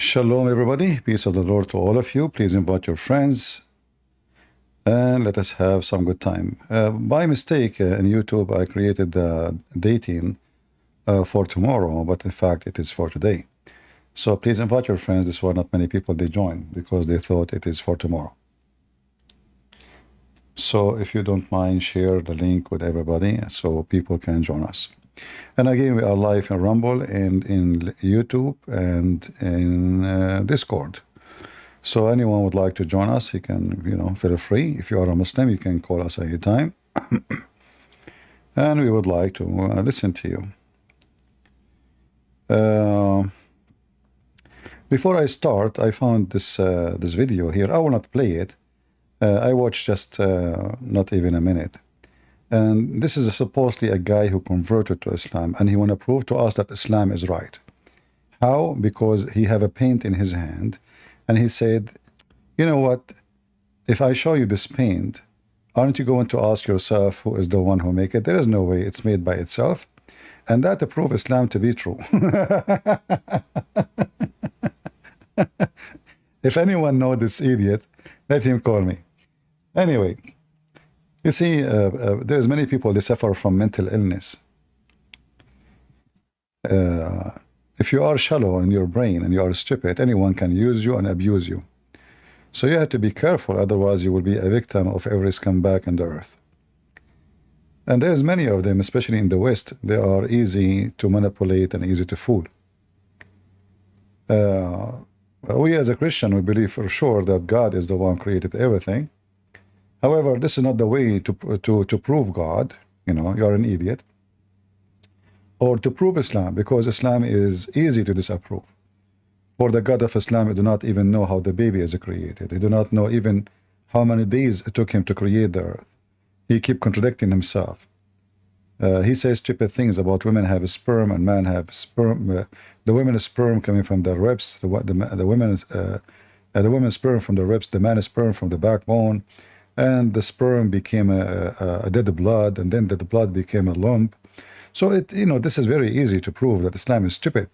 Shalom, everybody. Peace of the Lord to all of you. Please invite your friends and let us have some good time. By mistake, in YouTube, I created dating for tomorrow, but in fact, it is for today. So please invite your friends. This was not many people they joined because they thought it is for tomorrow. So if you don't mind, share the link with everybody so people can join us. And again, we are live in Rumble and in YouTube and in Discord. So anyone would like to join us, you can, feel free. If you are a Muslim, you can call us anytime. And we would like to listen to you. Before I start, I found this video here. I will not play it. I watched just not even a minute. And this is supposedly a guy who converted to Islam, and he want to prove to us that Islam is right. How? Because he have a paint in his hand, and he said, you know what, if I show you this paint, aren't you going to ask yourself who is the one who make it? There is no way it's made by itself. And that to prove Islam to be true. If anyone know this idiot, let him call me. Anyway, you see, there's many people, they suffer from mental illness. If you are shallow in your brain and you are stupid, anyone can use you and abuse you. So you have to be careful, otherwise you will be a victim of every scumbag on the earth. And there's many of them, especially in the West. They are easy to manipulate and easy to fool. We as a Christian, we believe for sure that God is the one who created everything. However, this is not the way to prove God. You're an idiot. Or to prove Islam, because Islam is easy to disapprove. For the God of Islam, he do not even know how the baby is created. He do not know even how many days it took him to create the earth. He keep contradicting himself. He says stupid things about women have sperm and man have sperm. The women's sperm coming from the ribs. The women's sperm from the ribs. The man's sperm from the backbone. And the sperm became a dead blood, and then the blood became a lump. So this is very easy to prove that Islam is stupid.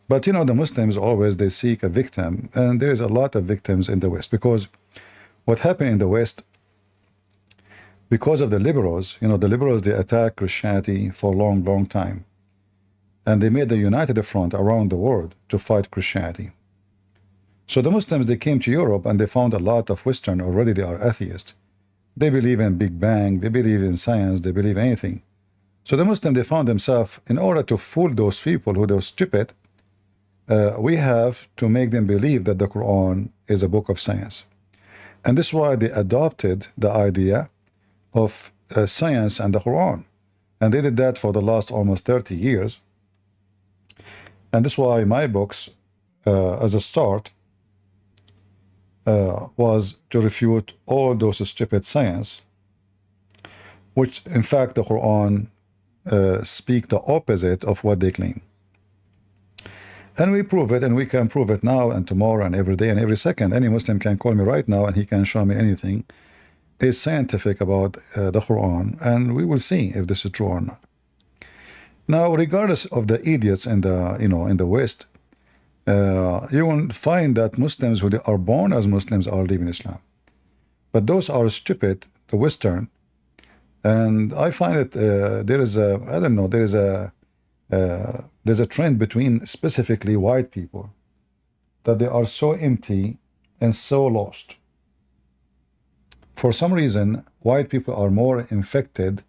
But the Muslims always, they seek a victim, and there is a lot of victims in the West, because what happened in the West, because of the liberals, the liberals, they attacked Christianity for a long, long time. And they made a united front around the world to fight Christianity. So the Muslims, they came to Europe and they found a lot of Western, already they are atheists. They believe in Big Bang, they believe in science, they believe anything. So the Muslims, they found themselves, in order to fool those people who are stupid, we have to make them believe that the Quran is a book of science. And this is why they adopted the idea of science and the Quran. And they did that for the last almost 30 years. And this is why my books, as a start, was to refute all those stupid science, which in fact the Quran speak the opposite of what they claim. And we prove it, and we can prove it now and tomorrow and every day and every second. Any Muslim can call me right now and he can show me anything is scientific about the Quran, and we will see if this is true or not. Now, regardless of the idiots in the in the West, you will find that Muslims who are born as Muslims are leaving Islam. But those are stupid, the Western. And I find that there is a, I don't know, there's a trend between specifically white people, that they are so empty and so lost. For some reason, white people are more infected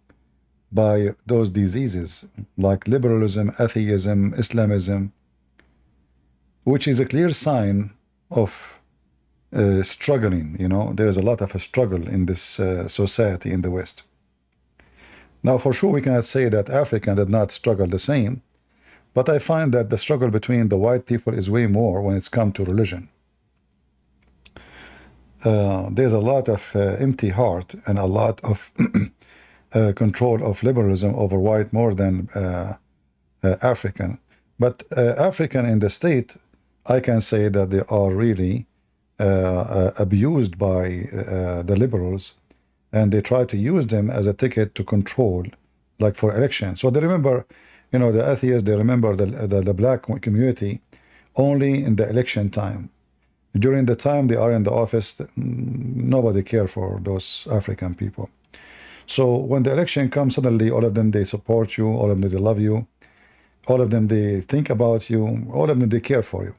by those diseases, like liberalism, atheism, Islamism, which is a clear sign of struggling. There is a lot of a struggle in this society in the West. Now, for sure, we cannot say that Africa did not struggle the same, but I find that the struggle between the white people is way more when it's come to religion. There's a lot of empty heart and a lot of control of liberalism over white more than African. But African in the state, I can say that they are really abused by the liberals, and they try to use them as a ticket to control, like for election. So they remember, the atheists, they remember the black community only in the election time. During the time they are in the office, nobody cares for those African people. So when the election comes, suddenly all of them, they support you, all of them, they love you, all of them, they think about you, all of them, they care for you.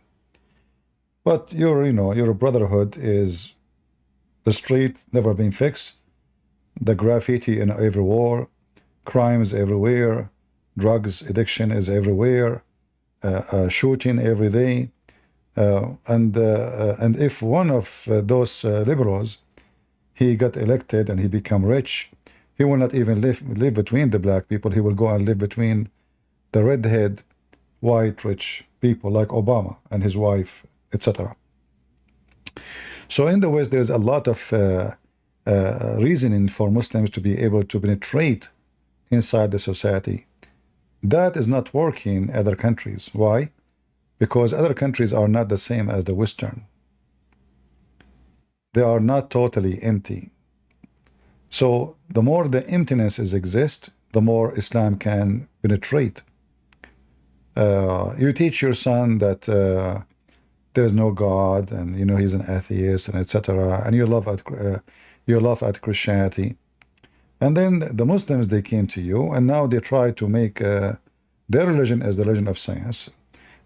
But your brotherhood is the street never been fixed, the graffiti in every wall, crimes everywhere, drugs addiction is everywhere, shooting every day. And if one of those liberals, he got elected and he become rich, he will not even live between the black people. He will go and live between the redhead, white, rich people like Obama and his wife, etc. So in the West, there's a lot of reasoning for Muslims to be able to penetrate inside the society. That is not working in other countries. Why? Because other countries are not the same as the Western. They are not totally empty. So the more the emptiness exists, the more Islam can penetrate. You teach your son that there is no God, and he's an atheist, and etc. And you laugh at Christianity, and then the Muslims, they came to you, and now they try to make their religion as the religion of science.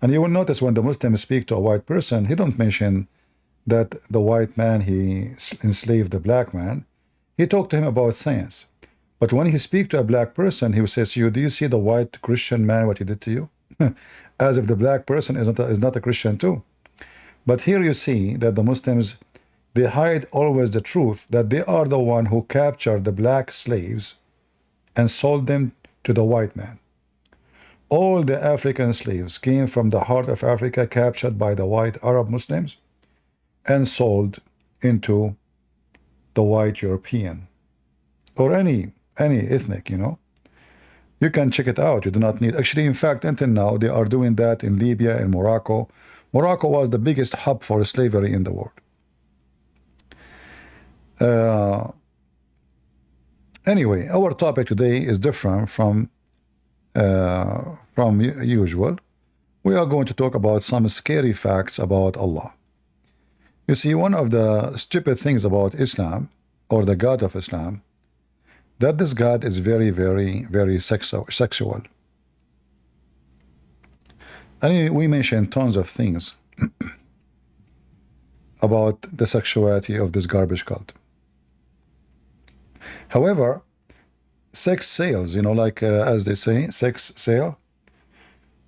And you will notice when the Muslims speak to a white person, he don't mention that the white man, he enslaved the black man. He talked to him about science. But when he speaks to a black person, he will say to you, do you see the white Christian man, what he did to you? As if the black person is not a Christian too. But here you see that the Muslims, they hide always the truth, that they are the one who captured the black slaves and sold them to the white man. All the African slaves came from the heart of Africa, captured by the white Arab Muslims and sold into the white European or any ethnic, You can check it out. You do not need... Actually, in fact, until now, they are doing that in Libya and Morocco. Morocco was the biggest hub for slavery in the world. Anyway, our topic today is different from usual. We are going to talk about some scary facts about Allah. You see, one of the stupid things about Islam, or the God of Islam, that this God is very, very, very sexual. And we mentioned tons of things about the sexuality of this garbage cult. However, sex sells, as they say, sex sale.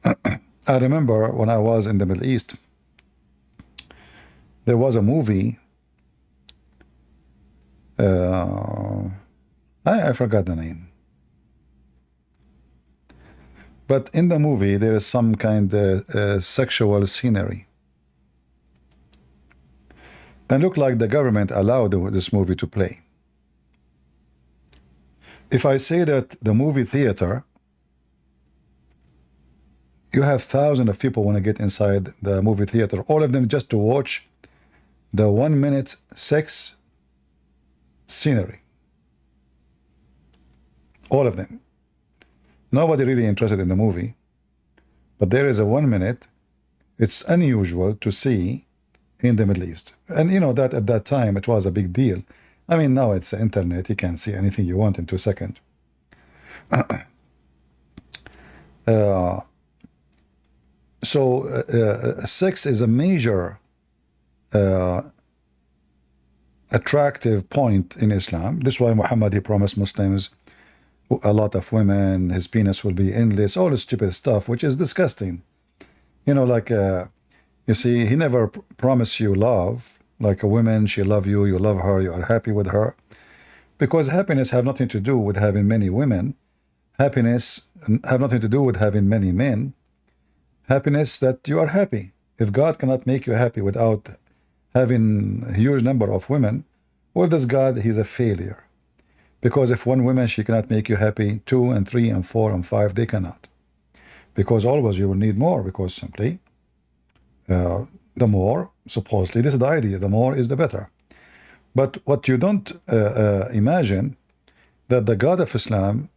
I remember when I was in the Middle East, there was a movie, I forgot the name. But in the movie, there is some kind of sexual scenery. And looked like the government allowed this movie to play. If I say that the movie theater, you have thousands of people when they get inside the movie theater, all of them just to watch the 1 minute sex scenery. All of them. Nobody really interested in the movie, but there is a 1 minute. It's unusual to see in the Middle East. And that at that time, it was a big deal. I mean, now it's the internet. You can see anything you want in 2 seconds. Sex is a major attractive point in Islam. This is why Muhammad, he promised Muslims a lot of women, his penis will be endless, all this stupid stuff, which is disgusting. You see, he never promised you love, like a woman, she love you, you love her, you are happy with her. Because happiness have nothing to do with having many women. Happiness have nothing to do with having many men. Happiness that you are happy. If God cannot make you happy without having a huge number of women, well, this God, he's a failure. Because if one woman, she cannot make you happy, 2 and 3 and 4 and 5, they cannot. Because always you will need more, because simply the more, supposedly, this is the idea, the more is the better. But what you don't imagine, that the God of Islam,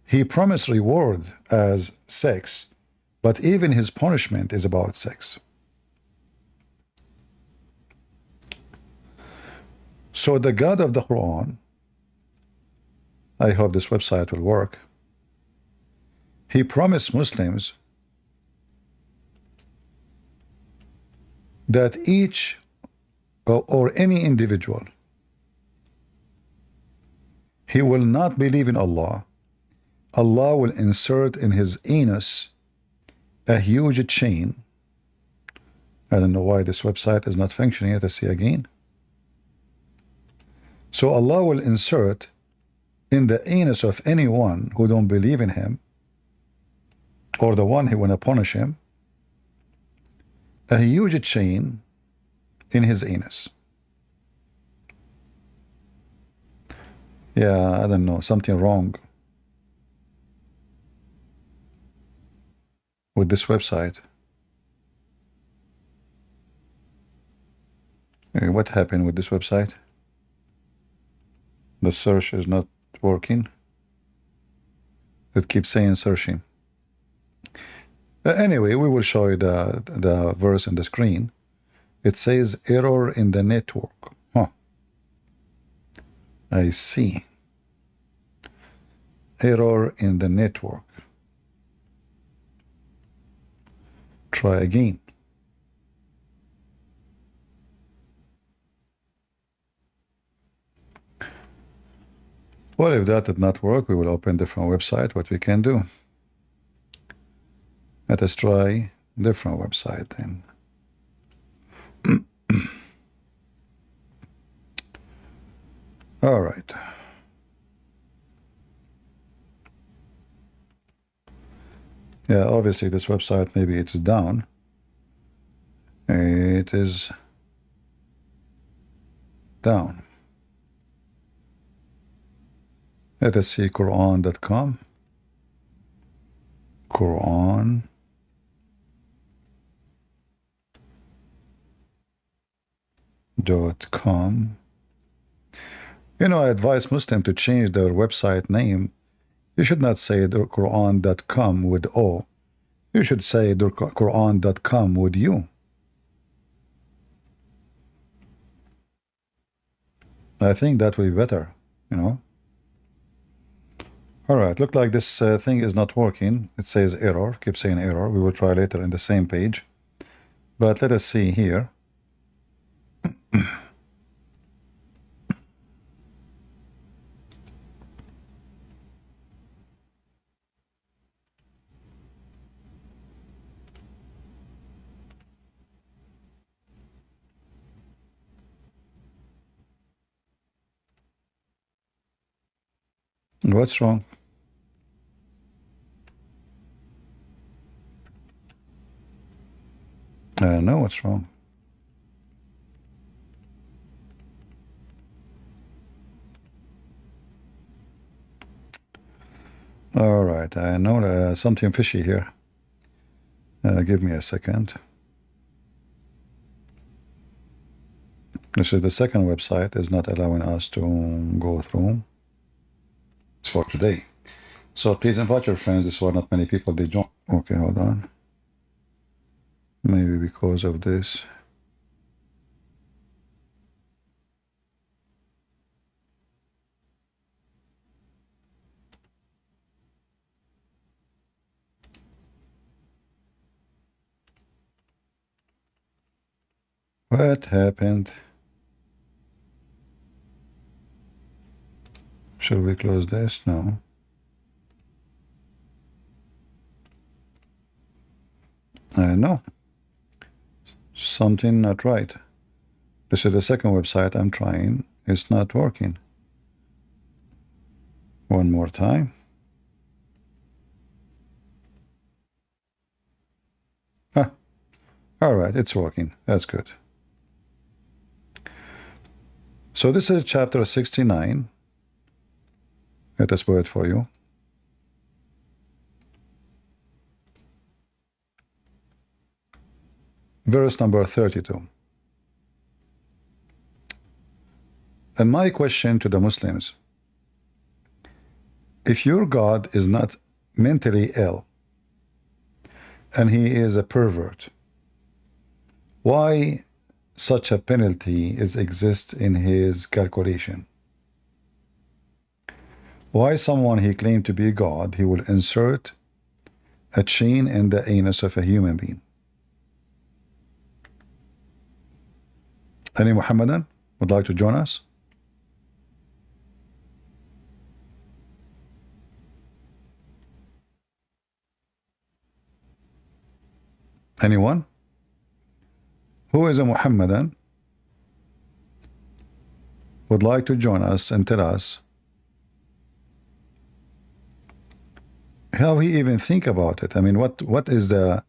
he promised reward as sex But even his punishment is about sex. So the God of the Quran, I hope this website will work, he promised Muslims that each or any individual, he will not believe in Allah. Allah will insert in his anus a huge chain. I don't know why this website is not functioning. Let us see again. So Allah will insert in the anus of anyone who don't believe in him, or the one who want to punish him, a huge chain in his anus. Yeah, I don't know, something wrong with this website. What happened with this website? The search is not working. It keeps saying searching. Anyway, we will show you the verse on the screen. It says error in the network. Huh. I see. Error in the network. Try again. Well, if that did not work, we will open a different website. What we can do? Let us try different website then. All right. Yeah, obviously this website, maybe it is down. It is down. Let us see Quran.com. Quran.com. You know, I advise Muslims to change their website name. You should not say Quran.com with O. You should say Quran.com with U. I think that will be better, you know. All right, look like this thing is not working. It says error, keep saying error. We will try later in the same page. But let us see here. What's wrong? I know what's wrong. All right, I know something fishy here. Give me a second. This is the second website is not allowing us to go through. It's for today. So please invite your friends. This was not many people they join. Okay, hold on. Maybe because of this. What happened? Should we close this? No. I know. Something not right. This is the second website I'm trying. It's not working. One more time. Ah, all right, it's working. That's good. So this is chapter 69. Let us put it for you. Verse number 32. And my question to the Muslims, if your God is not mentally ill, and he is a pervert. Why such a penalty exists in his calculation? Why someone he claimed to be God, he will insert a chain in the anus of a human being? Any Muhammadan would like to join us? Anyone? Who is a Muhammadan would like to join us and tell us how he even think about it? I mean, what is the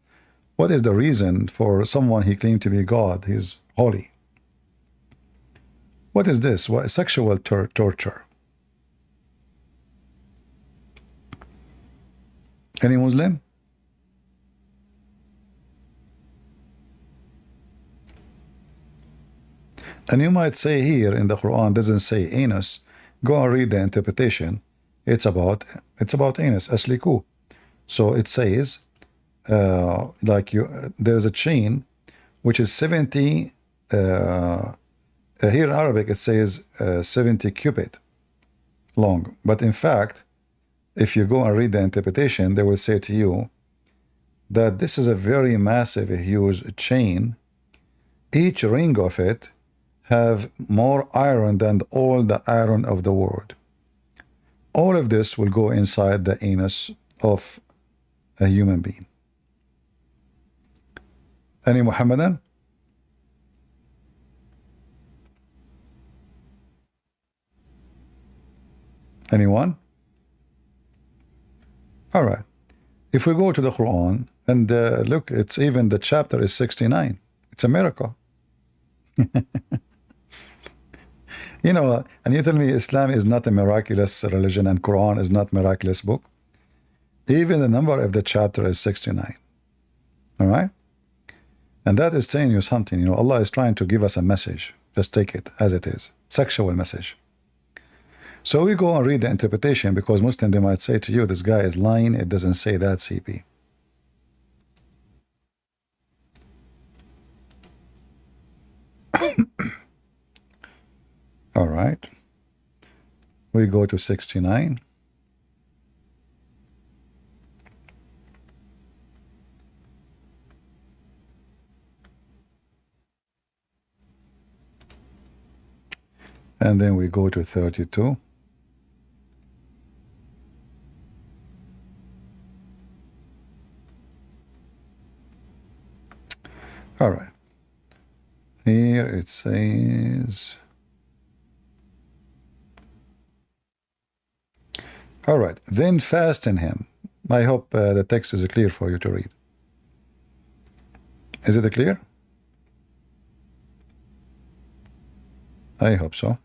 reason for someone he claimed to be God? He's holy. What is this? What sexual torture? Any Muslim? And you might say here in the Quran doesn't say anus. Go and read the interpretation. It's about anus, asliku. So it says there's a chain which is 70 here in Arabic it says 70 cubit long, but in fact if you go and read the interpretation, they will say to you that this is a very massive, huge chain. Each ring of it have more iron than all the iron of the world. All of this will go inside the anus of a human being. Any Muhammadan? Anyone? All right. If we go to the Quran and look, it's even the chapter is 69. It's a miracle. You know, and you tell me Islam is not a miraculous religion and Quran is not miraculous book. Even the number of the chapter is 69. All right? And that is telling you something. You know, Allah is trying to give us a message. Just take it as it is. Sexual message. So we go and read the interpretation because Muslim, they might say to you, this guy is lying. It doesn't say that, CP. All right. We go to 69. And then we go to 32. All right. Here it says, all right, then fasten him. I hope the text is clear for you to read. Is it clear? I hope so.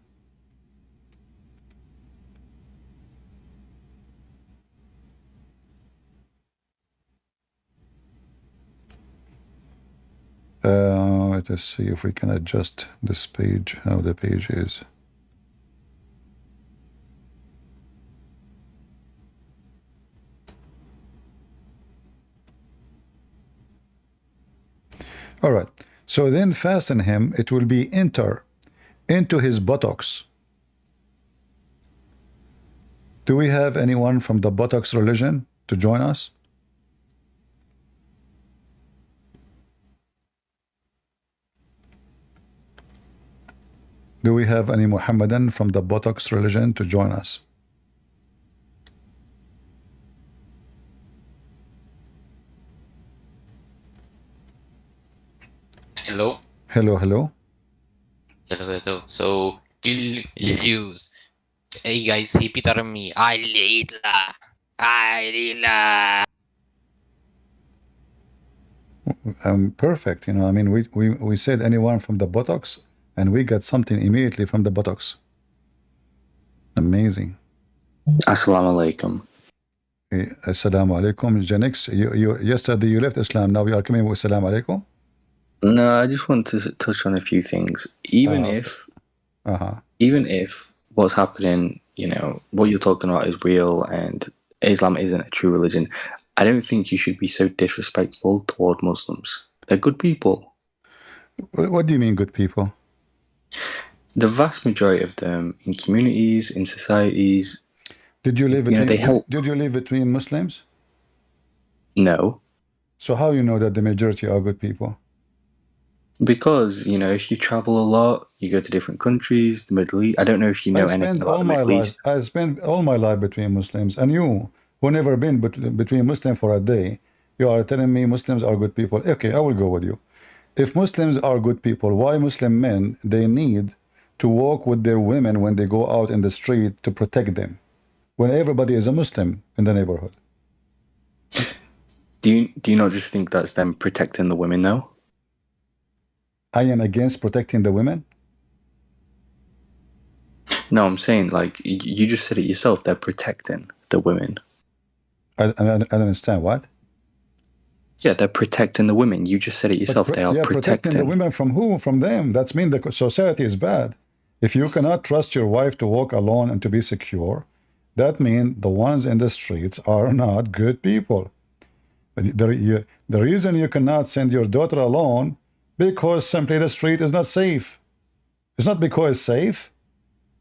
Let us see if we can adjust this page, how the page is. All right. So then fasten him. It will be enter into his buttocks. Do we have anyone from the buttocks religion to join us? Do we have any Muhammadan from the buttocks religion to join us? Hello? Hello, hello. Hello. So, you'll use. Hey guys, he Peter me. Alila. Perfect. You know, I mean, we said anyone from the buttocks, and we got something immediately from the buttocks. Amazing. Assalamu alaikum. Assalamu alaikum. Janix, you yesterday you left Islam. Now you are coming with Assalamu alaikum. No, I just want to touch on a few things. Even if what's happening, you know, what you're talking about is real and Islam isn't a true religion, I don't think you should be so disrespectful toward Muslims. They're good people. What do you mean, good people? The vast majority of them in communities, in societies, Did you live you know, between? they help. Did you live between Muslims? No, So how you know that the majority are good people? because, you know, if you travel a lot, you go to different countries, the Middle East. I don't know if you know anything about the Middle East. I spent all my life between Muslims, and you, who never been between Muslims for a day, you are telling me Muslims are good people. Okay, I will go with you. If Muslims are good people, why Muslim men they need to walk with their women when they go out in the street to protect them, when everybody is a Muslim in the neighborhood? Do you not just think that's them protecting the women, though? I am against protecting the women. No, I'm saying, like, you just said it yourself. They're protecting the women. I don't understand what. Yeah, they're protecting the women. You just said it yourself. They are protecting the women from who? From them. That's mean the society is bad. If you cannot trust your wife to walk alone and to be secure, that means the ones in the streets are not good people. The reason you cannot send your daughter alone because simply the street is not safe. It's not because it's safe.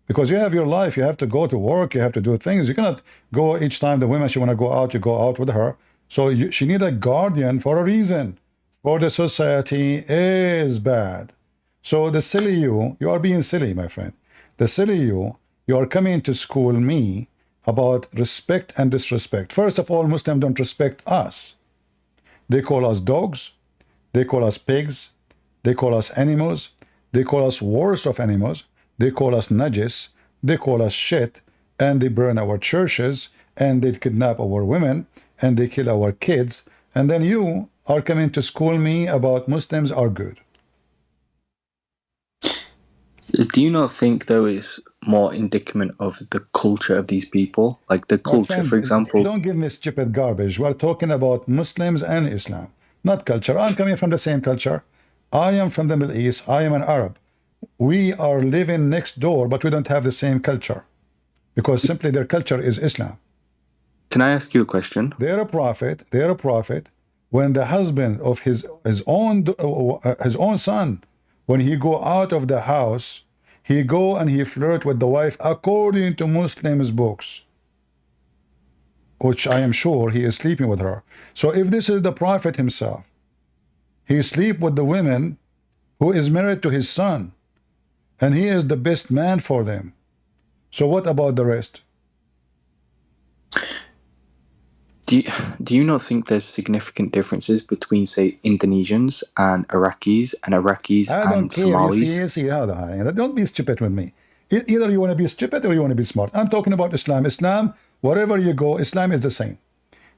Because you have your life, you have to go to work, you have to do things. You cannot go each time the women she want to go out, you go out with her. So she need a guardian for a reason. For the society is bad. So the silly you are being silly, my friend. The silly you are coming to school me about respect and disrespect. First of all, Muslims don't respect us. They call us dogs. They call us pigs. They call us animals. They call us worse of animals. They call us najis, they call us shit, and they burn our churches, and they kidnap our women, and they kill our kids, and then you are coming to school me about Muslims are good. Do you not think, though, it's more indicament of the culture of these people? Like the culture, friend, for example. Don't give me stupid garbage. We're talking about Muslims and Islam, not culture. I'm coming from the same culture. I am from the Middle East. I am an Arab. We are living next door, but we don't have the same culture because simply their culture is Islam. Can I ask you a question? They're a prophet. When the husband of his own son, when he go out of the house, he go and he flirt with the wife according to Muslims books, which I am sure he is sleeping with her. So if this is the prophet himself, he sleep with the women who is married to his son, and he is the best man for them. So what about the rest? Do you not think there's significant differences between, say, Indonesians and Iraqis and I don't care. Somalis? You see, don't be stupid with me. Either you want to be stupid or you want to be smart. I'm talking about Islam. Islam, wherever you go, Islam is the same.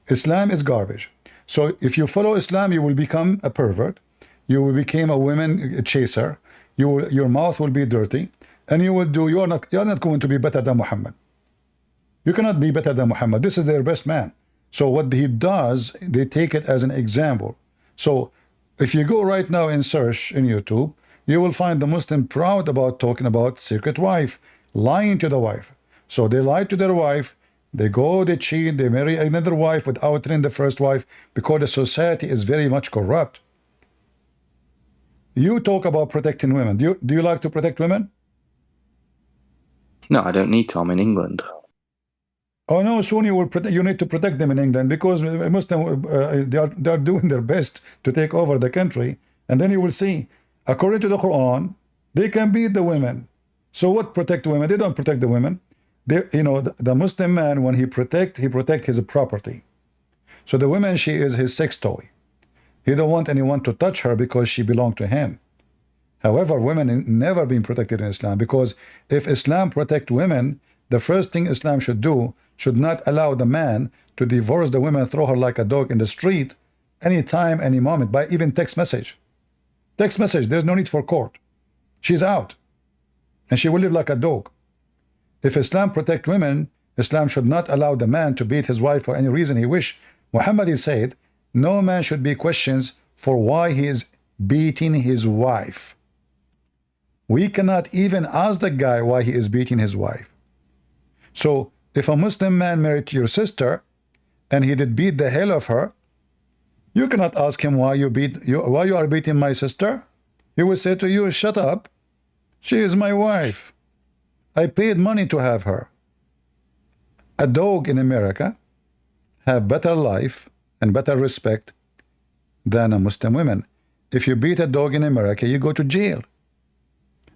Islam is garbage. So if you follow Islam, you will become a pervert. You will become a women chaser. Your mouth will be dirty, and you are not going to be better than Muhammad. You cannot be better than Muhammad. This is their best man. So what he does, they take it as an example. So if you go right now and search in YouTube, you will find the Muslim proud about talking about secret wife, lying to the wife. So they lie to their wife, they go, they cheat, they marry another wife without telling the first wife, because the society is very much corrupt. You talk about protecting women. Do you like to protect women? No, I don't need to. I'm in England. Oh no, soon you will you need to protect them in England, because Muslim they are doing their best to take over the country, and then you will see, according to the Quran, they can beat the women. So what protect women? They don't protect the women. They, the Muslim man, when he protect his property. So the woman, she is his sex toy. He don't want anyone to touch her because she belonged to him. However, women never been protected in Islam, because if Islam protect women, the first thing Islam should do should not allow the man to divorce the woman, throw her like a dog in the street, anytime, any moment, by even text message. Text message, there's no need for court. She's out, and she will live like a dog. If Islam protect women, Islam should not allow the man to beat his wife for any reason he wish. Muhammad said, no man should be questioned for why he is beating his wife. We cannot even ask the guy why he is beating his wife. So if a Muslim man married your sister, and he did beat the hell of her, you cannot ask him why why you are beating my sister. He will say to you, shut up. She is my wife. I paid money to have her. A dog in America have better life and better respect than a Muslim woman. If you beat a dog in America, you go to jail.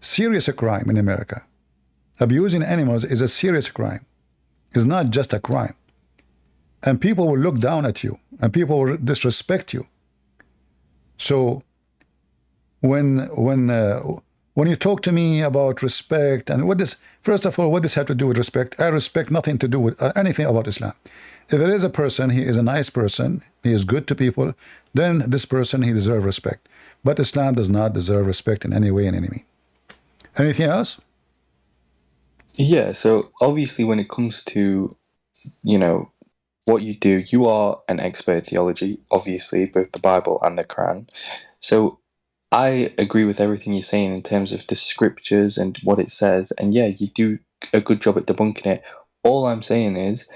Serious crime in America. Abusing animals is a serious crime. It's not just a crime. And people will look down at you, and people will disrespect you. So when you talk to me about respect and first of all, what does have to do with respect? I respect nothing to do with anything about Islam. If there is a person, he is a nice person, he is good to people, then this person, he deserves respect. But Islam does not deserve respect in any way and any means. Anything else? Yeah, so obviously when it comes to, what you do, you are an expert in theology, obviously, both the Bible and the Quran. So I agree with everything you're saying in terms of the scriptures and what it says. And yeah, you do a good job at debunking it. All I'm saying is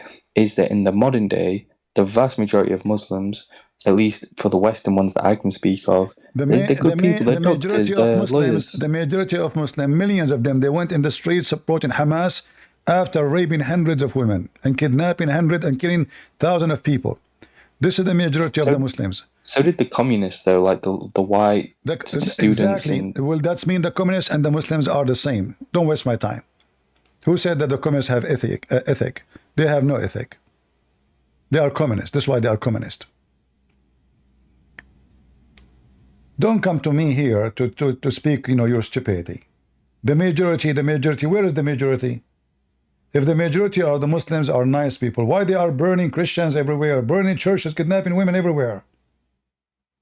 that in the modern day, the vast majority of Muslims, at least for the Western ones that I can speak of, they're good people, they're doctors, they're lawyers. The majority of Muslims, millions of them, they went in the streets supporting Hamas after raping hundreds of women and kidnapping hundreds and killing thousands of people. This is the majority of the Muslims. So did the communists, though, like the white students. Exactly. Well, that's mean the communists and the Muslims are the same. Don't waste my time. Who said that the communists have ethic? They have no ethic. They are communists. That's why they are communist. Don't come to me here to speak, your stupidity. The majority, where is the majority? If the majority are the Muslims are nice people, why they are burning Christians everywhere, burning churches, kidnapping women everywhere?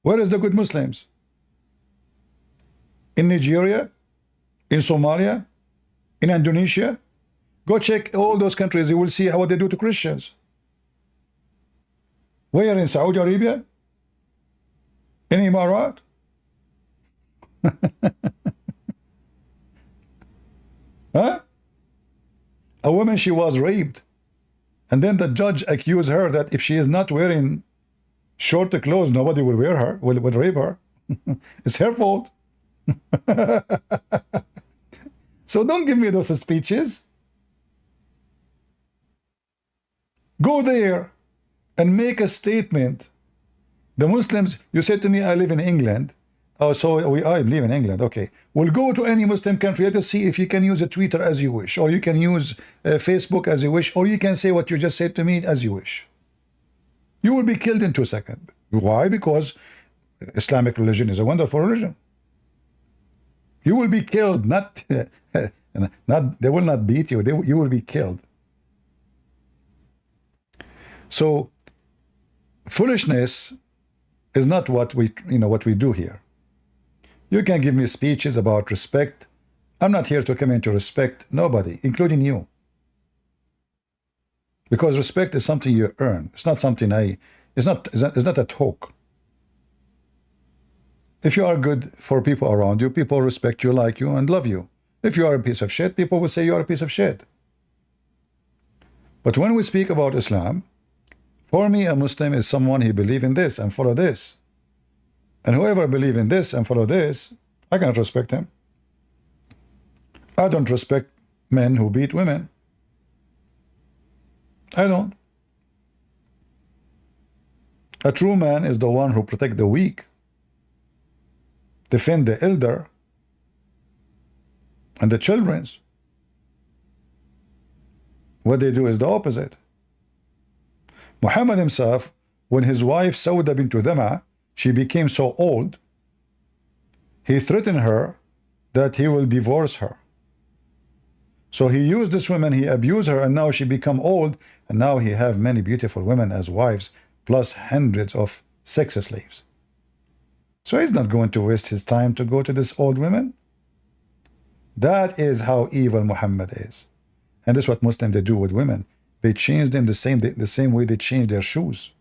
Where is the good Muslims? In Nigeria? In Somalia? In Indonesia? Go check all those countries, you will see what they do to Christians. Where in Saudi Arabia? In Emirat? Huh? A woman, she was raped, and then the judge accused her that if she is not wearing short clothes, nobody will wear her, will rape her. It's her fault. So don't give me those speeches. Go there and make a statement. The Muslims, you said to me, I live in England. Oh, so I live in England. Okay. Well, go to any Muslim country. Let us see if you can use a Twitter as you wish, or you can use Facebook as you wish, or you can say what you just said to me as you wish. You will be killed in 2 seconds. Why? Because Islamic religion is a wonderful religion. You will be killed, not they will not beat you. You will be killed. So foolishness is not what we do here. You can give me speeches about respect. I'm not here to come in to respect nobody, including you. Because respect is something you earn. It's not something it's not a talk. If you are good for people around you, people respect you, like you, and love you. If you are a piece of shit, people will say you are a piece of shit. But when we speak about Islam, for me, a Muslim is someone who believes in this and follow this. And whoever believes in this and follow this, I can't respect him. I don't respect men who beat women. I don't. A true man is the one who protects the weak, defend the elder and the children's. What they do is the opposite. Muhammad himself, when his wife Sauda bint Dham'a, she became so old, he threatened her that he will divorce her. So he used this woman, he abused her, and now she become old, and now he have many beautiful women as wives, plus hundreds of sex slaves. So he's not going to waste his time to go to this old women. That is how evil Muhammad is. And this is what Muslims they do with women. They change them the same way they change their shoes.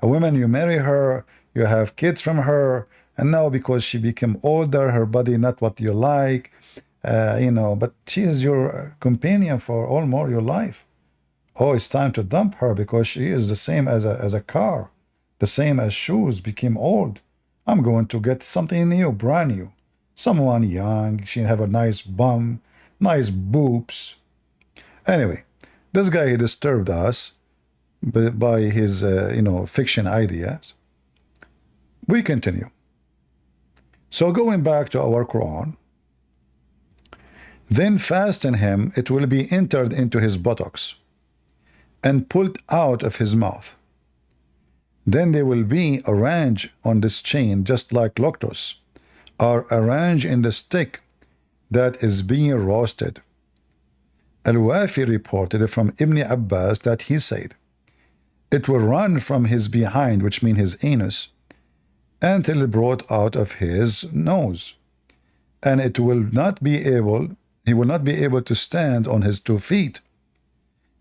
A woman, you marry her, you have kids from her, and now because she became older, her body not what you like, but she is your companion for all more your life. Oh, it's time to dump her because she is the same as a car, the same as shoes became old. I'm going to get something new, brand new. Someone young, she have a nice bum, nice boobs. Anyway, this guy he disturbed us by his, fiction ideas. We continue. So going back to our Quran, then fasten him, it will be entered into his buttocks and pulled out of his mouth. Then they will be arranged on this chain just like locusts are arranged in the stick that is being roasted. Al-Wafi reported from Ibn Abbas that he said, it will run from his behind, which means his anus, until it brought out of his nose, and he will not be able to stand on his 2 feet.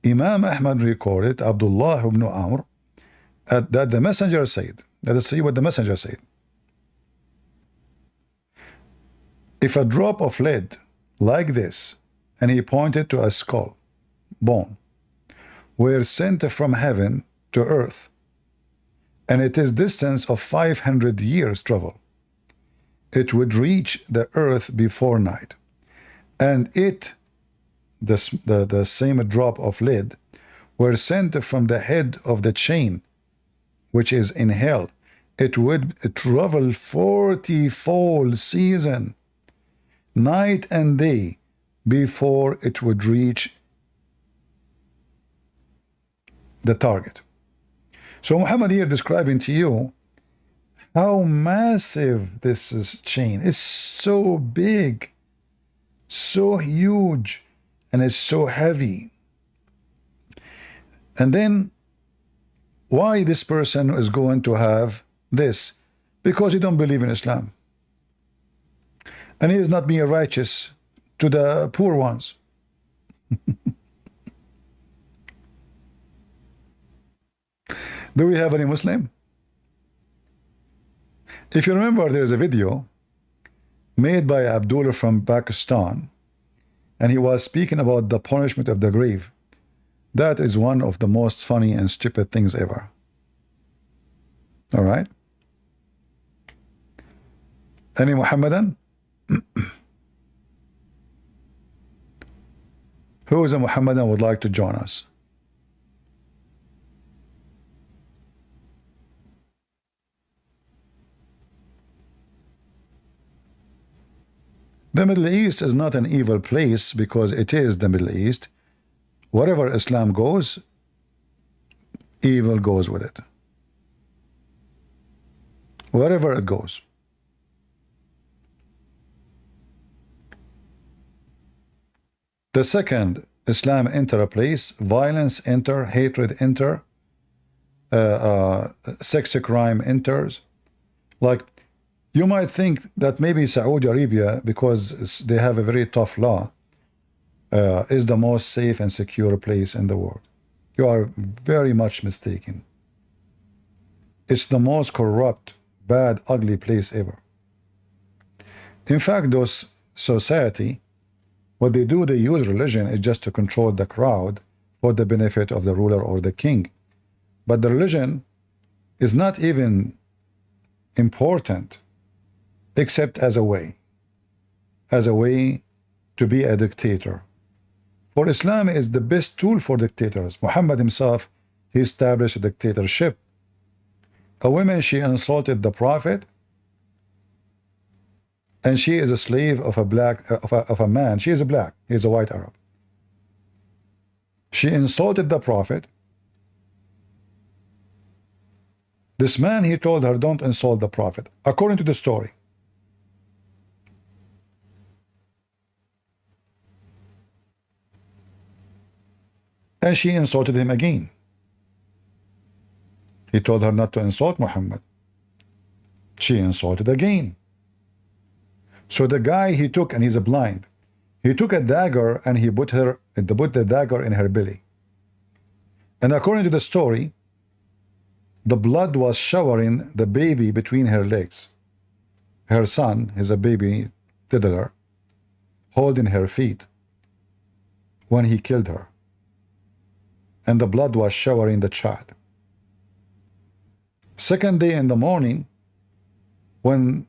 Imam Ahmad recorded Abdullah ibn Amr that the messenger said, let us see what the messenger said. If a drop of lead like this, and he pointed to a skull, bone, were sent from heaven to earth, and it is distance of 500 years travel, it would reach the earth before night, and the same drop of lead were sent from the head of the chain, which is in hell, it would travel 40 full season, night and day, before it would reach the target. So Muhammad here describing to you how massive this chain is, so big, so huge, and it's so heavy. And then why this person is going to have this? Because he don't believe in Islam, and he is not being righteous to the poor ones. Do we have any Muslim? If you remember, there is a video made by Abdullah from Pakistan, and he was speaking about the punishment of the grave. That is one of the most funny and stupid things ever. All right? Any Muhammadan? Who is a Muhammadan would like to join us? The Middle East is not an evil place because it is the Middle East. Wherever Islam goes, evil goes with it. Wherever it goes. The second, Islam enter a place, violence enter, hatred enter, sex crime enters. Like, you might think that maybe Saudi Arabia, because they have a very tough law, is the most safe and secure place in the world. You are very much mistaken. It's the most corrupt, bad, ugly place ever. In fact, those society, what they do, they use religion is just to control the crowd for the benefit of the ruler or the king. But the religion is not even important except as a way to be a dictator. For Islam is the best tool for dictators. Muhammad himself, he established a dictatorship. A woman, she insulted the Prophet, and she is a slave of a man. She is a black. He is a white Arab. She insulted the Prophet. This man, he told her, don't insult the Prophet, according to the story. And she insulted him again. He told her not to insult Muhammad. She insulted again. So the guy he took, and he's a blind, he took a dagger and he put the dagger in her belly. And according to the story, the blood was showering the baby between her legs. Her son is a baby toddler, holding her feet when he killed her. and the blood was showering the child. Second day in the morning, when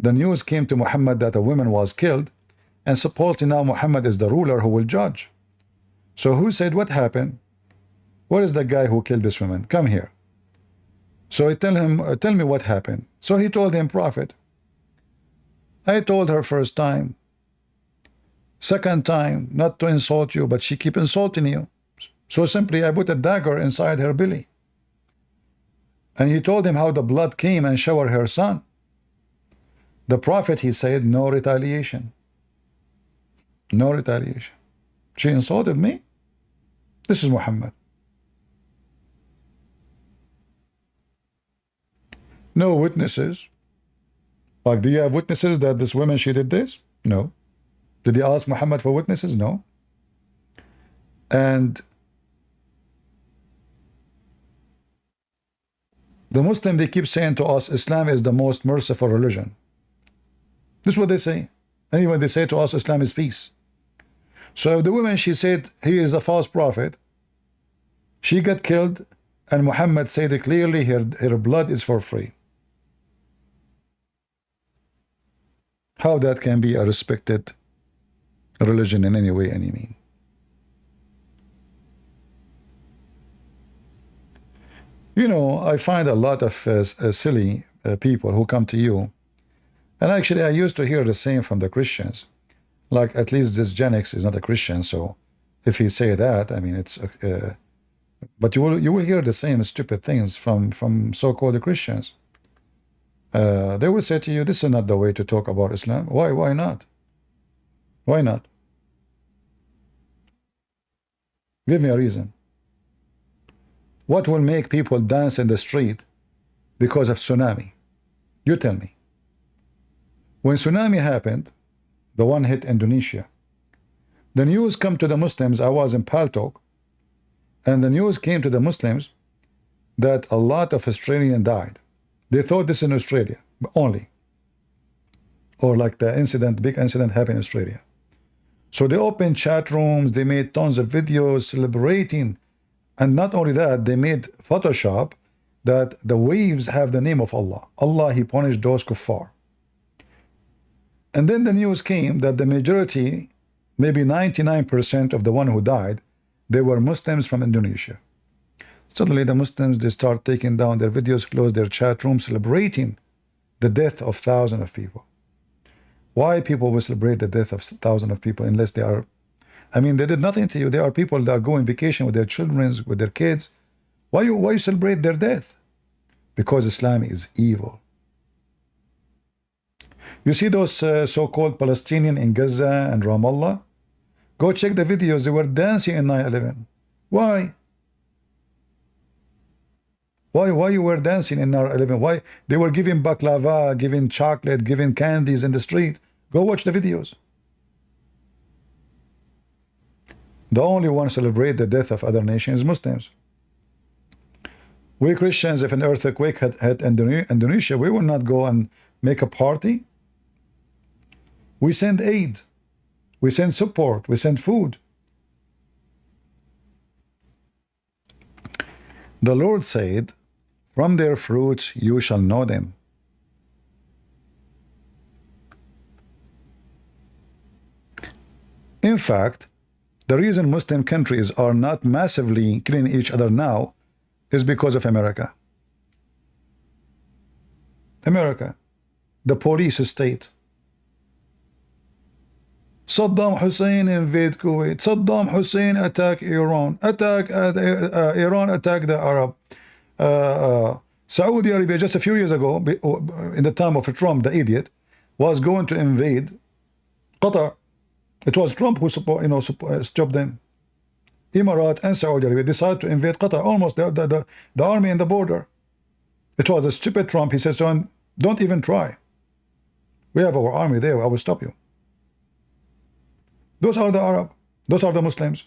the news came to Muhammad that a woman was killed, and supposedly now Muhammad is the ruler who will judge. So who said, what happened? Where is the guy who killed this woman? Come here. So I tell him, tell me what happened. So he told him, Prophet, I told her first time, second time, not to insult you, but she keep insulting you. So simply I put a dagger inside her belly. And he told him how the blood came and showered her son. The Prophet, he said, no retaliation. No retaliation. She insulted me? This is Muhammad. No witnesses. Like, do you have witnesses that this woman, she did this? No. Did he ask Muhammad for witnesses? No. And the Muslim, they keep saying to us, Islam is the most merciful religion. This is what they say. And even they say to us, Islam is peace. So if the woman, she said, he is a false prophet, she got killed, and Muhammad said it clearly, her blood is for free. How that can be a respected religion in any way, any mean? You know, I find a lot of silly people who come to you, and actually I used to hear the same from the Christians. Like, at least this Gen X is not a Christian, so if he say that, I mean, it's but you will hear the same stupid things from so-called Christians. They will say to you, this is not the way to talk about Islam. Why not? Why not? Give me a reason. What will make people dance in the street because of tsunami? You tell me. When tsunami happened, the one hit Indonesia, the news come to the Muslims. I was in Paltalk, and the news came to the Muslims that a lot of Australians died. They thought this in Australia only, or like the incident, big incident happened in Australia. So they opened chat rooms, they made tons of videos celebrating, and not only that, they made Photoshop that the waves have the name of Allah. Allah, he punished those kuffar. And then the news came that the majority, maybe 99% of the one who died, they were Muslims from Indonesia. Suddenly the Muslims, they start taking down their videos, close their chat rooms, celebrating the death of thousands of people. Why people will celebrate the death of thousands of people unless they are, I mean, they did nothing to you. There are people that are going vacation with their children, with their kids. Why you celebrate their death? Because Islam is evil. You see those so-called Palestinians in Gaza and Ramallah? Go check the videos. They were dancing in 9/11. Why? Why you were dancing in 9/11? Why? They were giving baklava, giving chocolate, giving candies in the street. Go watch the videos. The only one celebrate the death of other nations is Muslims. We Christians, if an earthquake had Indonesia, we will not go and make a party. We send aid, we send support, we send food. The Lord said, from their fruits you shall know them. In fact, the reason Muslim countries are not massively killing each other now is because of America. America, the police state. Saddam Hussein invade Kuwait. Saddam Hussein attack Iran. Iran attacked the Arab. Saudi Arabia just a few years ago, in the time of Trump, the idiot, was going to invade Qatar. It was Trump who stopped them. Emirat and Saudi Arabia decided to invade Qatar, almost the army in the border. It was a stupid Trump. He says to him, don't even try. We have our army there. I will stop you. Those are the Arab. Those are the Muslims.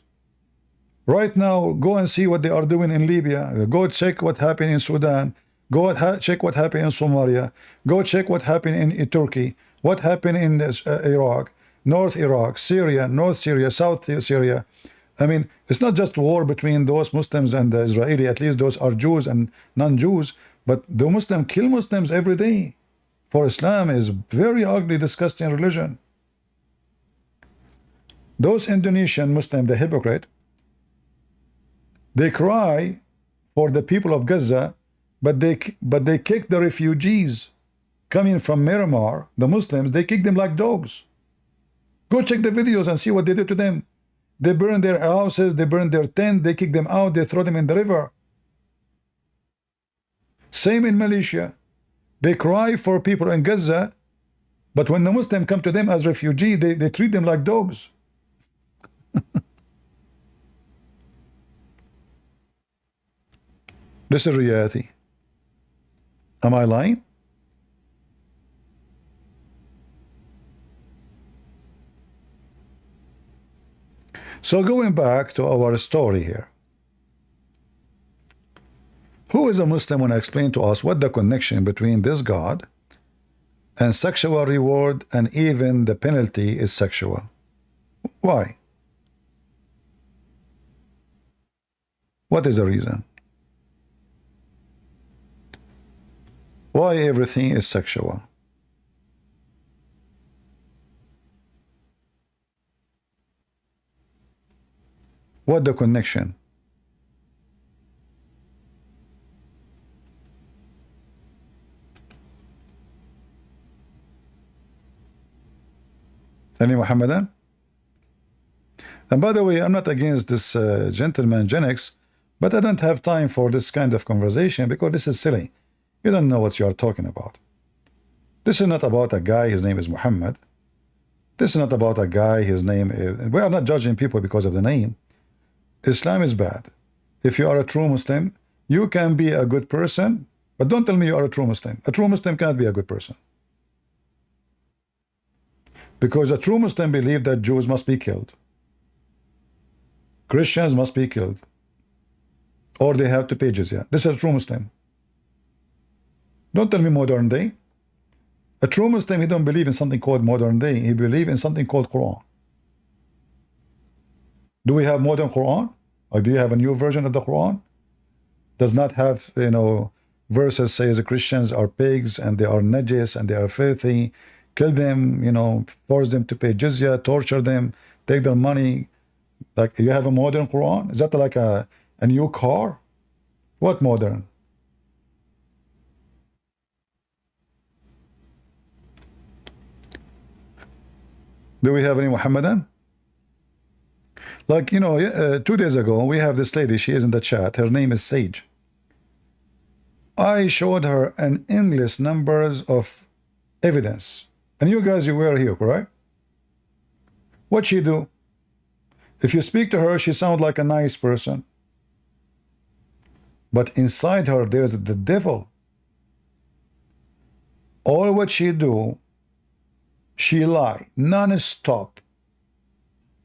Right now, go and see what they are doing in Libya. Go check what happened in Sudan. Go check what happened in Somalia. Go check what happened in Turkey. What happened in Iraq, North Iraq, Syria, North Syria, South Syria, I mean, it's not just war between those Muslims and the Israeli. At least those are Jews and non-Jews. But the Muslim kill Muslims every day. For Islam is very ugly, disgusting religion. Those Indonesian Muslim, the hypocrite, they cry for the people of Gaza, but they kick the refugees coming from Myanmar, the Muslims. They kick them like dogs. Go check the videos and see what they did to them. They burn their houses, they burn their tent, they kick them out, they throw them in the river. Same in Malaysia. They cry for people in Gaza, but when the Muslims come to them as refugees, they treat them like dogs. This is reality. Am I lying? So going back to our story here. Who is a Muslim when I explain to us what the connection between this God and sexual reward and even the penalty is sexual? Why? What is the reason? Why everything is sexual? What the connection? Any Muhammadan? And by the way, I'm not against this gentleman Gen X, but I don't have time for this kind of conversation because this is silly. You don't know what you are talking about. This is not about a guy, his name is Muhammad. This is not about a guy, his name is... We are not judging people because of the name. Islam is bad. If you are a true Muslim, you can be a good person, but don't tell me you are a true Muslim. A true Muslim cannot be a good person. Because a true Muslim believes that Jews must be killed. Christians must be killed. Or they have to pay jizya. This is a true Muslim. Don't tell me modern day. A true Muslim, he don't believe in something called modern day. He believes in something called Quran. Do we have modern Quran? Or do you have a new version of the Quran? Does not have, you know, verses says the Christians are pigs and they are najis and they are filthy. Kill them, you know, force them to pay jizya, torture them, take their money. Like, you have a modern Quran? Is that like a new car? What modern? Do we have any Muhammadan? Like, you know, 2 days ago, we have this lady, she is in the chat, her name is Sage. I showed her an endless numbers of evidence. And you guys, you were here, correct? What she do? If you speak to her, she sounds like a nice person. But inside her, there's the devil. All what she do, she lie, non-stop.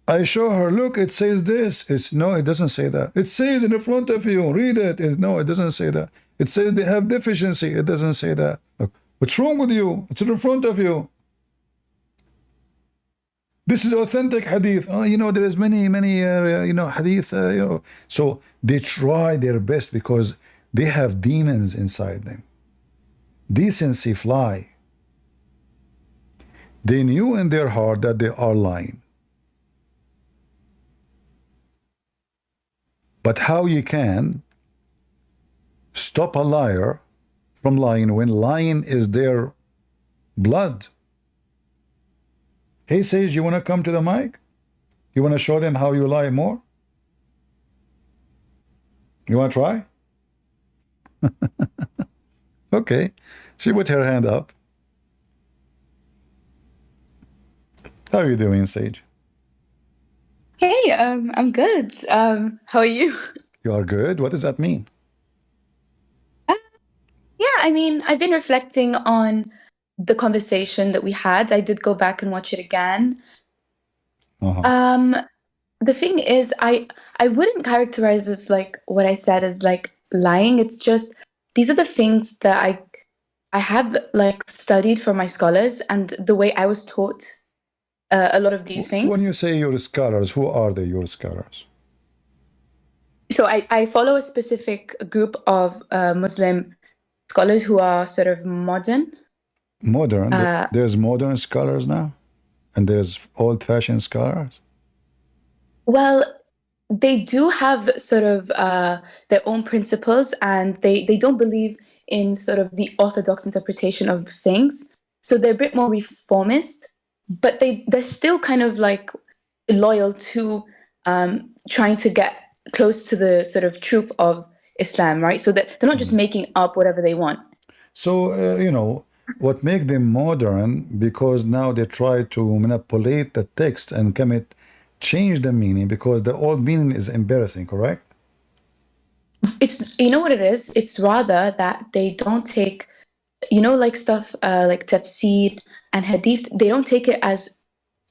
I show her, look, it says this. It's no, it doesn't say that. It says in the front of you, read it. No, it doesn't say that. It says they have deficiency. It doesn't say that. Look, what's wrong with you? It's in front of you. This is authentic hadith. Oh, you know, there is many, you know, hadith, you know. So they try their best because they have demons inside them. Decency fly. They knew in their heart that they are lying. But how you can stop a liar from lying when lying is their blood? He says, you want to come to the mic? You want to show them how you lie more? You want to try? Okay. She put her hand up. How are you doing, Sage? Hey, I'm good. How are you? You are good? What does that mean? Yeah, I mean, I've been reflecting on the conversation that we had. I did go back and watch it again. The thing is, I wouldn't characterize this like what I said as like lying. It's just these are the things that I have like studied from my scholars and the way I was taught a lot of these things. When you say your scholars, who are they, your scholars? So I follow a specific group of Muslim scholars who are sort of modern. Modern. There's modern scholars now, and there's old-fashioned scholars. Well, they do have sort of their own principles, and they don't believe in sort of the orthodox interpretation of things. So they're a bit more reformist, but they're still kind of like loyal to trying to get close to the sort of truth of Islam, right? So that they're not just making up whatever they want. So, you know, what make them modern, because now they try to manipulate the text and change the meaning, because the old meaning is embarrassing, correct? It's, you know what it is? It's rather that they don't take, you know, like stuff like tafsir and hadith, they don't take it as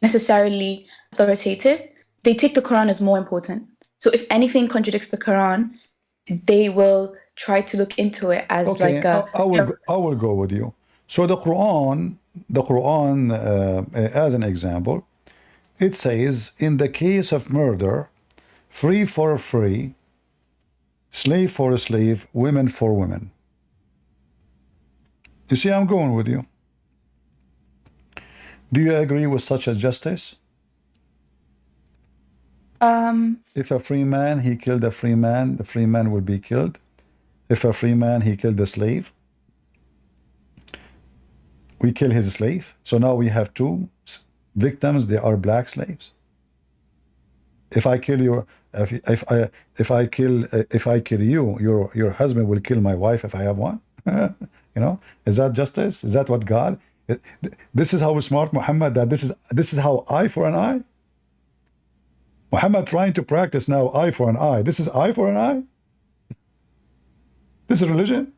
necessarily authoritative. They take the Quran as more important. So if anything contradicts the Quran, they will try to look into it as Okay, like a, I will go with you. So the Quran, as an example, it says, in the case of murder, free for a free, slave for a slave, women for women. You see, I'm going with you. Do you agree with such a justice? If a free man, he killed a free man, the free man will be killed. If a free man, he killed a slave, we kill his slave. So now we have two victims, they are black slaves. If I kill you, if I kill you, your husband will kill my wife if I have one. You know, is that justice? Is that what God? This is how smart Muhammad, that this is how eye for an eye. Muhammad trying to practice now eye for an eye. This is eye for an eye. This is religion.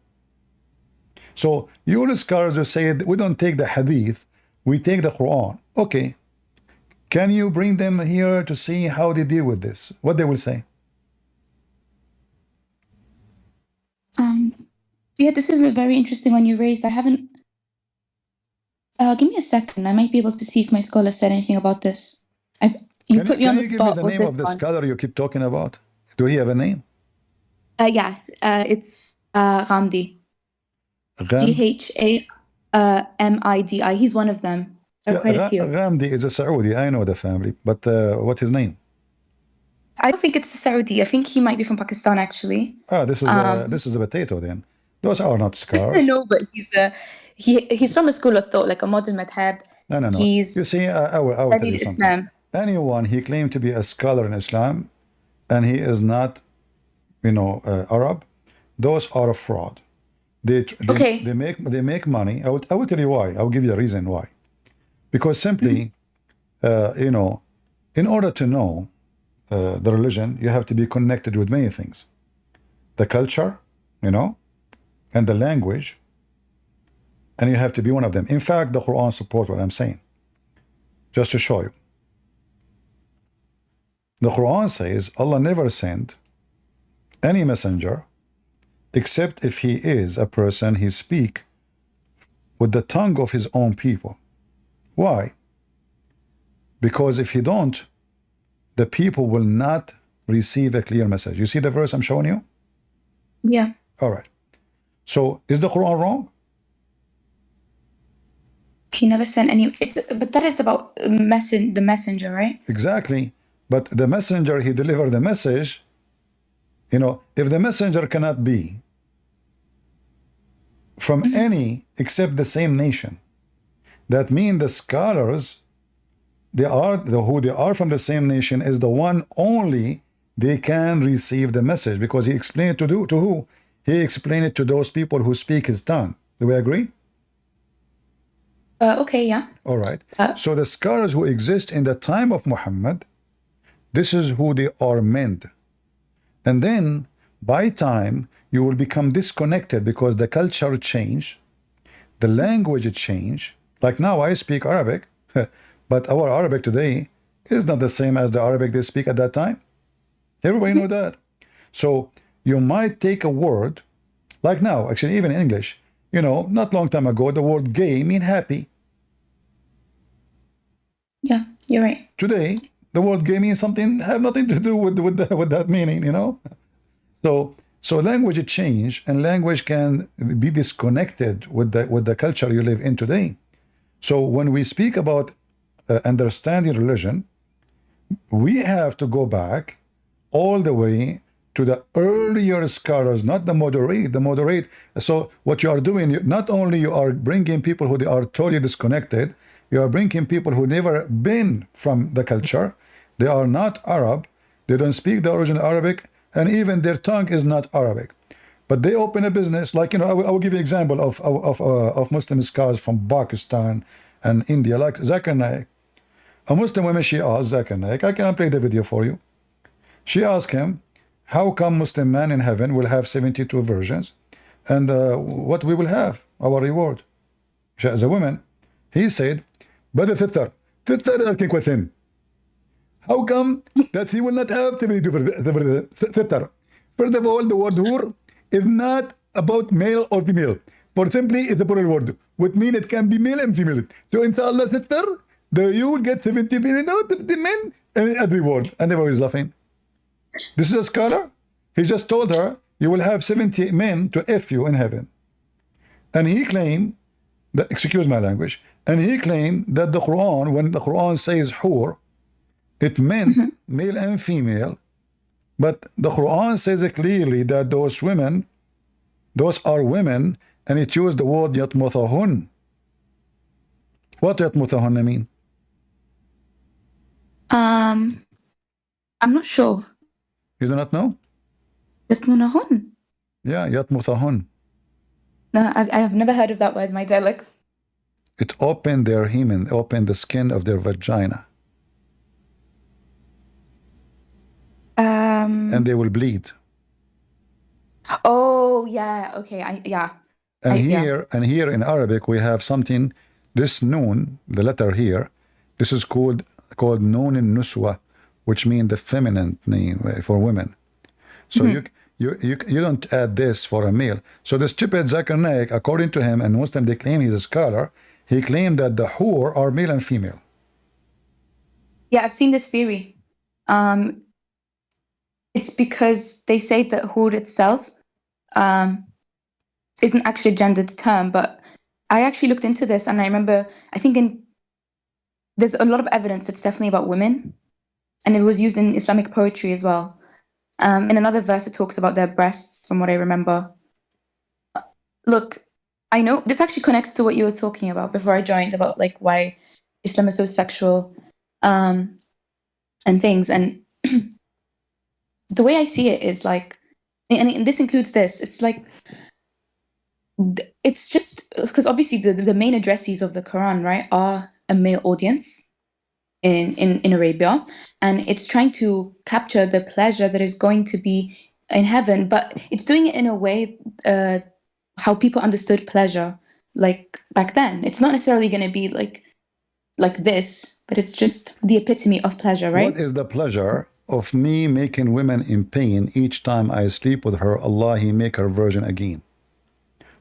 So your scholars will say we don't take the hadith, we take the Quran. Okay, can you bring them here to see how they deal with this? What they will say? Yeah, this is a very interesting one you raised. I haven't. Give me a second. I might be able to see if my scholar said anything about this. You put me on the spot. Can you give me the with name this of the one. scholar you keep talking about? Do he have a name? Yeah, it's Ghamdi. Ghamidi. He's one of them. There are quite a few. Ghamdi is a Saudi. I know the family, but what's his name? I don't think it's Saudi. I think he might be from Pakistan, actually. Ah, this is a potato then. Those are not scars. No, but he's from a school of thought, like a modern madhab. No. He's you see, I will tell you something. Islam. Anyone he claimed to be a scholar in Islam, and he is not, Arab, those are a fraud. They make money. I will tell you why. I will give you a reason why. Because simply, in order to know the religion, you have to be connected with many things. The culture, and the language, and you have to be one of them. In fact, the Quran supports what I'm saying. Just to show you. The Quran says Allah never sent any messenger except if he is a person he speak with the tongue of his own people. Why? Because if he don't, the people will not receive a clear message. You see the verse I'm showing you? Yeah. All right. So is the Quran wrong? He never sent any. But that is about the messenger, right? Exactly. But the messenger, he delivered the message. If the messenger cannot be from any except the same nation, that means the scholars, who they are from the same nation is the one only they can receive the message, because he explained it to who? He explained it to those people who speak his tongue. Do we agree? Okay, yeah. All right. So the scholars who exist in the time of Muhammad, this is who they are meant. And then by time you will become disconnected because the culture change, the language change. Like now I speak Arabic, but our Arabic today is not the same as the Arabic they speak at that time. Everybody know that. So you might take a word, like now, actually even in English, not long time ago, the word gay mean happy. Yeah, you're right. Today, the word gay means something have nothing to do with that meaning, So language change, and language can be disconnected with the culture you live in today. So when we speak about understanding religion, we have to go back all the way to the earlier scholars, not the moderate. The moderate. So what you are doing, not only you are bringing people who they are totally disconnected, you are bringing people who never been from the culture. They are not Arab. They don't speak the original Arabic, and even their tongue is not Arabic. But they open a business, like, I will give you an example of Muslim scholars from Pakistan and India, like Zakir Naik. A Muslim woman, she asked Zakir Naik, I can play the video for you. She asked him, how come Muslim man in heaven will have 72 virgins, and what we will have, our reward? She, as a woman, he said, but the thittar asking question. How come that he will not have 72 thittar? First of all, the word hur is not about male or female. For simply, it's a plural word, which means it can be male and female. So inshallah thittar, you will get 70 men and reward. And everybody is laughing. This is a scholar. He just told her, you will have 70 men to F you in heaven. And he claimed that, excuse my language, and he claimed that the Quran, when the Quran says hur, it meant male and female. But the Quran says clearly that those women, those are women, and it used the word yatmuthahun. What yatmuthahun mean? I'm not sure. You do not know? Yatmunahun. Yeah, yatmuthahun. No, I have never heard of that word in my dialect. It opened their hymen, opened the skin of their vagina, and they will bleed. Oh yeah, okay, yeah. And yeah. here in Arabic we have something. This noon, the letter here, this is called noon in nuswa, which means the feminine name for women. So you don't add this for a male. So the stupid Zakir Naik, according to him, and Muslim, they claim he's a scholar, he claimed that the hur are male and female. Yeah, I've seen this theory. It's because they say that hur itself isn't actually a gendered term, but I actually looked into this, and I remember, I think there's a lot of evidence it's definitely about women, and it was used in Islamic poetry as well. In another verse, it talks about their breasts, from what I remember. Look, I know this actually connects to what you were talking about before I joined, about like why Islam is so sexual, and things. And the way I see it is like, and this includes this. It's like, it's just because obviously the main addressees of the Quran, right, are a male audience in Arabia, and it's trying to capture the pleasure that is going to be in heaven, but it's doing it in a way how people understood pleasure like back then. It's not necessarily going to be like this, but it's just the epitome of pleasure, right? What is the pleasure of me making women in pain each time I sleep with her? Allah, he make her virgin again.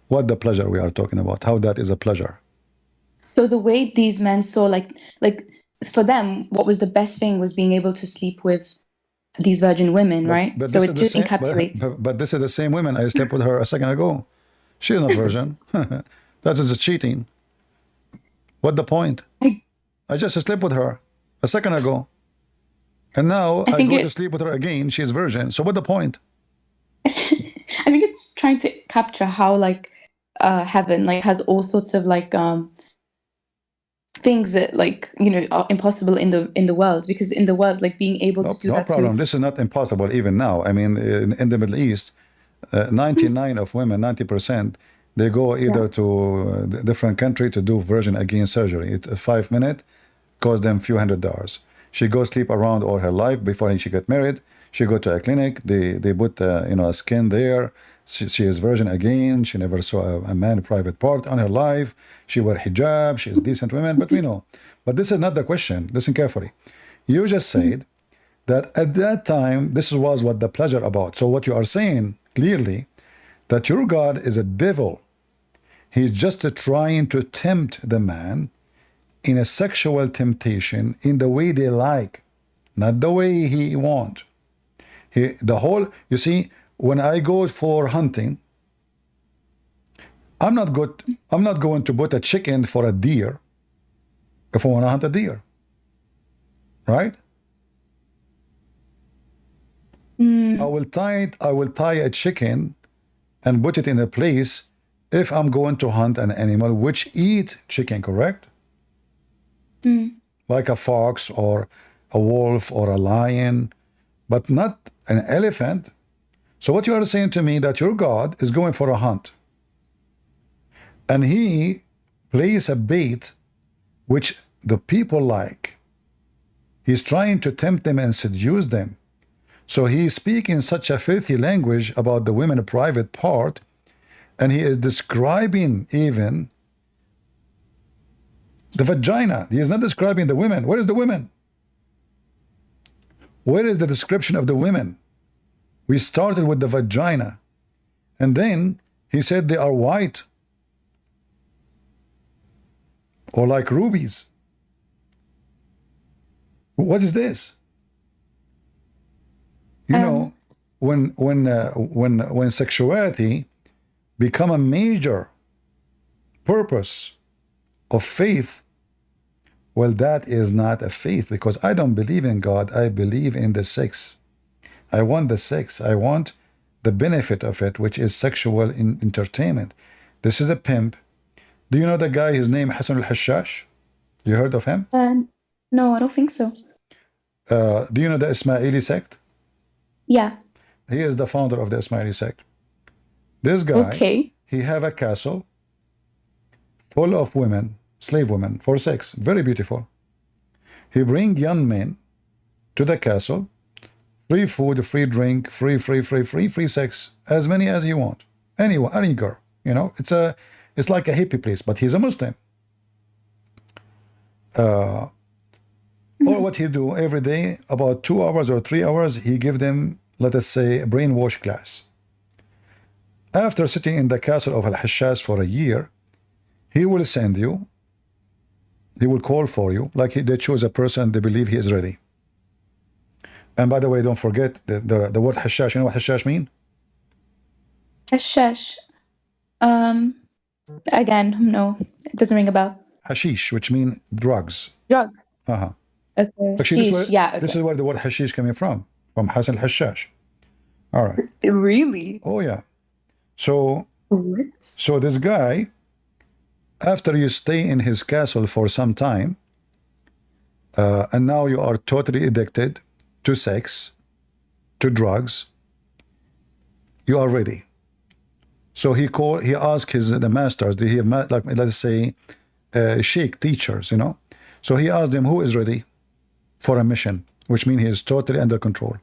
What the pleasure we are talking about? How that is a pleasure? So the way these men saw, like for them, what was the best thing was being able to sleep with these virgin women, right? But So this it is just the same, encapsulates. but this is the same woman I slept with her a second ago. She is not virgin. That is a cheating. What the point? I just slept with her a second ago, and now I go to sleep with her again. She is virgin. So what the point? I think it's trying to capture how like heaven like has all sorts of like things that like are impossible in the world, because in the world like being able to do no that problem. This is not impossible even now. I mean, in the Middle East, 99 of women, 90%, they go either to a different country to do virgin again surgery. It 5 minutes cost them few $100s. She goes sleep around all her life before she get married. She go to a clinic. They put a skin there. She is virgin again. She never saw a man private part on her life. She wear hijab. She is decent woman. But we know. But this is not the question. Listen carefully. You just said that at that time this was what the pleasure about. So what you are saying clearly, that your God is a devil. He's just trying to tempt the man in a sexual temptation in the way they like, not the way he want. You see, when I go for hunting, I'm not going to put a chicken for a deer if I want to hunt a deer. Right? I will tie a chicken and put it in a place if I'm going to hunt an animal which eat chicken, correct? Like a fox or a wolf or a lion, but not an elephant. So what you are saying to me that your God is going for a hunt, and he plays a bait which the people like. He's trying to tempt them and seduce them. So he is speaking such a filthy language about the women private part, and he is describing even the vagina. He is not describing the women. Where is the women? Where is the description of the women? We started with the vagina, and then he said they are white or like rubies. What is this? You know, when sexuality become a major purpose of faith, well, that is not a faith, because I don't believe in God. I believe in the sex. I want the sex. I want the benefit of it, which is sexual entertainment. This is a pimp. Do you know the guy? His name Hassan al-Hashash. You heard of him? No, I don't think so. Do you know the Ismaili sect? Yeah. He is the founder of the Ismaili sect. This guy, Okay. he have a castle full of women, slave women, for sex. Very beautiful. He bring young men to the castle, free food, free drink, free sex, as many as you want. Anyone, any girl. You know, it's like a hippie place, but he's a Muslim. Or what he do every day, about 2 hours or 3 hours, he give them, let us say, a brainwash class. After sitting in the castle of Al-Hashash for a year, he will send you, he will call for you, like they choose a person they believe he is ready. And by the way, don't forget the word Hashash. You know what Hashash mean? Hashash. Again, no, it doesn't ring a bell. Hashish, which mean drugs. Drug. Uh-huh. Okay. Actually, Sheesh, this is where the word hashish coming from Hassan al-Hashash. All right. Really? Oh yeah. So What? this guy, after you stay in his castle for some time, and now you are totally addicted to sex, to drugs, you are ready. So he asked the masters, they have like, let's say, sheikh teachers, you know. So he asked them who is ready for a mission, which means he is totally under control.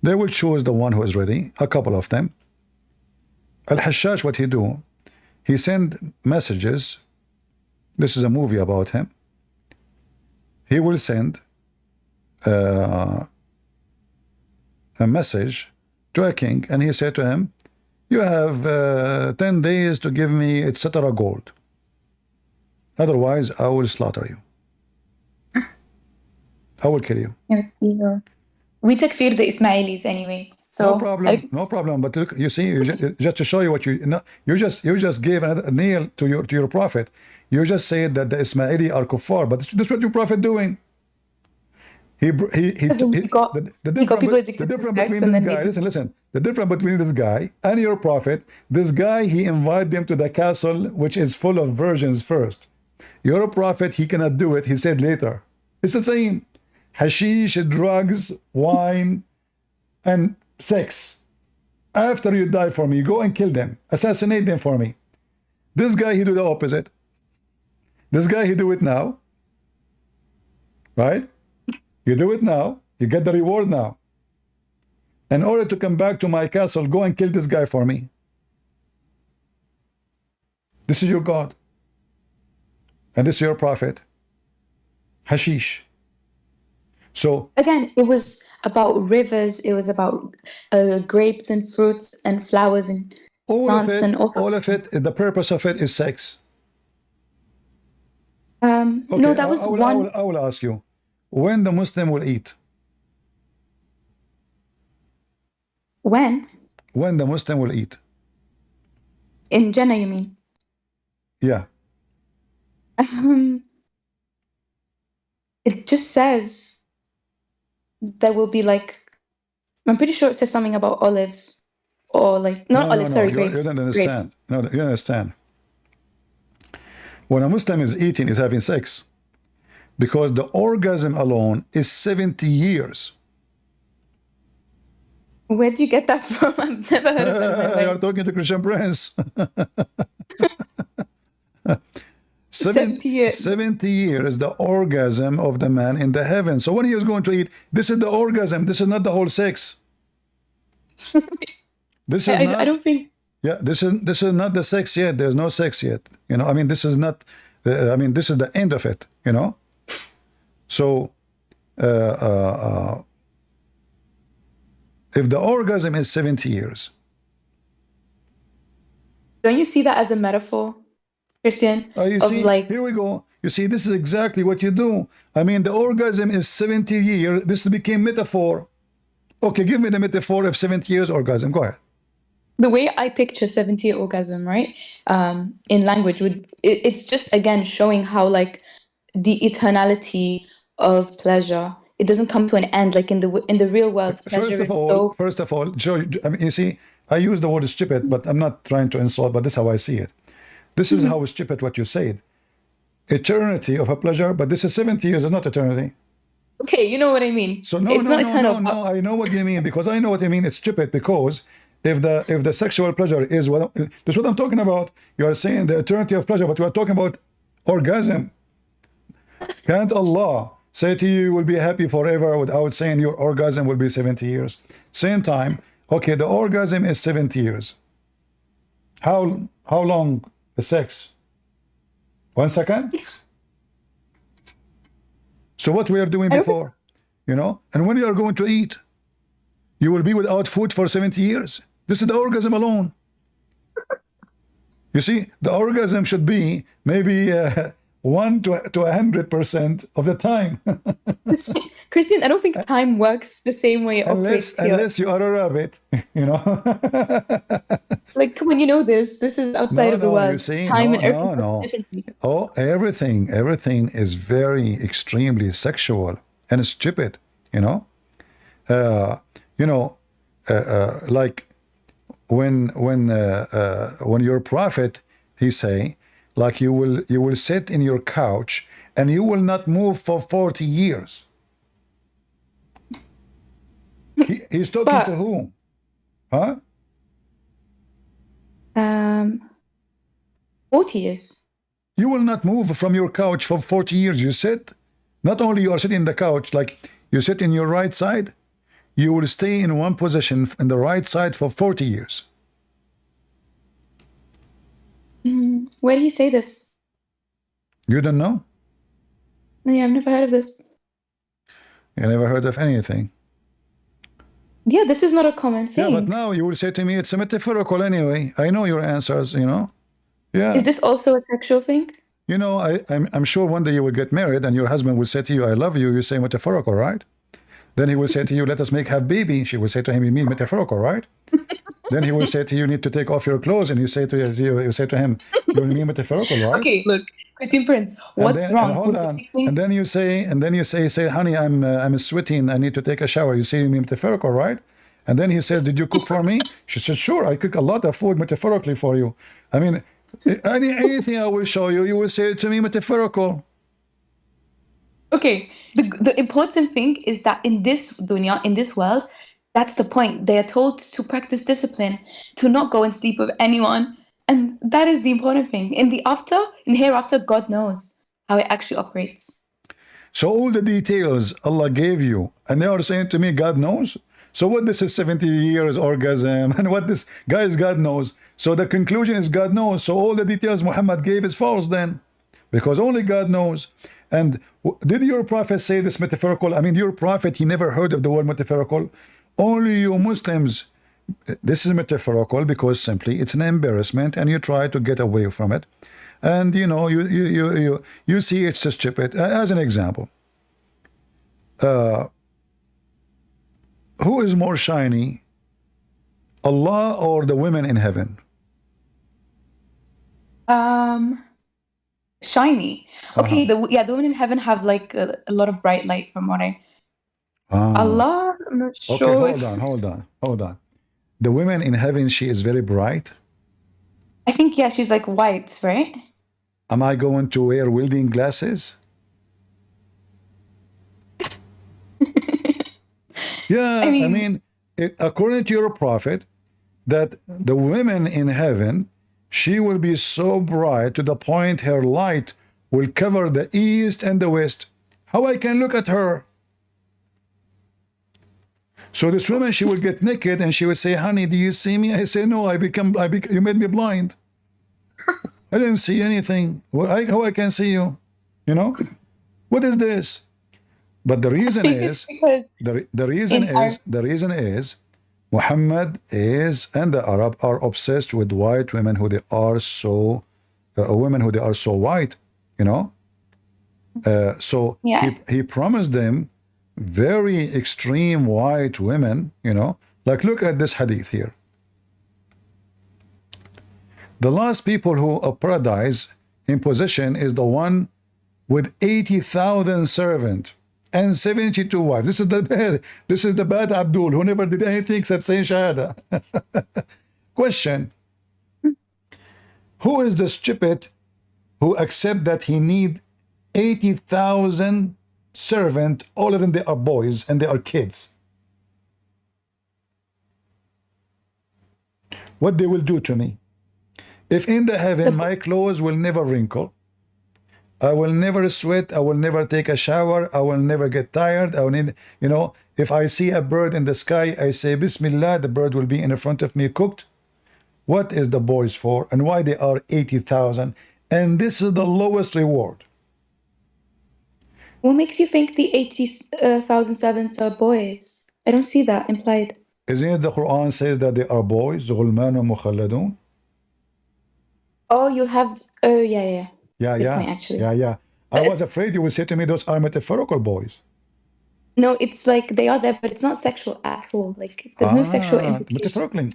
They will choose the one who is ready, a couple of them. Al-Hashash, what he do? He send messages. This is a movie about him. He will send a message to a king, and he said to him, you have 10 days to give me etc. gold. Otherwise, I will slaughter you. I will kill you. We takfir the Ismailis anyway. So, No problem, no problem. But look, you see, just to show you what you just gave another nail to your prophet. You just said that the Ismaili are kuffar, but this is what your prophet doing. The difference between this guy. Listen. The difference between this guy and your prophet. This guy, he invited them to the castle, which is full of virgins first. Your prophet, he cannot do it. He said later. It's the same. Hashish, drugs, wine, and sex. After you die for me, go and kill them. Assassinate them for me. This guy, he do the opposite. This guy, he do it now. Right? You do it now. You get the reward now. In order to come back to my castle, go and kill this guy for me. This is your God. And this is your prophet. Hashish. So again, it was about rivers. It was about grapes and fruits and flowers and plants and all of it, the purpose of it is sex. Okay, no, that was one. I will ask you, when the Muslim will eat? When? When the Muslim will eat. In Jannah, you mean? Yeah. It just says there will be like, I'm pretty sure it says something about olives or like, not olives, sorry, You grapes. don't Grapes. understand. No, you don't understand. When a Muslim is eating, is having sex, because the orgasm alone is 70 years. Where do you get that from? I've never heard of that in my life. You're talking to Christian Prince. 70 years. 70 years the orgasm of the man in the heaven. So when he was going to eat, this is the orgasm. This is not the whole sex. This is not, I don't think. yeah, this is not the sex yet. There's no sex yet. You know, I mean, this is not. I mean, this is the end of it. You know. So, if the orgasm is 70 years, Don't you see that as a metaphor, Christian? you of see, like, here we go. You see, this is exactly what you do. I mean, the orgasm is 70 years. This became metaphor. Okay, give me the metaphor of 70 years orgasm. Go ahead. the way I picture 70 orgasm, right? In language it's just again showing how like the eternality of pleasure, it doesn't come to an end like in the real world. Pleasure First of all, Joe, I mean, you see, I use the word stupid, but I'm not trying to insult, but this is how I see it. This is how stupid what you said. Eternity of a pleasure, but this is 70 years is not eternity. Okay, you know what I mean. So no, it's no, not no, eternal. no, I know what you mean, because I know what you mean. It's stupid because if the sexual pleasure is what that's what I'm talking about. You are saying the eternity of pleasure, but we are talking about orgasm. Can't Allah say to you, you will be happy forever without saying your orgasm will be 70 years? Same time, okay, the orgasm is 70 years. How long the sex? 1 second? So what we are doing before, you know, and when you are going to eat, you will be without food for 70 years. This is the orgasm alone. You see, the orgasm should be maybe 1 to 100% of the time. Christian, I don't think time works the same way it operates here. Unless you are a rabbit, you know. Like, come on, you know this. This is outside of the world. You see, time and everything works no. differently. Oh, everything is very extremely sexual and stupid, you know. Like when your prophet, he say, like you will sit in your couch and you will not move for 40 years. He's talking to who? Huh? 40 years. You will not move from your couch for 40 years. You sit, not only you are sitting in the couch, like you sit in your right side, you will stay in one position in the right side for 40 years. Where did he say this? You don't know? Yeah, I've never heard of this. You never heard of anything. Yeah, this is not a common thing. Yeah, but now you will say to me, it's a metaphorical anyway. I know your answers, you know. Yeah. Is this also a sexual thing? You know, I'm sure one day you will get married and your husband will say to you, I love you. You say metaphorical, right? Then he will say to you, let us have baby. She will say to him, you mean metaphorical, right? Then he will say to you, you need to take off your clothes. And you say to him, you mean metaphorical, right? Okay, look, Christian Prince, what's wrong? Hold on. And then you say, honey, I'm sweating. I need to take a shower. You say, you mean metaphorical, right? And then he says, did you cook for me? She said, sure, I cook a lot of food metaphorically for you. I mean, anything I will show you, you will say to me metaphorical. Okay, the important thing is that in this dunya, in this world, that's the point. They are told to practice discipline, to not go and sleep with anyone. And that is the important thing. In hereafter, God knows how it actually operates. So all the details Allah gave you, and they are saying to me, God knows? So what this is 70 years orgasm, and what this guys, God knows. So the conclusion is God knows. So all the details Muhammad gave is false then, because only God knows. And did your prophet say this metaphorical? I mean, your prophet, he never heard of the word metaphorical. Only you Muslims, this is metaphorical because simply it's an embarrassment and you try to get away from it. And you know, you see it's stupid. As an example, who is more shiny, Allah or the women in heaven? Shiny. Okay, Uh-huh. the women in heaven have like a lot of bright light from what I. Ah. Allah, I'm not Okay, sure. hold on. The women in heaven, she is very bright. I think yeah, she's like white, right? Am I going to wear welding glasses? Yeah, I mean, according to your prophet, that the women in heaven, she will be so bright to the point her light will cover the east and the west. How I can look at her? So this woman, she will get naked and she will say, honey, do you see me? I say, no, you made me blind. I didn't see anything. How I can see you? You know? What is this? But the reason is, because the reason is, Muhammad is and the Arab are obsessed with white women who they are so, women who they are so white, you know. So yeah. he promised them very extreme white women, you know. Like look at this hadith here. The last people who of paradise in possession is the one with 80,000 servants and 72 wives. This is the bad Abdul who never did anything except saying Shahada. Question: who is the stupid who accept that he need 80,000 servants, all of them they are boys and they are kids? What they will do to me? If in the heaven my clothes will never wrinkle, I will never sweat, I will never take a shower, I will never get tired, I will need, you know, if I see a bird in the sky, I say Bismillah, the bird will be in front of me cooked. What is the boys for and why they are 80,000? And this is the lowest reward. What makes you think the 80,000 servants are boys? I don't see that implied. Isn't it the Quran says that they are boys? غُلْمَانٌ مُخَلَّدُونَ. Oh, you'll have. Oh, yeah. Yeah, Good yeah, point, actually. yeah. I was afraid you would say to me those are metaphorical boys. No, it's like they are there, but it's not sexual at all. Like there's no sexual implication. Metaphorically,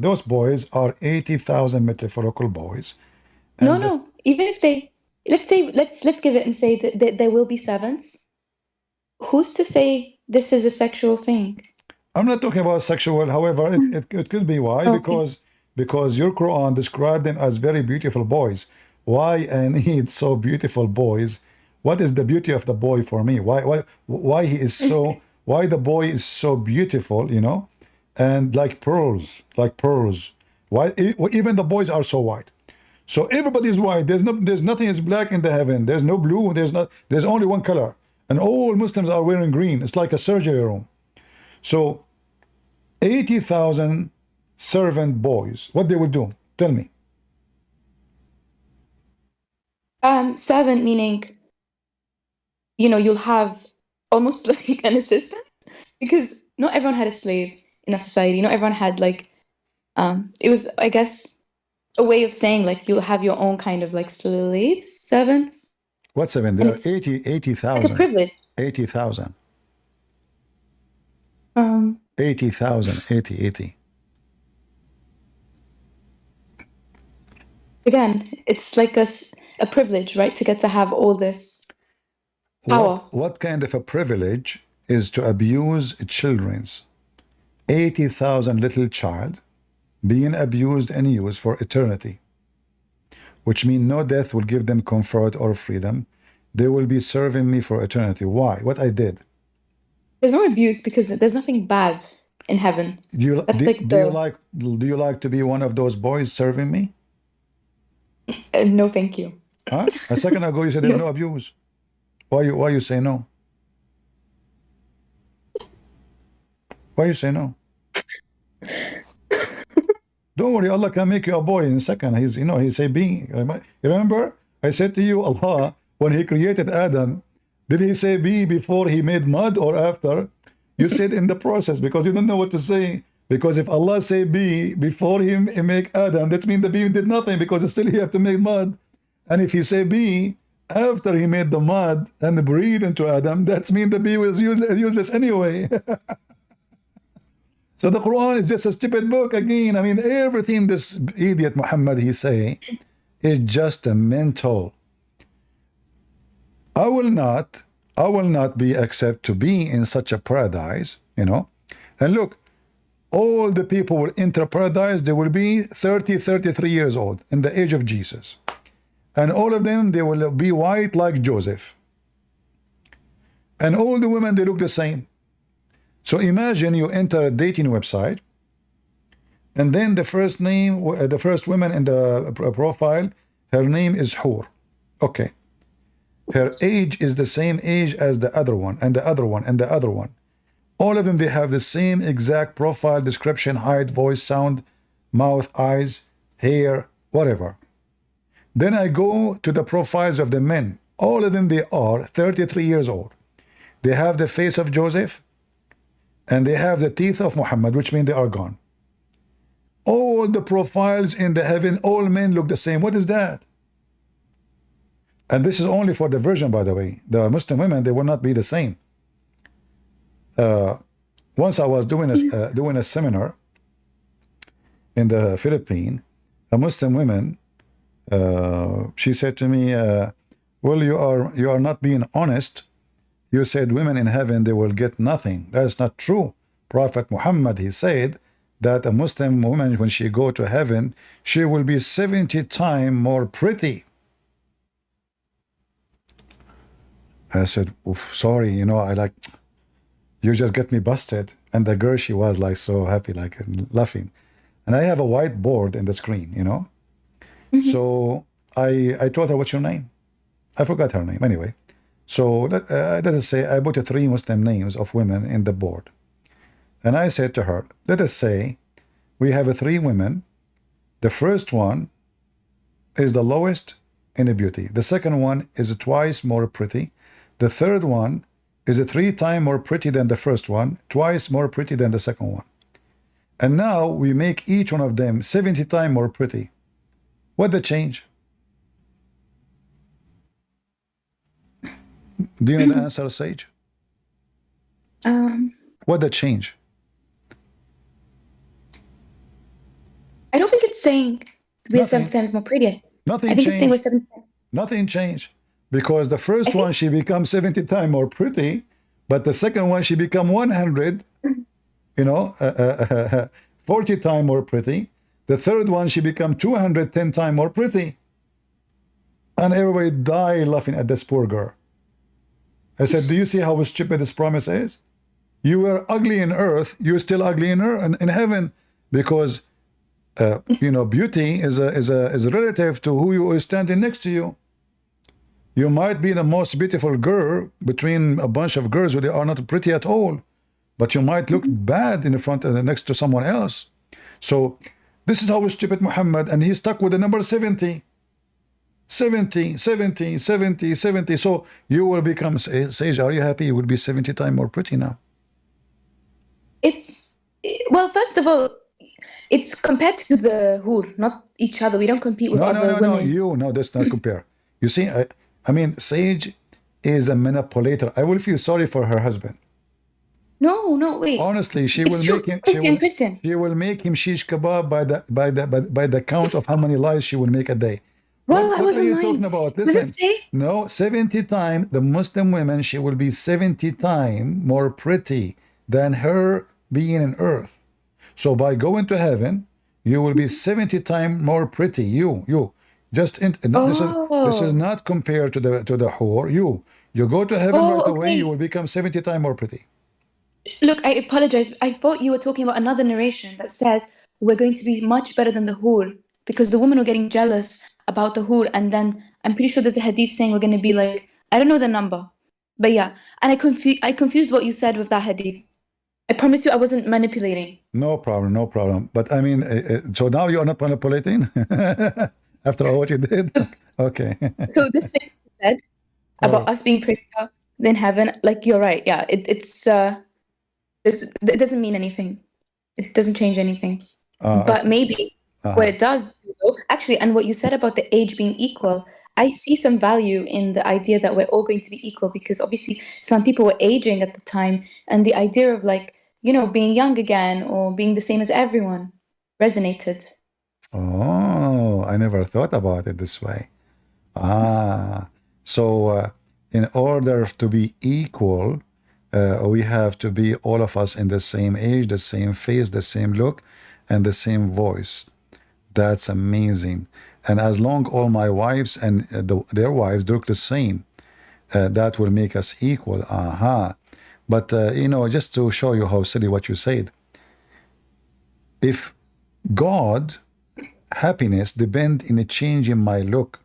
those boys are 80,000 metaphorical boys. And No. Even if they, let's give it and say that there will be servants. Who's to say this is a sexual thing? I'm not talking about sexual. However, it could be. Why? Okay. Because your Quran described them as very beautiful boys. Why I need so beautiful boys? What is the beauty of the boy for me? Why he is so? Why the boy is so beautiful? You know, and like pearls. Why even the boys are so white? So everybody is white. There's nothing is black in the heaven. There's no blue. There's only one color, and all Muslims are wearing green. It's like a surgery room. So 80,000 servant boys, what they will do? Tell me. Servant meaning, you'll have almost like an assistant, because not everyone had a slave in a society. Not everyone had like, it was, I guess, a way of saying like you'll have your own kind of like slaves, servants. What seven? There are 80,000. Like a privilege. 80,000. 80,000. 80. Again, it's like a privilege, right? To get to have all this power. What kind of a privilege is to abuse children's? 80,000 little child being abused and used for eternity, which means no death will give them comfort or freedom. They will be serving me for eternity. Why? What I did? There's no abuse because there's nothing bad in heaven. Do you like to be one of those boys serving me? No, thank you. Huh? A second ago you said there's no abuse. Why you say no? Why you say no? Don't worry, Allah can make you a boy in a second. He say be. You remember? I said to you, Allah, when He created Adam, did He say be before He made mud or after? You said in the process because you don't know what to say. Because if Allah say be before He make Adam, that means the bee did nothing because still He have to make mud. And if He say be after He made the mud and breathed into Adam, that means the bee was useless anyway. So the Quran is just a stupid book again. I mean, everything this idiot Muhammad he say is just a mental. I will not be accept to be in such a paradise, you know. And look, all the people will enter paradise, they will be 30, 33 years old in the age of Jesus. And all of them, they will be white like Joseph. And all the women, they look the same. So imagine you enter a dating website, and then the first woman in the profile, her name is Hur. Okay. Her age is the same age as the other one, and the other one, and the other one. All of them, they have the same exact profile, description, height, voice, sound, mouth, eyes, hair, whatever. Then I go to the profiles of the men. All of them, they are 33 years old. They have the face of Joseph, and they have the teeth of Muhammad, which means they are gone. All the profiles in the heaven, all men look the same. What is that? And this is only for the virgin, by the way. The Muslim women, they will not be the same. Once I was doing a seminar in the Philippines. A Muslim woman, she said to me, well, you are not being honest. You said women in heaven, they will get nothing. That's not true. Prophet Muhammad, he said that a Muslim woman, when she go to heaven, she will be 70 times more pretty. I said, sorry, you know, you just get me busted. And the girl, she was like so happy, like laughing. And I have a whiteboard in the screen, you know. So I told her, what's your name? I forgot her name anyway. So let us say I put 3 Muslim names of women in the board. And I said to her, let us say we have 3 women. The first one is the lowest in beauty. The second one is twice more pretty. The third one is 3 times more pretty than the first one, twice more pretty than the second one. And now we make each one of them 70 times more pretty. What the change? Do you know the answer, Sage? What the change? I don't think it's saying we are 70 times more pretty. Nothing I think it's saying we're changed. 70 times. Nothing changed. Because the first one, she becomes 70 times more pretty, but the second one, she become 100, you know, 40 times more pretty. The third one, she become 210 times more pretty. And everybody died laughing at this poor girl. I said, do you see how stupid this promise is? You were ugly in earth, you're still ugly in heaven, because you know, beauty is relative to who you is standing next to you. You might be the most beautiful girl between a bunch of girls who they are not pretty at all, but you might look bad in the front next to someone else. So this is how stupid Muhammad, and he's stuck with the number 70. 70, 70, 70, 70. So you will become, Sage, are you happy? You will be 70 times more pretty now. Well, first of all, it's compared to the Hur, not each other. We don't compete with other women. No, that's not compare. You see, I mean, Sage is a manipulator. I will feel sorry for her husband. No, wait. Honestly, she It's will true. make him. Christian. She will make him shish kebab by the count of how many lies she will make a day. Well, what I wasn't are you lying. talking about? Does Listen, it say? no, 70 times the Muslim women, she will be 70 times more pretty than her being in earth. So by going to heaven, you will be 70 times more pretty. You. Just this is not compared to the whore. You go to heaven right away, okay. you will become 70 times more pretty. Look, I apologize. I thought you were talking about another narration that says we're going to be much better than the Hur because the women were getting jealous about the Hur, and then I'm pretty sure there's a hadith saying we're going to be like, I don't know the number, but yeah. And I confused what you said with that hadith. I promise you I wasn't manipulating. No problem. But I mean, so now you are not manipulating after all what you did? Okay. So this thing you said about us being prettier than heaven, like you're right. Yeah, it doesn't mean anything. It doesn't change anything. But maybe what it does, actually, and what you said about the age being equal, I see some value in the idea that we're all going to be equal, because obviously some people were aging at the time, and the idea of like, being young again or being the same as everyone resonated. Oh, I never thought about it this way. So in order to be equal, we have to be all of us in the same age, the same face, the same look, and the same voice. That's amazing. And as long all my wives and their wives look the same, that will make us equal. But just to show you how silly what you said, if God happiness depend in a change in my look,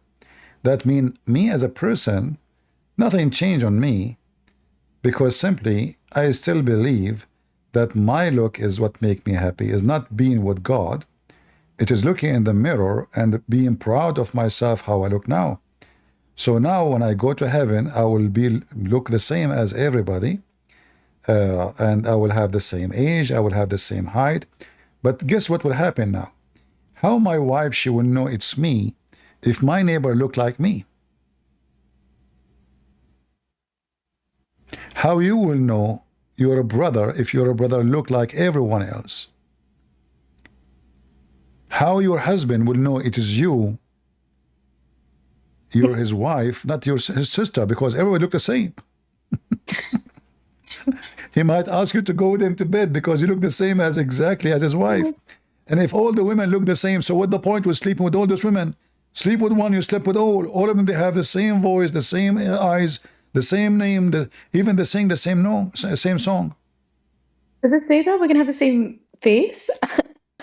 that means me as a person, nothing changed on me, because simply I still believe that my look is what make me happy, is not being with God. It is looking in the mirror and being proud of myself how I look now. So now when I go to heaven, I will look the same as everybody, and I will have the same age, I will have the same height. But guess what will happen now? How my wife, she will know it's me if my neighbor look like me? How you will know you're a brother if your brother look like everyone else? How your husband will know it is you're his wife, not his sister, because everyone look the same. He might ask you to go with him to bed because you look the same exactly as his wife. And if all the women look the same, so what the point with sleeping with all those women? Sleep with one, you sleep with all. All of them, they have the same voice, the same eyes, the same name, even they sing the same song. Does it say that we're gonna have the same face?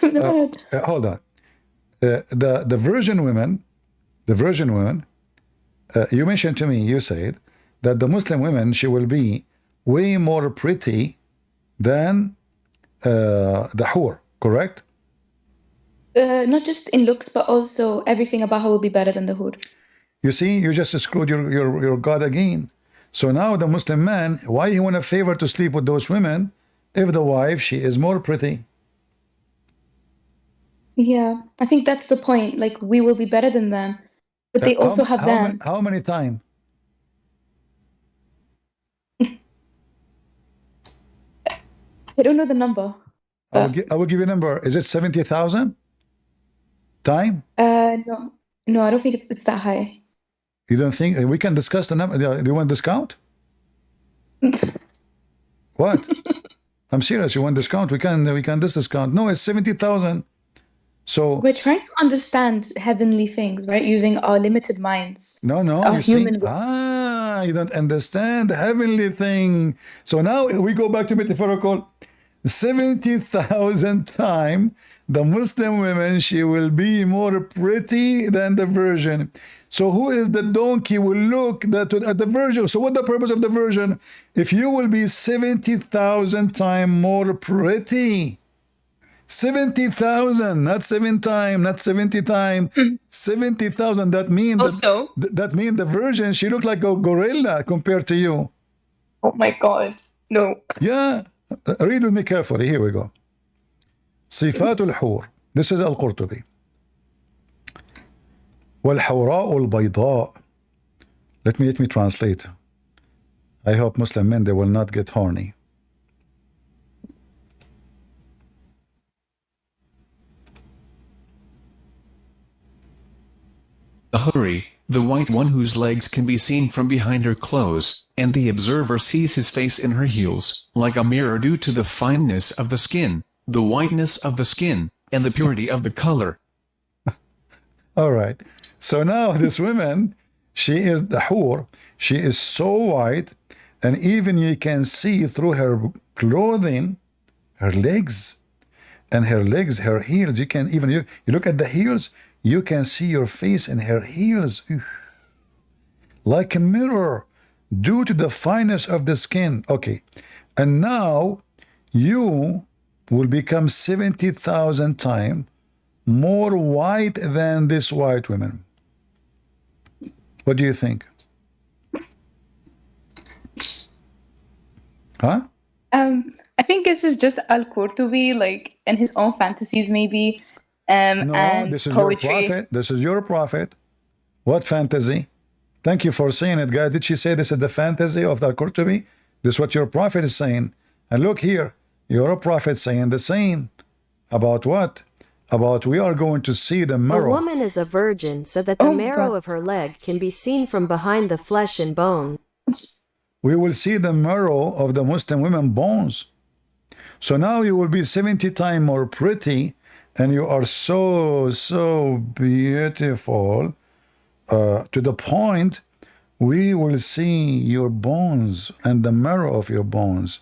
I've never heard. Hold on. The virgin women, you mentioned to me, you said that the Muslim women, she will be way more pretty than the hur, correct? Not just in looks, but also everything about her will be better than the hood. You see, you just screwed your God again. So now the Muslim man, why he want a favor to sleep with those women if the wife, she is more pretty? Yeah, I think that's the point. Like, we will be better than them, but they also have them. How many times? I don't know the number. I will give you a number. Is it 70,000 time? No, I don't think it's that high. You don't think we can discuss the number? Do you want discount? What? I'm serious. You want discount? We can discount. No, it's 70,000. So we're trying to understand heavenly things, right? Using our limited minds. No, our you see, you don't understand the heavenly thing. So now we go back to metaphorical. 70,000 times the Muslim women, she will be more pretty than the virgin. So who is the donkey will look at the virgin? So what the purpose of the virgin? If you will be 70,000 times more pretty, 70,000, not 7 times, not 70 times, 70,000. That means also, that means the virgin, she looked like a gorilla compared to you. Oh my God, no. Yeah, read with me carefully. Here we go. صفات الحور. This is Al-Qurtubi. والحوراء البيضاء. Let me translate. I hope Muslim men, they will not get horny. The Huri, the white one whose legs can be seen from behind her clothes, and the observer sees his face in her heels, like a mirror due to the fineness of the skin, the whiteness of the skin, and the purity of the color. All right. So now this woman, she is the hur, she is so white, and even you can see through her clothing, her legs, and her legs, her heels. You can even, you look at the heels, you can see your face in her heels. Like a mirror, due to the fineness of the skin. Okay. And now you will become 70,000 times more white than this white woman. What do you think? Huh? I think this is just Al-Qurtubi, like in his own fantasies, maybe. No, and this is poetry. your prophet. This is your prophet. What fantasy? Thank you for saying it, guy. Did she say this is the fantasy of Al-Qurtubi? This is what your prophet is saying. And look here. Your prophet saying the same. About what? About we are going to see the A marrow. woman is a virgin so that the Oh, marrow God. of her leg can be seen from behind the flesh and bone. We will see the marrow of the Muslim women bones. So now you will be 70 times more pretty, and you are so beautiful, to the point we will see your bones and the marrow of your bones.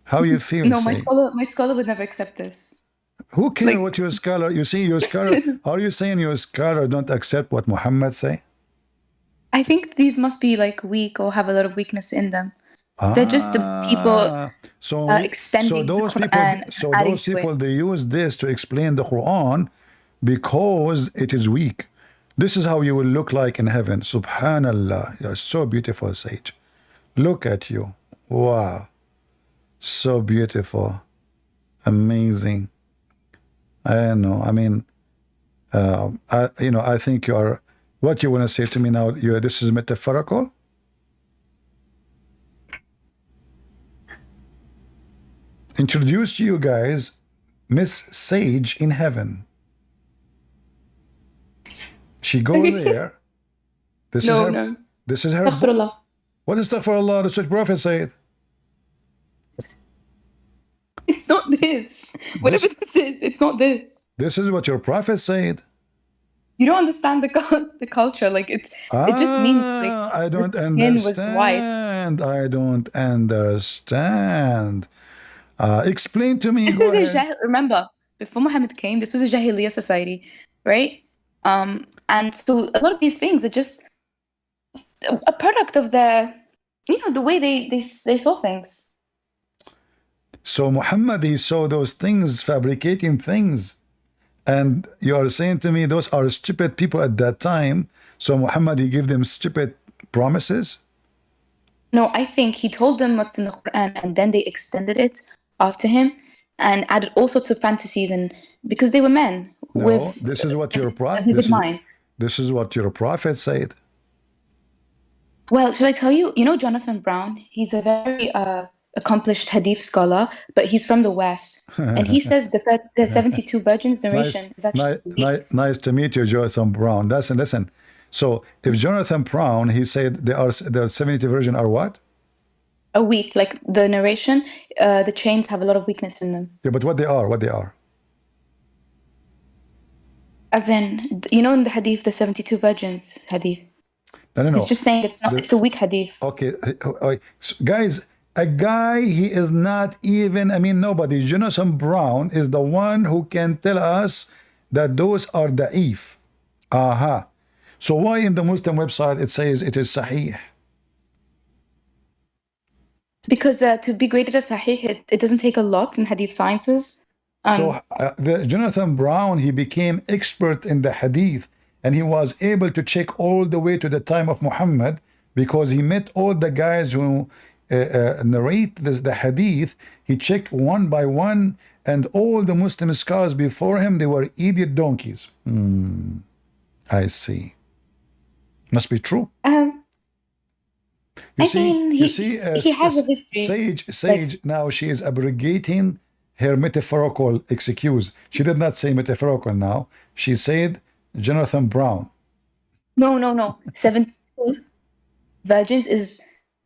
How you feel? No, say? my scholar would never accept this. Who cares like- what your scholar? You see, your scholar. Are you saying your scholar don't accept what Muhammad say? I think these must be like weak or have a lot of weakness in them. They're just the people So extending those the people, Quran, so adding those to it. people, they use this to explain the Quran because it is weak. This is how you will look like in heaven. Subhanallah, you're so beautiful, Sage. Look at you. Wow, so beautiful, amazing. I know. I mean, I think you are. What you want to say to me now? This is metaphorical. Introduce you guys Miss Sage in heaven. She go there. This No, is her. no. This is her. Astaghfirullah. What is astaghfirullah? That's what Prophet said. It's not this. Whatever this is, it's not this. This is what your Prophet said. You don't understand the culture. Like it just means like I don't the skin was white. understand. I don't understand. Explain to me. This Go was ahead. remember, before Muhammad came, this was a Jahiliyyah society, right? And so a lot of these things are just a product of the way they saw things. So Muhammad, he saw those things, fabricating things. And you are saying to me those are stupid people at that time. So Muhammad, he gave them stupid promises? No, I think he told them what's in the Quran, and then they extended it after him and added all sorts of fantasies, and because they were men No, with this is what your a prophet. vivid mind. This is what your prophet said. Well, should I tell you? You know Jonathan Brown? He's a very accomplished hadith scholar, but he's from the West. And he says the 72 virgins narration is actually weak. Nice to meet you, Jonathan Brown. Listen. So if Jonathan Brown, he said the 70 version are what? A weak, like the narration, the chains have a lot of weakness in them. Yeah, but what they are? As in, in the hadith, the 72 virgins hadith. No. He's just saying it's a weak hadith. Okay, so guys, a guy, he is not even, nobody. Jonathan Brown is the one who can tell us that those are da'if. Aha. So why in the Muslim website it says it is sahih? Because to be graded as sahih, it doesn't take a lot in hadith sciences. So the Jonathan Brown, he became expert in the hadith, and he was able to check all the way to the time of Muhammad because he met all the guys who narrate the hadith. He checked one by one, and all the Muslim scholars before him, they were idiot donkeys. I see. Must be true. He has a history. Sage, now she is abrogating her metaphorical excuse. She did not say metaphorical now. She said Jonathan Brown. No. 72 virgins is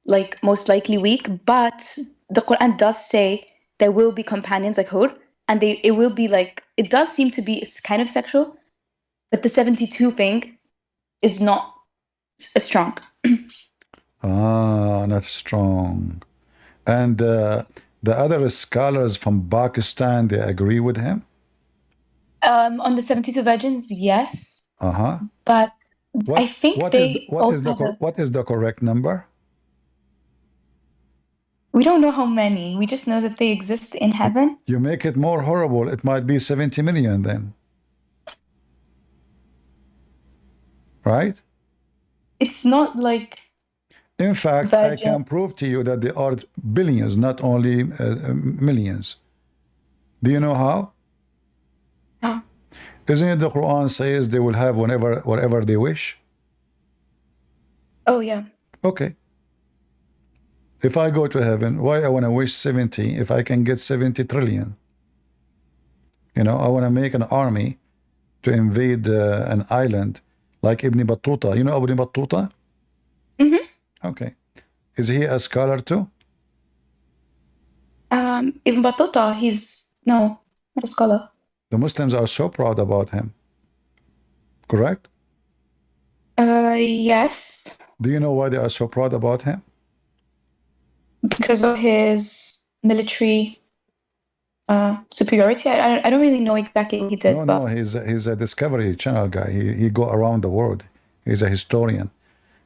like most likely weak, but the Quran does say there will be companions like Hur, and it will be like, it does seem to be, it's kind of sexual, but the 72 thing is not as strong. Not strong. And the other scholars from Pakistan, they agree with him? On the 72 virgins, yes. But I think what is the correct number? We don't know how many. We just know that they exist in heaven. You make it more horrible. It might be 70 million then. Right? It's not like... In fact, I can prove to you that there are billions, not only millions. Do you know how? How? Isn't it the Quran says they will have whatever they wish? Oh, yeah. Okay. If I go to heaven, why I want to wish 70 if I can get 70 trillion? You know, I want to make an army to invade an island like Ibn Battuta. You know Ibn Battuta? Mm-hmm. Okay. Is he a scholar too? Ibn Battuta, he's not a scholar. The Muslims are so proud about him. Correct? Yes, Do you know why they are so proud about him? because of his military superiority. I don't really know exactly what he did, No, but no, he's a Discovery Channel guy. He go around the world. He's a historian.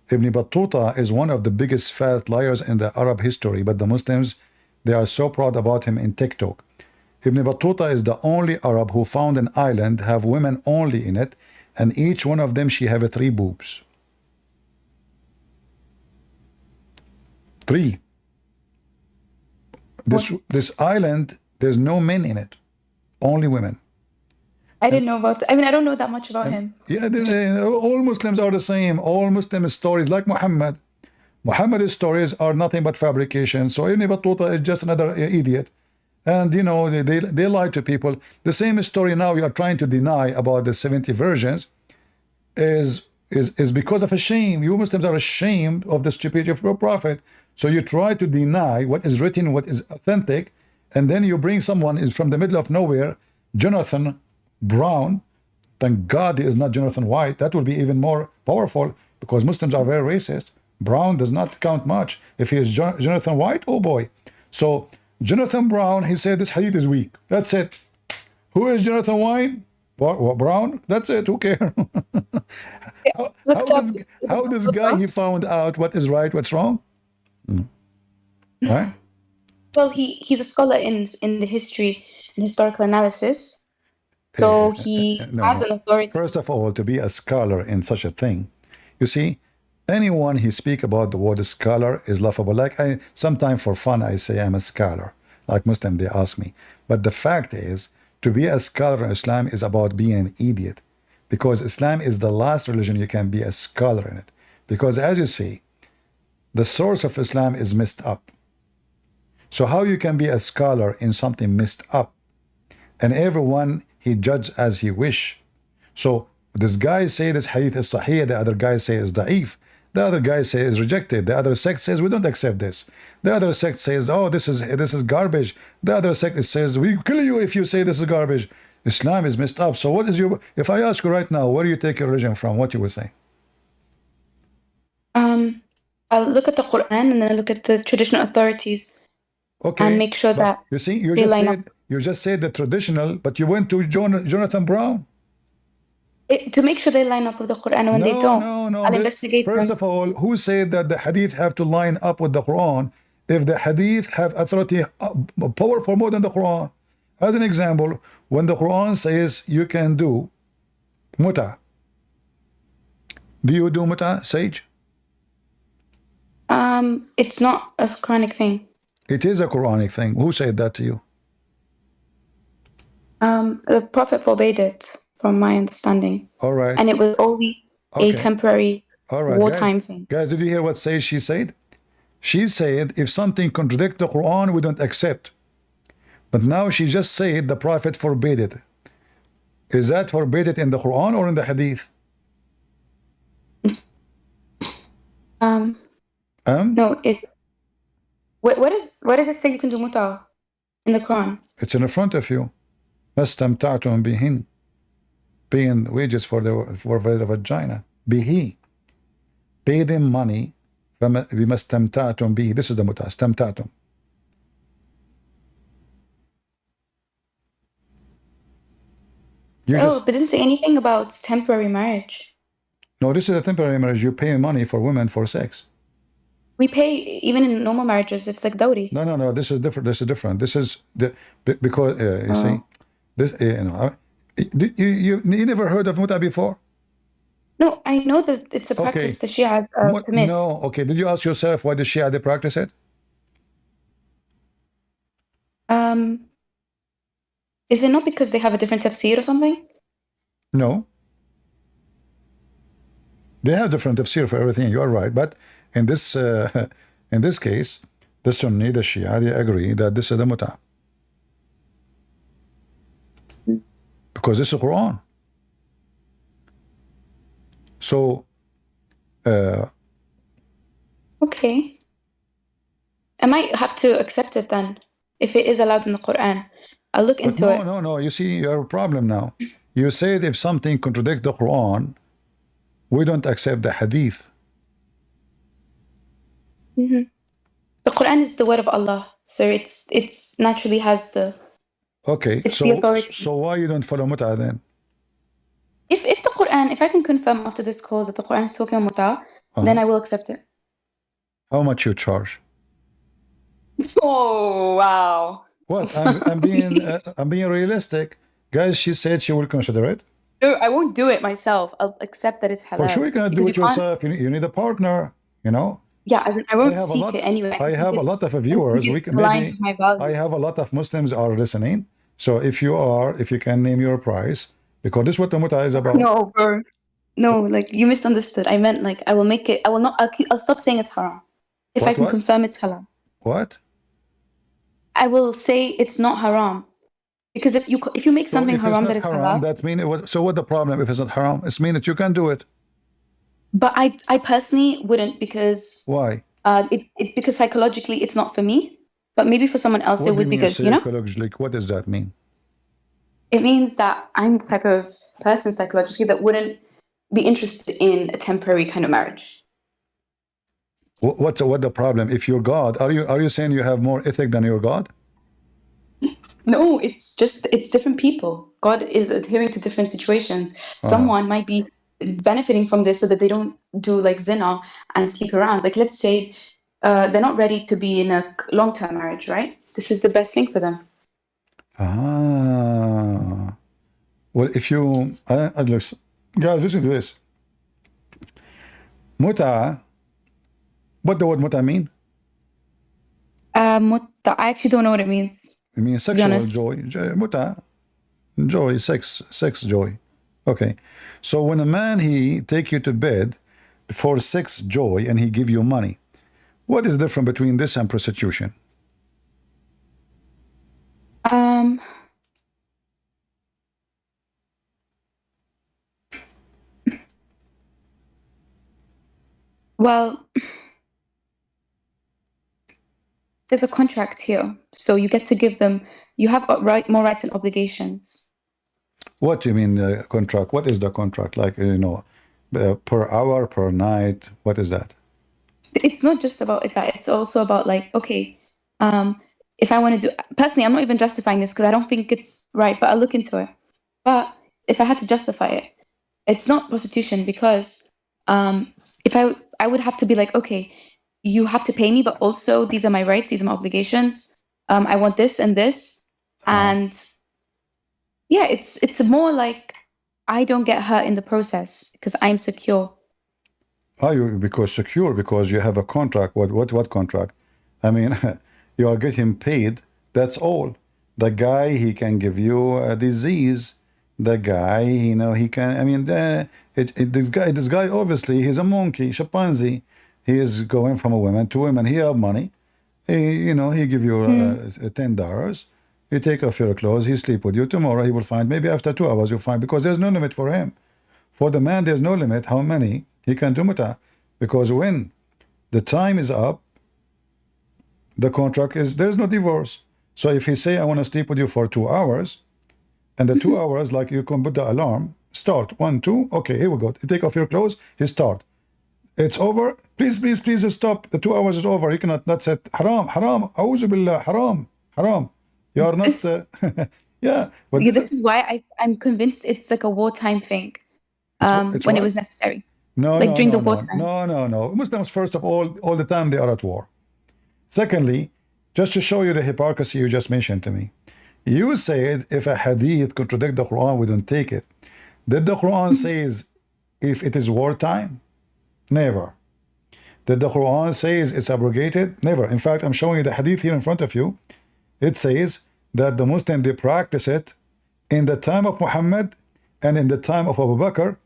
Ibn Battuta is one of the biggest fat liars in the Arab history, but the Muslims, they are so proud about him in TikTok. Ibn Battuta is the only Arab who found an island have women only in it, and each one of them she have 3 boobs. 3. This island, there's no men in it, only women. I didn't know about. I mean, I don't know that much about him. Yeah, all Muslims are the same. All Muslim stories, like Muhammad. Muhammad's stories are nothing but fabrication. So Ibn Battuta is just another idiot. And, you know, they lie to people. The same story now you are trying to deny about the 70 versions is because of a shame. You Muslims are ashamed of the stupidity of your prophet. So you try to deny what is written, what is authentic, and then you bring someone from the middle of nowhere, Jonathan Brown. Thank God he is not Jonathan White. That will be even more powerful because Muslims are very racist. Brown does not count much. If he is Jonathan White, oh boy. So Jonathan Brown, he said this hadith is weak. That's it. Who is Jonathan White? Brown? That's it. Who cares? how this guy he found out what is right, what's wrong? Right? Well, he's a scholar in the history and historical analysis, so he has an authority. First of all, to be a scholar in such a thing, you see, anyone he speak about the word scholar is laughable. Like I sometimes for fun I say I'm a scholar. Like Muslim they ask me, but the fact is to be a scholar in Islam is about being an idiot, because Islam is the last religion you can be a scholar in it. Because as you see, the source of Islam is messed up. So how you can be a scholar in something messed up? And everyone he judge as he wish. So this guy say this hadith is sahih, the other guy say is da'if, the other guy say is rejected, the other sect says we don't accept this, the other sect says oh this is garbage, the other sect says we kill you if you say this is garbage. Islam is messed up. So what is your, if I ask you right now where do you take your religion from, what you will say? I'll look at the Quran and then I look at the traditional authorities. Okay, and make sure that you see, you just said the traditional, but you went to Jonathan Brown. To make sure they line up with the Quran, and when they don't, no. I'll investigate First them. of all, who said that the hadith have to line up with the Quran? If the hadith have authority, powerful more than the Quran. As an example, when the Quran says you can do muta, do you do muta, Sage? It's not a Quranic thing. It is a Quranic thing. Who said that to you? The Prophet forbade it, from my understanding. All right. And it was only a temporary wartime thing. Guys, did you hear what she said? She said if something contradicts the Quran, we don't accept. But now she just said the Prophet forbade it. Is that forbade in the Quran or in the Hadith? No, what does it say you can do muta in the Quran? It's in front of you. Mastamta'tum bihin, paying wages for their vagina. Bihi, pay them money. Bimastamta'tum bihi. This is the muta. Stamta'tum. But it doesn't say anything about temporary marriage. No, this is a temporary marriage. You pay money for women for sex. We pay even in normal marriages. It's like dowry. No. This is different. This is because you see, this you never heard of muta before? No, I know that it's a practice the Shia permits. No, okay. Did you ask yourself why the Shia they practice it? Is it not because they have a different tafsir or something? No. They have different tafsir for everything. You are right, but in this case, The Sunni, the Shia, they agree that this is the muta. Because this is the Quran. So, Okay. I might have to accept it then, if it is allowed in the Quran. I'll look but into no, it. no, no. You see, you have a problem now. You said if something contradicts the Quran, we don't accept the Hadith. The Quran is the word of Allah, so it's naturally has the Okay, it's the authority. so why you don't follow muta then? If the Quran, if I can confirm after this call that the Quran is talking about muta, then I will accept it. How much you charge? Oh wow! What? I'm being realistic, guys. She said she will consider it. No, I won't do it myself. I'll accept that it's halal. For sure, you cannot do Because it you can't- yourself. You need a partner. You know. Yeah, I won't have a seek lot- it anyway. I have a lot of viewers. We It's can aligned maybe. with my values. I have a lot of Muslims are listening. So if you can name your price, because this is what the muta is about. No, bro. No, like you misunderstood. I meant like I will make it. I will not. I'll stop saying it's haram. If I What, can what? confirm it's halal, What? I will say it's not haram. Because if you make So something if it's haram not that is haram, halal, that mean it was, so what the problem if it's not haram? It's mean that you can do it. but I personally wouldn't because Why? it because psychologically it's not for me, but maybe for someone else What it do would you be mean good. You know, psychologically? What does that mean? it means that I'm the type of person psychologically that wouldn't be interested in a temporary kind of marriage. What's the problem? If you're God, are you saying you have more ethic than your God? No, it's just it's different people. God is adhering to different situations. Someone might be benefiting from this so that they don't do like zina and sleep around. Like let's say they're not ready to be in a long-term marriage, right? This is the best thing for them. Ah. Well, if you guys, listen to this. Muta. What the word muta mean? Mutta, I actually don't know what it means. It means sexual honest. joy. Muta. Joy, sex joy. Okay. So when a man he take you to bed for sex joy and he give you money, what is the difference between this and prostitution? Well, there's a contract here, so you get to give them. You have more rights and obligations. What do you mean contract? What is the contract? Like, per hour, per night? What is that? It's not just about that. It's also about like, okay, if I want to do personally, I'm not even justifying this because I don't think it's right, but I'll look into it. But if I had to justify it, it's not prostitution because if I would have to be like, okay, you have to pay me, but also these are my rights, these are my obligations. I want this and this, and yeah, it's more like I don't get hurt in the process because I'm secure. Are you because secure because you have a contract? What contract? I mean, you are getting paid. That's all. The guy he can give you a disease. The guy, he can. I mean, this guy obviously he's a monkey, chimpanzee. He is going from a woman to women. He have money. He give you $10. You take off your clothes. He sleep with you. Tomorrow he will find. Maybe after 2 hours you'll find because there's no limit for him. For the man, there's no limit how many he can do muta, because when the time is up, the contract is there's no divorce. So if he say I want to sleep with you for 2 hours, and the 2 hours like you can put the alarm start 1 2 okay here we go. You take off your clothes. He start. It's over. Please stop. The 2 hours is over. You cannot not say haram. A'udhu billah. Haram. You are not. Yeah. But Yeah, this is why I'm convinced it's like a wartime thing. It's When it what? was necessary. No, Like no, during no, the no, wartime. no. Muslims, first of all the time they are at war. Secondly, just to show you the hypocrisy you just mentioned to me, you said if a hadith contradict the Quran, we don't take it. Did the Quran says if it is wartime? Never. Did the Quran says it's abrogated? Never. In fact, I'm showing you the hadith here in front of you. It says that the Muslim they practice it in the time of Muhammad and in the time of Abu Bakr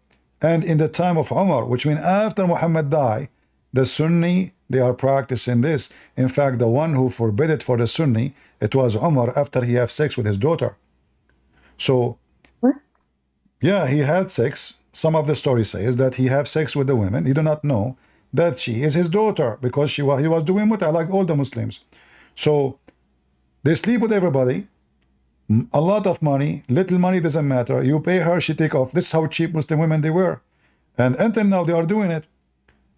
and in the time of Umar, which means after Muhammad died, the Sunni they are practicing this. In fact, the one who forbid it for the Sunni, it was Umar after he had sex with his daughter. So, What? yeah, he had sex. Some of the story says that he had sex with the women. He did not know that she is his daughter because he was doing muta like all the Muslims. So they sleep with everybody. A lot of money, little money doesn't matter. You pay her, she take off. This is how cheap Muslim women they were. And until now they are doing it.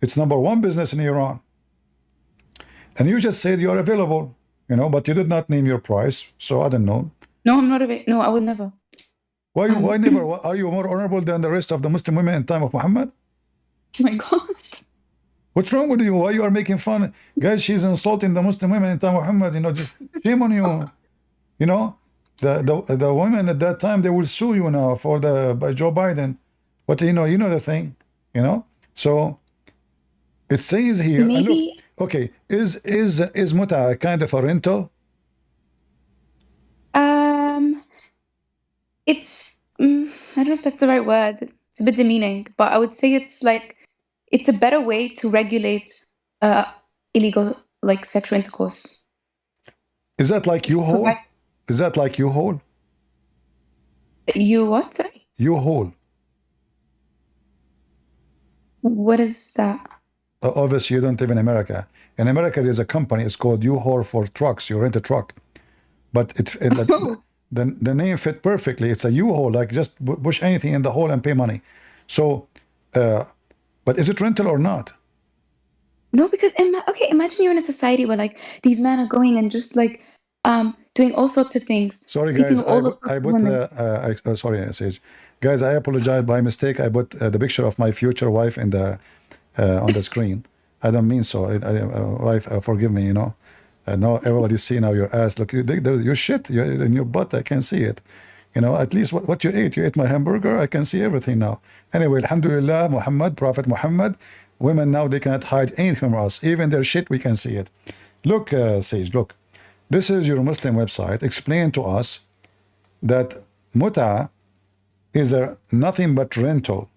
It's #1 business in Iran. And you just said you are available, you know, but you did not name your price. So I don't know. No, I'm not no, I would never. Why never? Are you more honorable than the rest of the Muslim women in time of Muhammad? Oh my God. What's wrong with you? Why you are making fun? Guys, she's insulting the Muslim women in time of Muhammad. You know, just shame on you. You know, the women at that time, they will sue you now for by Joe Biden. But you know the thing, you know. So it says here. And look, Maybe. okay, is muta a kind of a rental? It's I don't know if that's the right word. It's a bit demeaning, but I would say it's like it's a better way to regulate illegal like sexual intercourse. Is that like you hold? Provide- Is that like you hold? You what? Sorry. You hold. What is that? Obviously, you don't live in America. In America, there's a company. It's called U-Haul for trucks. You rent a truck, but the name fit perfectly. It's a U-Haul, like just push anything in the hole and pay money. So, but is it rental or not? No, because imagine you're in a society where like these men are going and just like doing all sorts of things. Sorry, sleeping guys. with all sorts I of put women. sorry, Sage. Guys, I apologize by mistake. I put the picture of my future wife in the on the screen. I don't mean so. Wife, forgive me. You know. Now everybody see now your ass. Look, your shit in your butt. I can see it. You know, at least what you ate. You ate my hamburger. I can see everything now. Anyway, Alhamdulillah, Muhammad, Prophet Muhammad. Women now, they cannot hide anything from us. Even their shit, we can see it. Look, Sage, look. This is your Muslim website. Explain to us that muta is nothing but rental.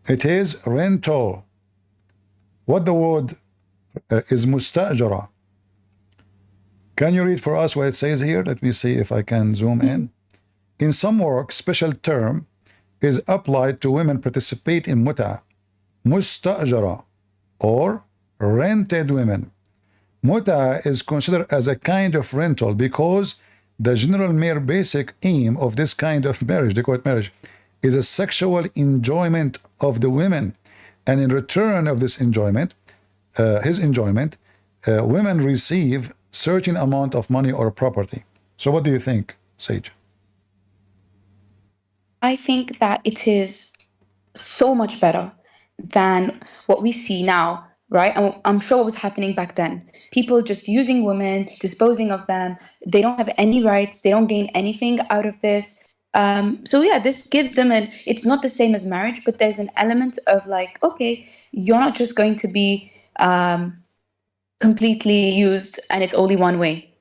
It is rental. What the word is mustajara. Can you read for us what it says here? Let me see if I can zoom in. In some work, special term is applied to women participate in muta, mustajara, or rented women. Muta is considered as a kind of rental because the general mere basic aim of this kind of marriage, they call it marriage, is a sexual enjoyment of the women. And in return of this enjoyment, women receive certain amount of money or property. So what do you think, Sage? I think that it is so much better than what we see now, right? I'm sure what was happening back then. People just using women, disposing of them. They don't have any rights. They don't gain anything out of this. So yeah, this gives them it's not the same as marriage, but there's an element of like, okay, you're not just going to be completely used and it's only one way.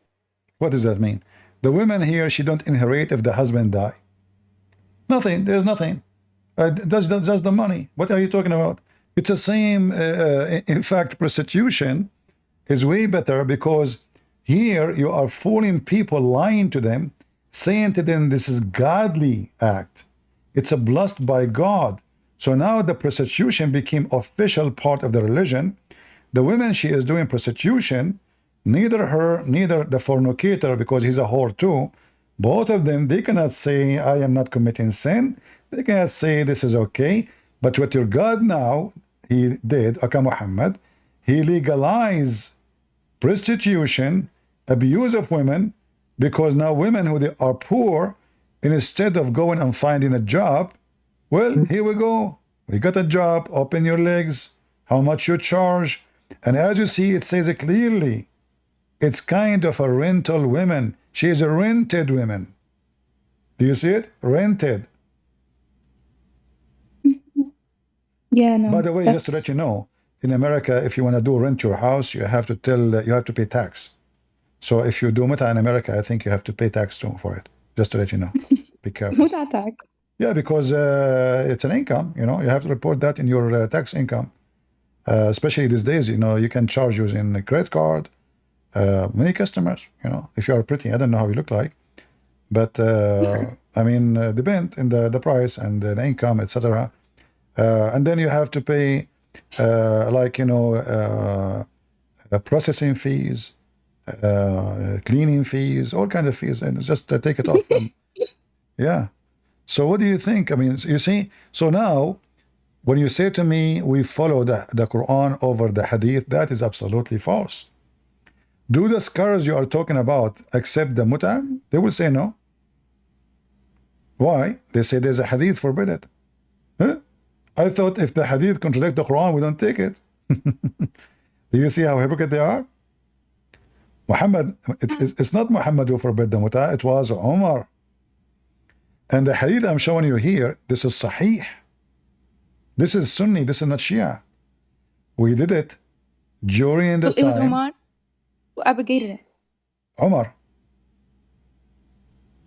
What does that mean? The women here, she don't inherit if the husband die. Nothing. There's nothing. That's the money. What are you talking about? It's the same. In fact, prostitution is way better because here you are fooling people, lying to them, saying to them this is godly act. It's a blessed by God. So now the prostitution became official part of the religion. The woman, she is doing prostitution, neither her, neither the fornicator, because he's a whore too. Both of them, they cannot say, I am not committing sin. They cannot say this is okay. But what your God now, he did, Aka Muhammad, he legalized prostitution, abuse of women, because now women who they are poor, instead of going and finding a job, well, here we go. We got a job, open your legs, how much you charge. And as you see, it says it clearly, it's kind of a rental woman. She is a rented woman. Do you see it? Rented. Yeah, no. By the way, just to let you know, in America, if you want to do rent your house, you have to pay tax. So if you do muta in America, I think you have to pay tax too for it. Just to let you know. Be careful. Muta tax. Yeah, because it's an income, you know, you have to report that in your tax income. Especially these days, you know, you can charge using a credit card. Many customers, you know, if you are pretty, I don't know how you look like, but I mean, depend in the price and the income, etc. And then you have to pay, like, you know, processing fees, cleaning fees, all kind of fees, and just take it off. Yeah. So what do you think? I mean, you see, so now when you say to me, we follow the Quran over the Hadith, that is absolutely false. Do the scholars you are talking about accept the mut'ah? They will say no. Why? They say there's a Hadith forbid it. Huh? I thought if the Hadith contradict the Quran, we don't take it. Do you see how hypocrite they are? Muhammad, it's not Muhammad who forbid the mut'ah, it was Umar. And the Hadith I'm showing you here, this is Sahih. This is Sunni, this is not Shia. We did it during the So it was time. Omar who abrogated it. Umar.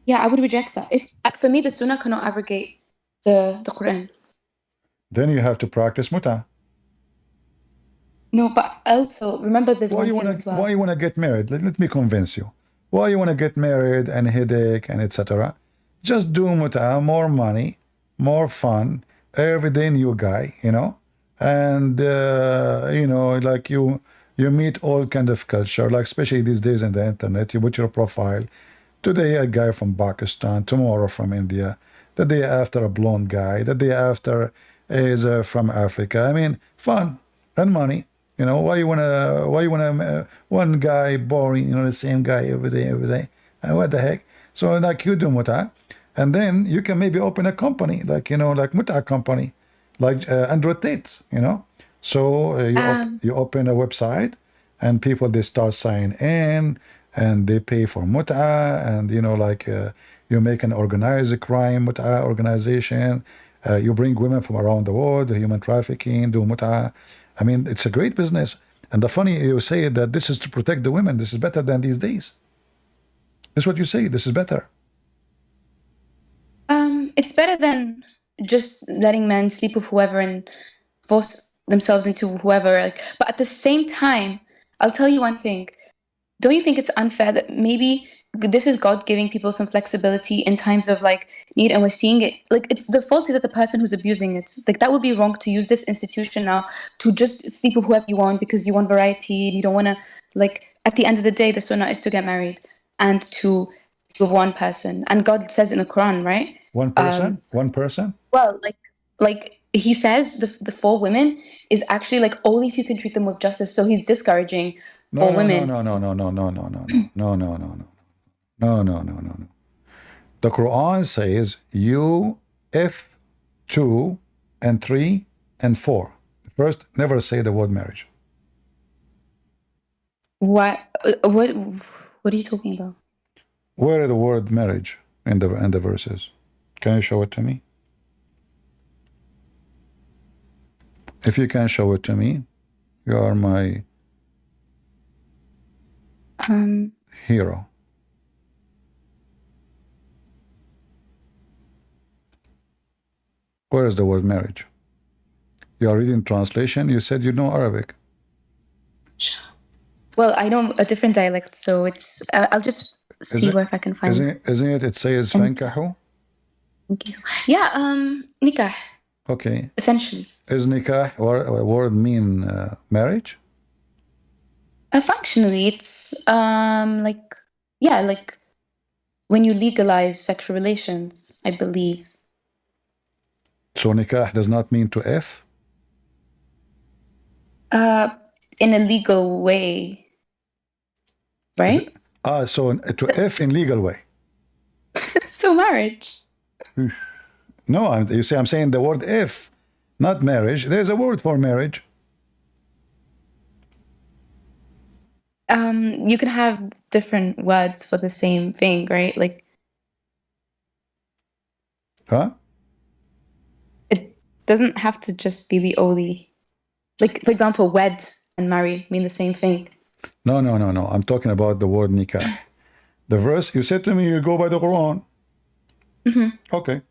Yeah, I would reject that. If for me, the Sunnah cannot abrogate the Quran. Then you have to practice mut'ah. No, but also remember there's Why one you thing wanna as well. why you wanna get married? Let me convince you. Why you wanna get married and headache and etc. Just do mut'ah, more money, more fun, every day new guy, you know, and you know, like you meet all kind of culture, like especially these days in the internet. You put your profile. Today a guy from Pakistan, tomorrow from India, the day after a blonde guy, the day after is from Africa. I mean, fun and money. You know, why you wanna one guy boring, you know, the same guy every day. And what the heck? So like you do mut'ah, and then you can maybe open a company, like, you know, like mut'ah company, like Andrew Tate, you know. So you open a website, and people they start signing in, and they pay for mut'ah, and you know, like you make an organized crime mut'ah organization. You bring women from around the world, human trafficking, do mut'ah. I mean, it's a great business. And the funny, you say that this is to protect the women. This is better than these days. This is what you say. This is better. It's better than just letting men sleep with whoever and force themselves into whoever. Like, but at the same time, I'll tell you one thing. Don't you think it's unfair that maybe this is God giving people some flexibility in times of like need, and we're seeing it? Like, it's the fault is that the person who's abusing it. Like, that would be wrong to use this institution now to just sleep with whoever you want because you want variety and you don't want to. Like, at the end of the day, the sunnah is to get married and to be with one person, and God says in the Quran, right? One person. One person. Well, like he says, the four women is actually like only if you can treat them with justice. So he's discouraging four women. No. The Quran says you if 2 and 3 and 4. First, never say the word marriage. What are you talking about? Where is the word marriage in the verses? Can you show it to me? If you can show it to me, you are my hero. Where is the word marriage? You are reading translation. You said you know Arabic. Well, I know a different dialect, so it's. I'll just see where if I can find it. Isn't it? It says fankahu. Thank you. Yeah. Nikah. Okay. Essentially. Is nikah a word mean marriage? Functionally, it's like like when you legalize sexual relations, I believe. So nikah does not mean to F? In a legal way, right? So to F in legal way. So marriage. No, you see, I'm saying the word if, not marriage. There's a word for marriage. You can have different words for the same thing, right? Like, Huh? it doesn't have to just be the only. Like, for example, wed and marry mean the same thing. No. I'm talking about the word nikah. The verse, you said to me, you go by the Quran. Okay.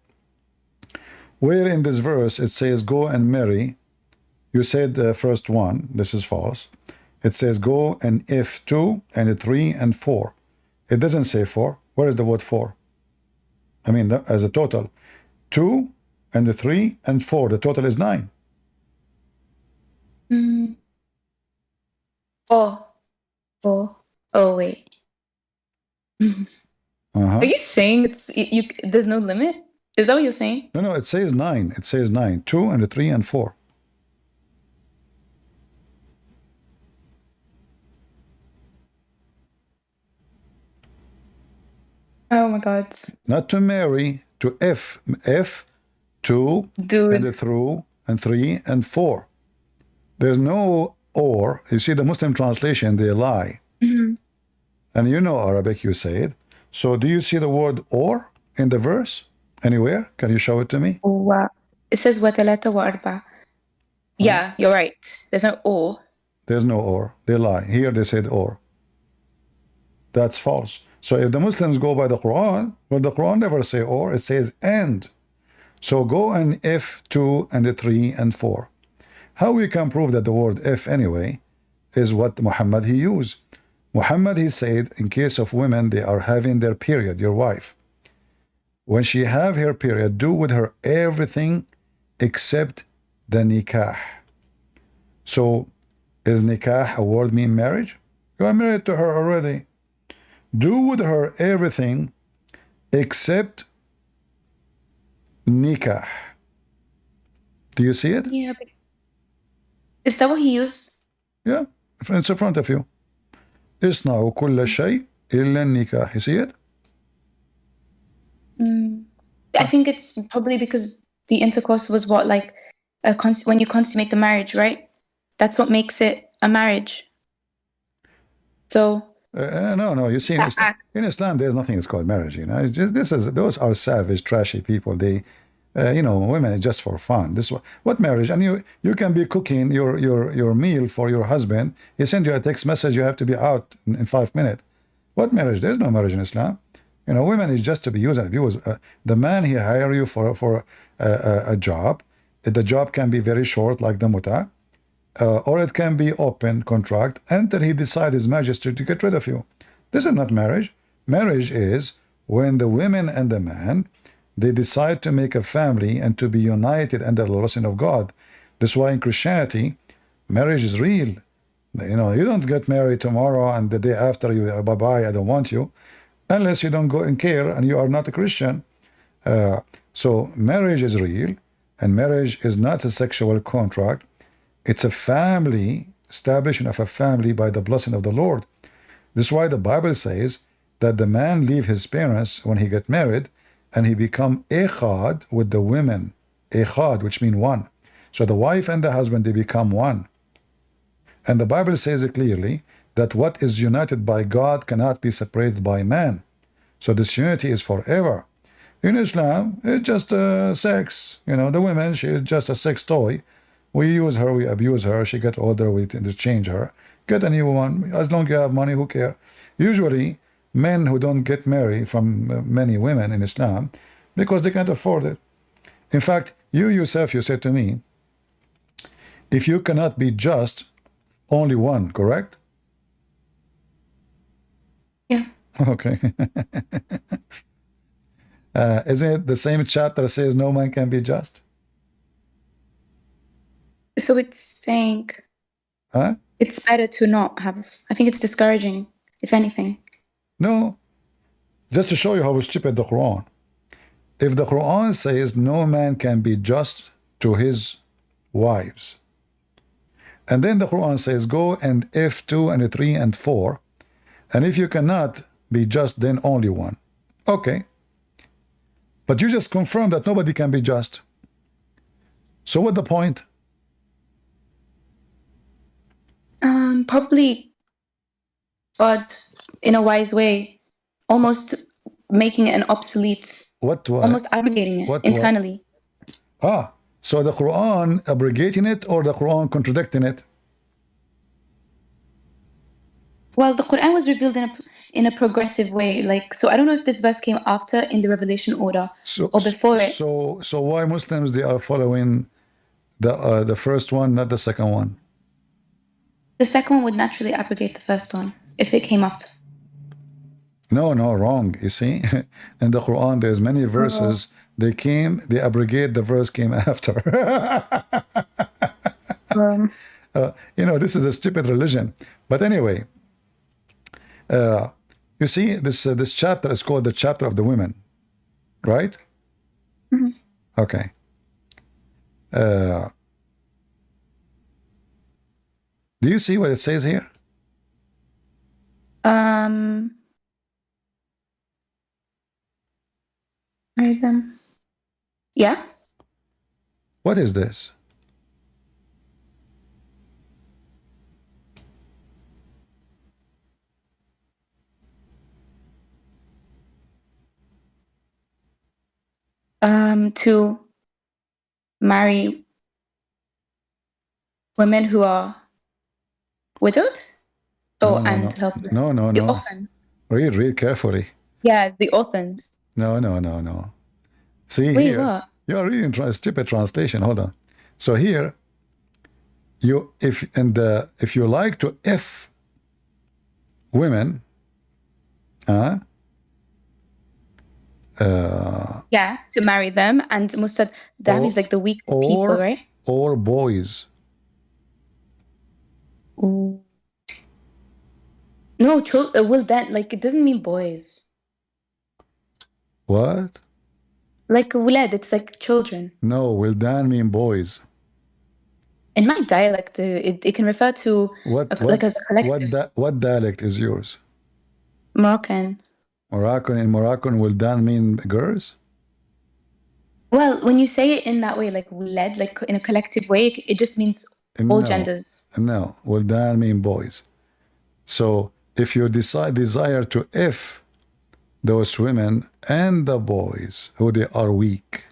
Where in this verse it says, go and marry You said the first one. This is false. It says go and if 2 and 3 and 4. It doesn't say 4. Where is the word 4? I mean, as a total. 2 and 3 and 4. The total is 9. Four. Oh wait. Uh-huh. Are you saying it's you? There's no limit? Is that what you're saying? No, it says 9. It says 9. 2 and 3 and 4. Oh my God, Not to marry, to F. F, 2 dude. and through and 3 and 4. There's no or. You see, the Muslim translation, they lie. And you know Arabic, you say it. So do you see the word or in the verse anywhere? Can you show it to me? Wow. It says وَثَلَاثَ وَأَرْبَعَ. Yeah, you're right. There's no or. There's no or. They lie. Here they said or. That's false. So if the Muslims go by the Quran, well, the Quran never say or, it says and. So go and if 2 and 3 and 4. How we can prove that the word if anyway is what Muhammad he used. Muhammad he said in case of women, they are having their period, your wife. When she have her period, do with her everything except the nikah. So is nikah a word mean marriage? You are married to her already. Do with her everything except nikah. Do you see it? Yeah. But is that what he used? Yeah, it's in front of you. اصنعوا كل شيء إلا النكاح. You see it? I think it's probably because the intercourse was what, like, when you consummate the marriage, right? That's what makes it a marriage. So No. You see, in Islam, there's nothing that's called marriage. You know, it's just those are savage, trashy people. They, women are just for fun. This what marriage? And you can be cooking your meal for your husband. He send you a text message. You have to be out in 5 minutes. What marriage? There's no marriage in Islam. Women is just to be used and abused. The man he hire you for a job. The job can be very short, like the muta. Or it can be open contract until he decides his majesty to get rid of you. This is not marriage. Marriage is when the women and the man, they decide to make a family and to be united under the blessing of God. That's why in Christianity, marriage is real. You don't get married tomorrow and the day after you, bye-bye, I don't want you, unless you don't go and care and you are not a Christian. So marriage is real, and marriage is not a sexual contract. It's a family, establishment of a family by the blessing of the Lord. This is why the Bible says that the man leave his parents when he get married, and he become echad with the women. Echad, which means one. So the wife and the husband, they become one. And the Bible says it clearly that what is united by God cannot be separated by man. So this unity is forever. In Islam, it's just sex. The woman, she is just a sex toy. We use her, we abuse her. She get older, we interchange her. Get a new one. As long as you have money, who care? Usually, men who don't get married from many women in Islam because they can't afford it. In fact, you yourself, you said to me, if you cannot be just, only one, correct? yeah. Okay. Isn't it the same chapter that says no man can be just? So it's saying Huh? it's better to not have. I think it's discouraging, if anything. No. Just to show you how stupid the Quran. If the Quran says no man can be just to his wives, and then the Quran says go and if 2 and 3 and 4, and if you cannot be just, then only one. Okay. But you just confirm that nobody can be just. So what the point? Probably God, in a wise way, almost making it an obsolete, almost abrogating it internally. So the Quran abrogating it or the Quran contradicting it? Well, the Quran was revealed in a progressive way. So I don't know if this verse came after in the revelation order or before it. So why Muslims, they are following The first one, not the second one. The second one would naturally abrogate the first one if it came after. No, wrong. You see, in the Quran, there's many verses. They abrogate the verse came after. This is a stupid religion. But anyway, you see, this chapter is called the chapter of the women, right? Okay. Do you see what it says here? Marry them. Yeah. What is this? To marry women who are widowed. Oh, No, and help them. No. The orphans. Read carefully. Yeah, the orphans. No. See Wait, here, what? you are reading stupid translation. Hold on. So here, if you like to F women, Yeah, to marry them, and Mustad, that means like the weak people, right? Or boys. Ooh. No, well then, like it doesn't mean boys. What? Like wulad, it's like children. No, wildan mean boys. In my dialect, it can refer to like as a collective. What dialect is yours? Moroccan. In Moroccan, wildan mean girls? Well, when you say it in that way, like wulad, like in a collective way, it just means all genders. No, wildan mean boys. So if you desire to F those women and the boys who they are weak,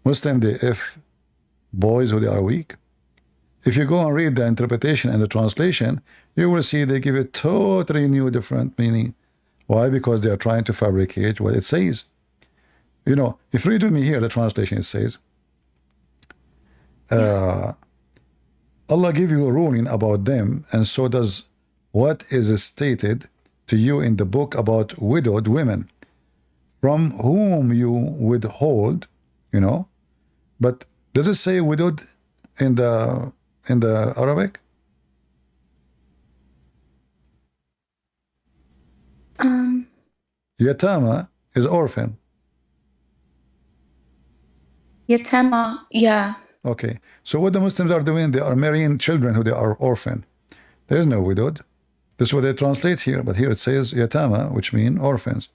Muslim they F boys who they are weak. If you go and read the interpretation and the translation, you will see they give it totally new, different meaning. Why? Because they are trying to fabricate what it says. If you read with me here, the translation, it says, Allah give you a ruling about them, and so does what is stated to you in the book about widowed women, from whom you withhold, But does it say widowed in the Arabic? Yatama is orphan. Yatama, yeah. Okay. So what the Muslims are doing, they are marrying children who they are orphan. There is no widowed. This is what they translate here, but here it says yatama, which mean orphans.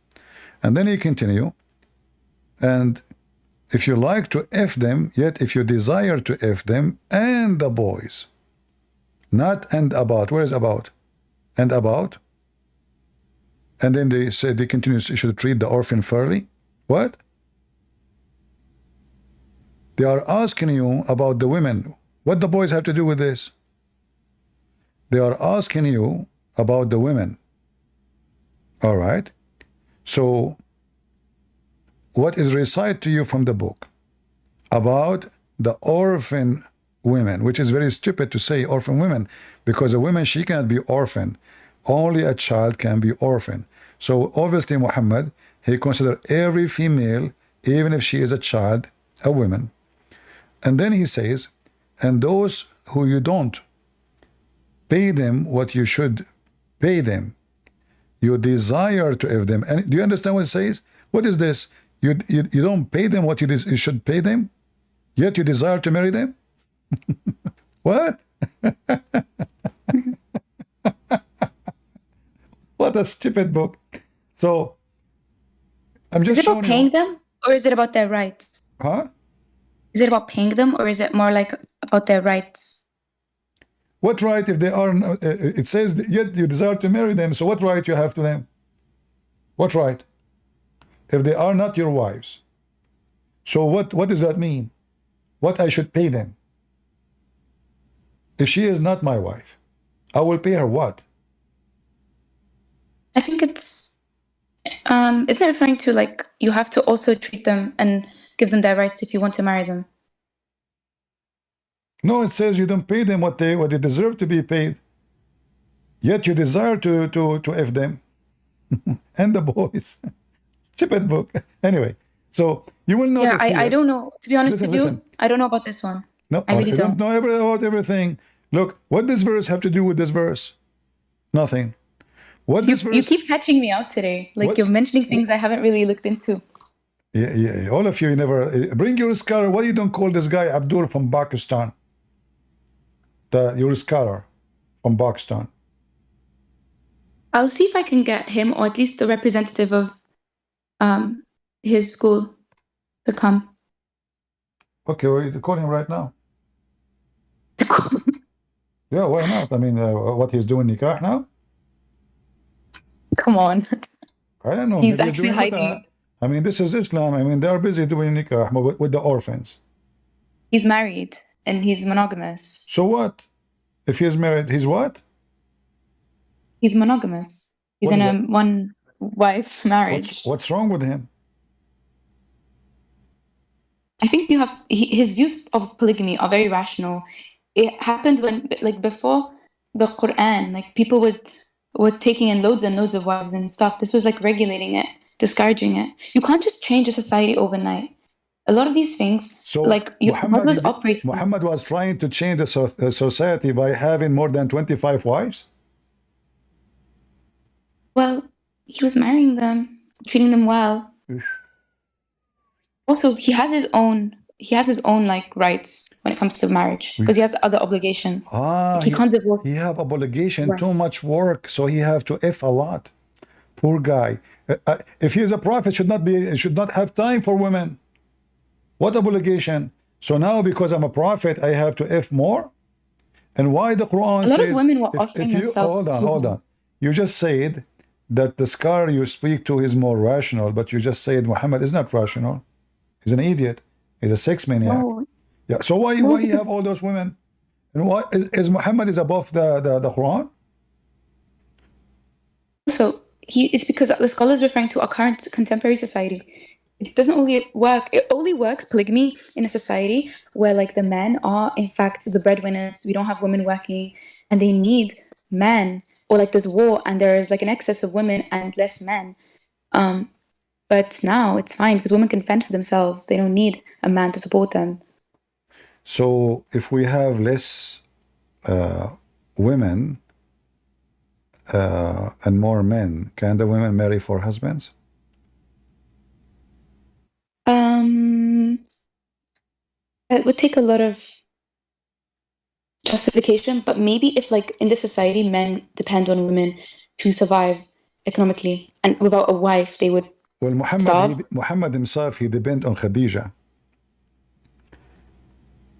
And then you continue, and if you like to F them, yet if you desire to F them and the boys, not and about. Where is about? And about? And then they say, they continue, you should treat the orphan fairly. What? They are asking you about the women. What the boys have to do with this? They are asking you about the women. All right. So what is recited to you from the book about the orphan women, which is very stupid to say orphan women, because a woman, she cannot be orphan. Only a child can be orphan. So obviously Muhammad, he considered every female, even if she is a child, a woman. And then he says, and those who you don't pay them what you should pay them, you desire to F them. And do you understand what it says? What is this? You don't pay them what you should pay them, yet you desire to marry them? What? What a stupid book. So I'm just Is it about paying them, or is it about their rights? Huh? Is it about paying them, or is it more like about their rights? What right if they are, it says, yet you desire to marry them, so what right you have to them? What right? If they are not your wives. So what does that mean? What I should pay them? If she is not my wife, I will pay her what? I think it's, isn't it referring to like, you have to also treat them and give them their rights if you want to marry them? No, it says you don't pay them what they deserve to be paid. Yet you desire to F them. And the boys. Stupid book. Anyway, so you will Yeah, notice here. I don't know. To be honest Listen, with you, listen. I don't know about this one. No, I really you don't. know about everything. Look, what does verse have to do with this verse? Nothing. What You, this you verse? keep catching me out today. Like What? you're mentioning things I haven't really looked into. Yeah, all of you never bring your scholar. Why you don't call this guy Abdul from Pakistan? Your scholar from Pakistan. I'll see if I can get him, or at least the representative of his school, to come. Okay, well, you call him right now. Yeah, why not? I mean, what he's doing nikah now? Come on. I don't know. He's maybe actually doing hiding. nikah. I mean, this is Islam. I mean, they are busy doing nikah with the orphans. He's married and he's monogamous. So what? If he's married, he's what? He's monogamous. He's What in is a one-wife marriage. What's wrong with him? I think you have his views of polygamy are very rational. It happened when, like, before the Quran, like people were taking in loads and loads of wives and stuff. This was like regulating it, discouraging it. You can't just change a society overnight. A lot of these things, So like God was operating. Muhammad was trying to change the society by having more than 25 wives. Well, he was marrying them, treating them well. Also, he has his own like rights when it comes to marriage because he has other obligations. Ah, He can't divorce. he have obligation, Right. too much work, so he have to F a lot. Poor guy. If he is a prophet, should not have time for women. What obligation? So now because I'm a prophet, I have to F more? And why the Quran A lot says... of women were offering you, themselves. hold on. You just said that the scholar you speak to is more rational, but you just said Muhammad is not rational. He's an idiot. He's a sex maniac. No, Yeah. So why he have all those women? And why is Muhammad is above the Quran? so it's because the scholar is referring to our current contemporary society. It doesn't only work. It only works polygamy in a society where, like, the men are in fact the breadwinners. We don't have women working, and they need men. Or like there's war and there is like an excess of women and less men. But now it's fine because women can fend for themselves. They don't need a man to support them. So if we have less women and more men, can the women marry for husbands? It would take a lot of justification, but maybe if, like, in this society, men depend on women to survive economically, and without a wife, they would. Well, Muhammad himself, he depend on Khadija.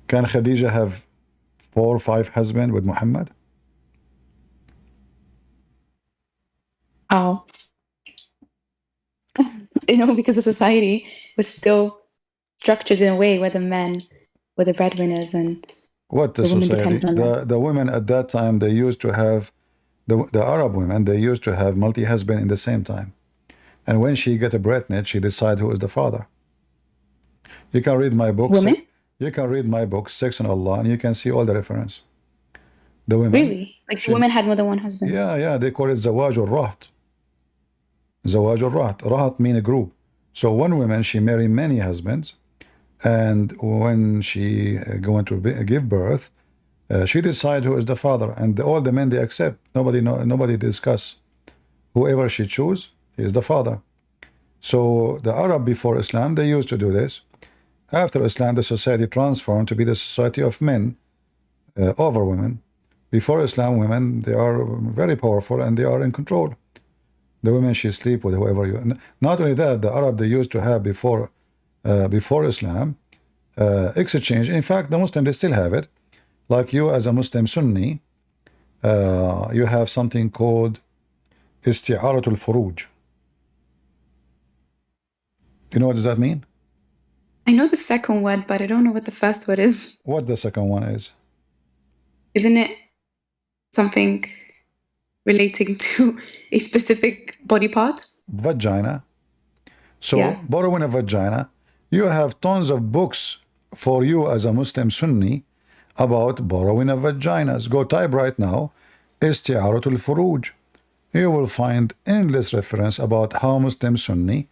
Can Khadija have 4 or 5 husbands with Muhammad? How? Because the society was still structured in a way where the men were the breadwinners and What the women society? depend on The women at that time, they used to have, the Arab women, they used to have multi-husband in the same time. And when she get pregnant, she decide who is the father. You can read my book. women. You can read my book, Sex and Allah, and you can see all the reference. The women. Really? Like the women had more than one husband? Yeah, they call it Zawaj or Rahat. Zawaj or Rahat. Rahat mean a group. So one woman, she marry many husbands, and when she going to give birth, she decide who is the father, and all the men they accept. Nobody discuss. Whoever she choose, he is the father. So the Arab before Islam, they used to do this. After Islam, the society transformed to be the society of men over women. Before Islam, women, they are very powerful and they are in control. The women, she sleep with whoever you. Not only that, the Arab, they used to have before Islam exchange. In fact, the Muslim, they still have it. Like you as a Muslim Sunni, you have something called isti'aratul furuj. You know what does that mean? I know the second word, but I don't know what the first word is. What the second one is? Isn't it something relating to a specific body part? Vagina. So Yeah. borrowing a vagina, you have tons of books for you as a Muslim Sunni about borrowing of vaginas. Go type right now, isti'aratul furuj. You will find endless reference about how Muslim Sunni,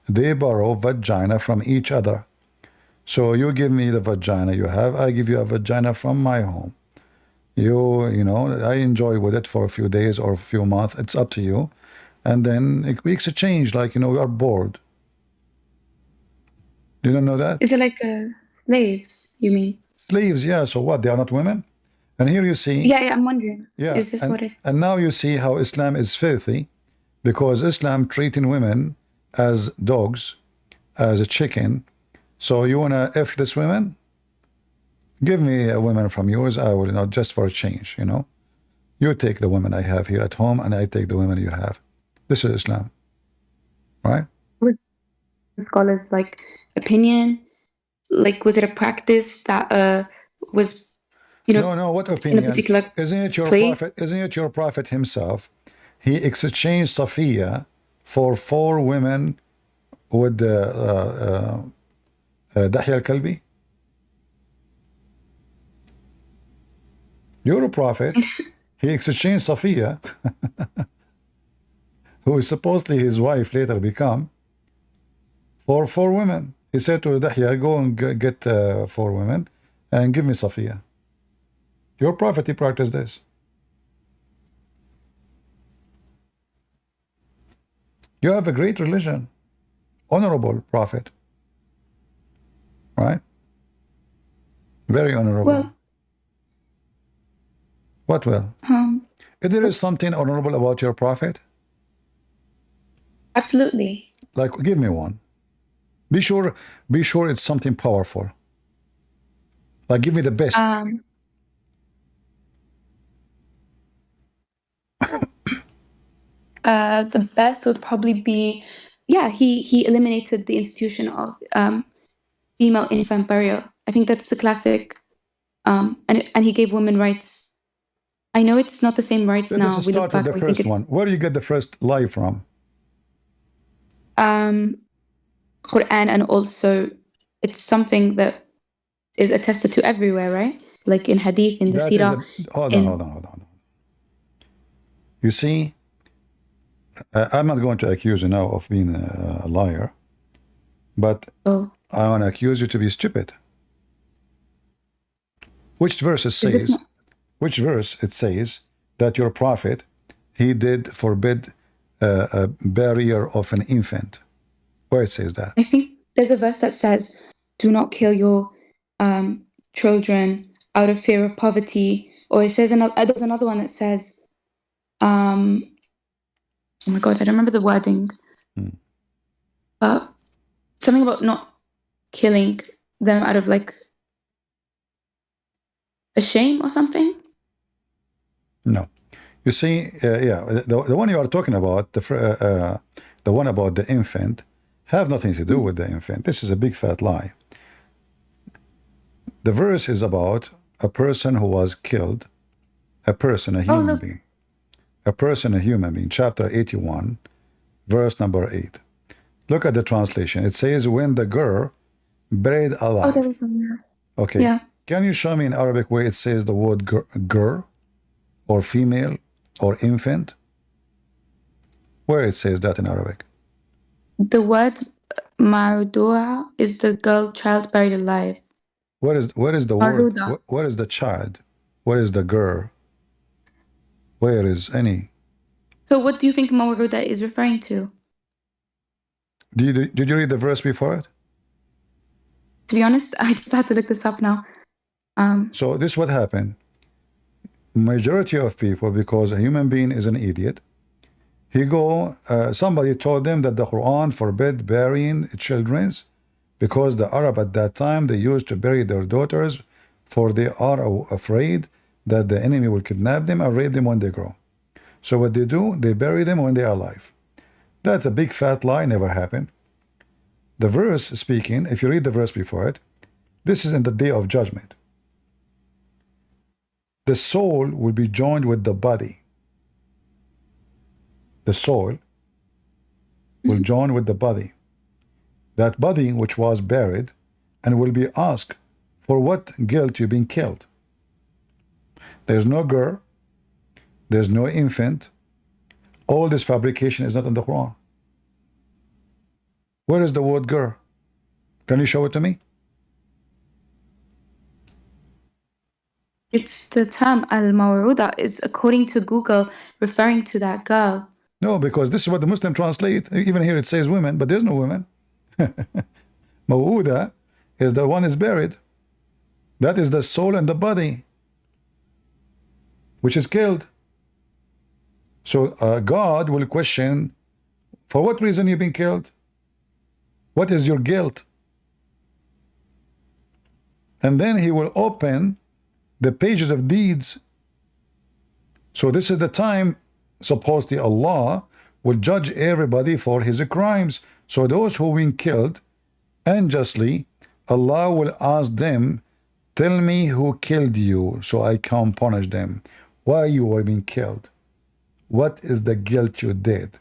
they borrow vagina from each other. So you give me the vagina you have, I give you a vagina from my home. You know, I enjoy with it for a few days or a few months. It's up to you. And then we exchange, like, you know, we are bored. You don't know that? Is it like slaves, you mean? Slaves, yeah. So what? They are not women? And here you see, Yeah, I'm wondering. yeah. Is this what it? And now you see how Islam is filthy, because Islam treating women as dogs, as a chicken. So you wanna F this women? Give me a woman from yours, I will, you know, just for a change, you know. You take the women I have here at home, and I take the women you have. This is Islam, right? Scholars like opinion, like was it a practice that was, you know, No, what in a opinion? particular Isn't it your place? prophet? Isn't it your prophet himself? He exchanged Safiya for 4 women with Dahya al-Kalbi. You're a prophet. He exchanged Safiya, who is supposedly his wife later become, for 4 women. He said to Dahya, go and get 4 women and give me Safiya. Your prophet, he practiced this. You have a great religion, honorable prophet, right? Very honorable. Well, What will? If there is something honorable about your prophet, absolutely. like, give me one. Be sure it's something powerful. Like, give me the best. The best would probably be, yeah, he eliminated the institution of female infant burial. I think that's the classic. And he gave women rights. I know it's not the same rights Let now. us We look start with back. the I think first one. Where do you get the first lie from? Quran, and also it's something that is attested to everywhere, right? Like in Hadith, in the That is Sirah. hold in- on. You see, I'm not going to accuse you now of being a liar, but Oh, I want to accuse you to be stupid. Which verse it it says? not- Which verse it says that your prophet, he did forbid a barrier of an infant? Where it says that? I think there's a verse that says, "Do not kill your children out of fear of poverty," or it says another. There's another one that says, "Oh my God, I don't remember the wording, but something about not killing them out of like a shame or something." No. You see, yeah, the one you are talking about, the one about the infant, have nothing to do with the infant. This is a big fat lie. The verse is about a person who was killed, a person, a human look. being. A person, a human being, chapter 81, verse number 8. Look at the translation. It says, when the girl buried Oh, alive. there was one. Okay. Yeah. Can you show me in Arabic where it says the word girl or female or infant? Where it says that in Arabic? The word Marudua is the girl child buried alive. Where is the word? Maruda. Where is the child? Where is the girl? Where is any? So what do you think Mawruda is referring to? Did you read the verse before it? To be honest, I just had to look this up now. So this is what happened. Majority of people, because a human being is an idiot, somebody told them that the Quran forbid burying children, because the Arab at that time, they used to bury their daughters, for they are afraid that the enemy will kidnap them and rape them when they grow. So what they do, they bury them when they are alive. That's a big fat lie, never happened. The verse speaking, if you read the verse before it, this is in the day of judgment. The soul will be joined with the body. The soul will join with the body. That body which was buried, and will be asked, for what guilt you've been killed. There's no girl. There's no infant. All this fabrication is not in the Quran. Where is the word girl? Can you show it to me? It's the term al-maw'uda is, according to Google, referring to that girl. No, because this is what the Muslim translate. Even here it says women, but there's no women. Maw'uda is the one is buried. That is the soul and the body, which is killed. So God will question, for what reason you've been killed? What is your guilt? And then he will open the pages of deeds. So this is the time, supposedly Allah will judge everybody for his crimes. So those who have been killed unjustly, Allah will ask them, tell me who killed you, so I can punish them. Why you were being killed? What is the guilt you did?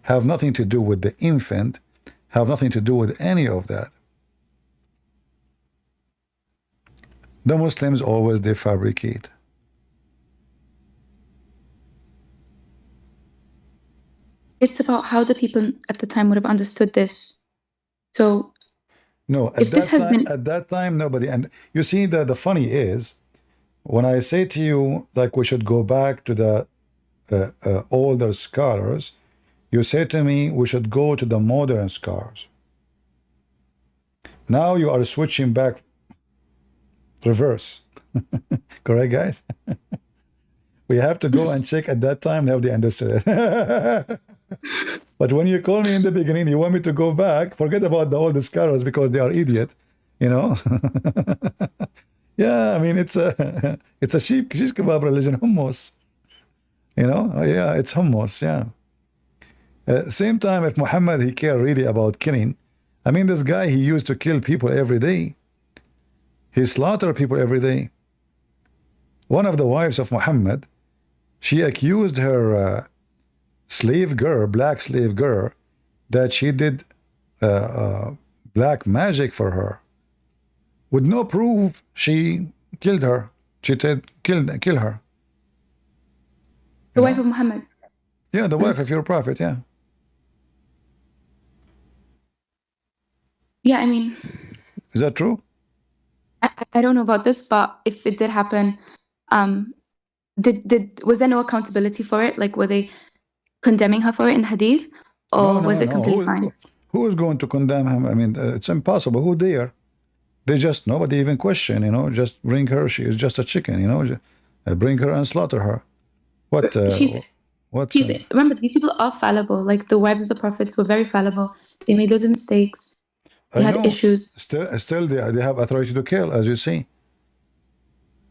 Have nothing to do with the infant, have nothing to do with any of that. The Muslims always they fabricate. It's about how the people at the time would have understood this. So No, if this has been at that time, nobody. And you see, the funny is, when I say to you, like we should go back to the older scholars, you say to me, we should go to the modern scholars. Now you are switching back reverse. Correct, guys? We have to go and check at that time, have they understood it? But when you call me in the beginning, you want me to go back, forget about the older scholars because they are idiot, you know? Yeah, I mean, it's a shish kebab religion, hummus. You know, yeah, it's hummus, yeah. Same time, if Muhammad, he cared really about killing, I mean, this guy, he used to kill people every day. He slaughtered people every day. One of the wives of Muhammad, she accused her slave girl, black slave girl, that she did black magic for her. With no proof, she killed her. She said, kill her. the wife of Muhammad. Yeah, the wife of your prophet, yeah. Yeah, I mean, Is that true? I don't know about this, but if it did happen, was there no accountability for it? Like, were they condemning her for it in the hadith, or was it completely fine? Who is going to condemn him? I mean, it's impossible. Who dare? They just, nobody even question, you know, just bring her. She is just a chicken, you know, bring her and slaughter her. What? Remember, these people are fallible. Like, the wives of the prophets were very fallible. They made loads of mistakes. They had issues. Still, they have authority to kill, as you see.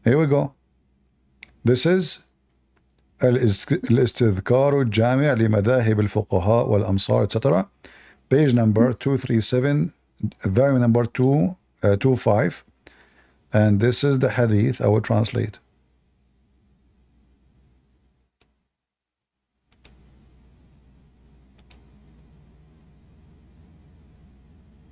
Here we go. This is الاستذكار الجامع لمذاهب الفقهاء والأمصار etc. Page number 237, volume number 225, and this is the hadith I will translate.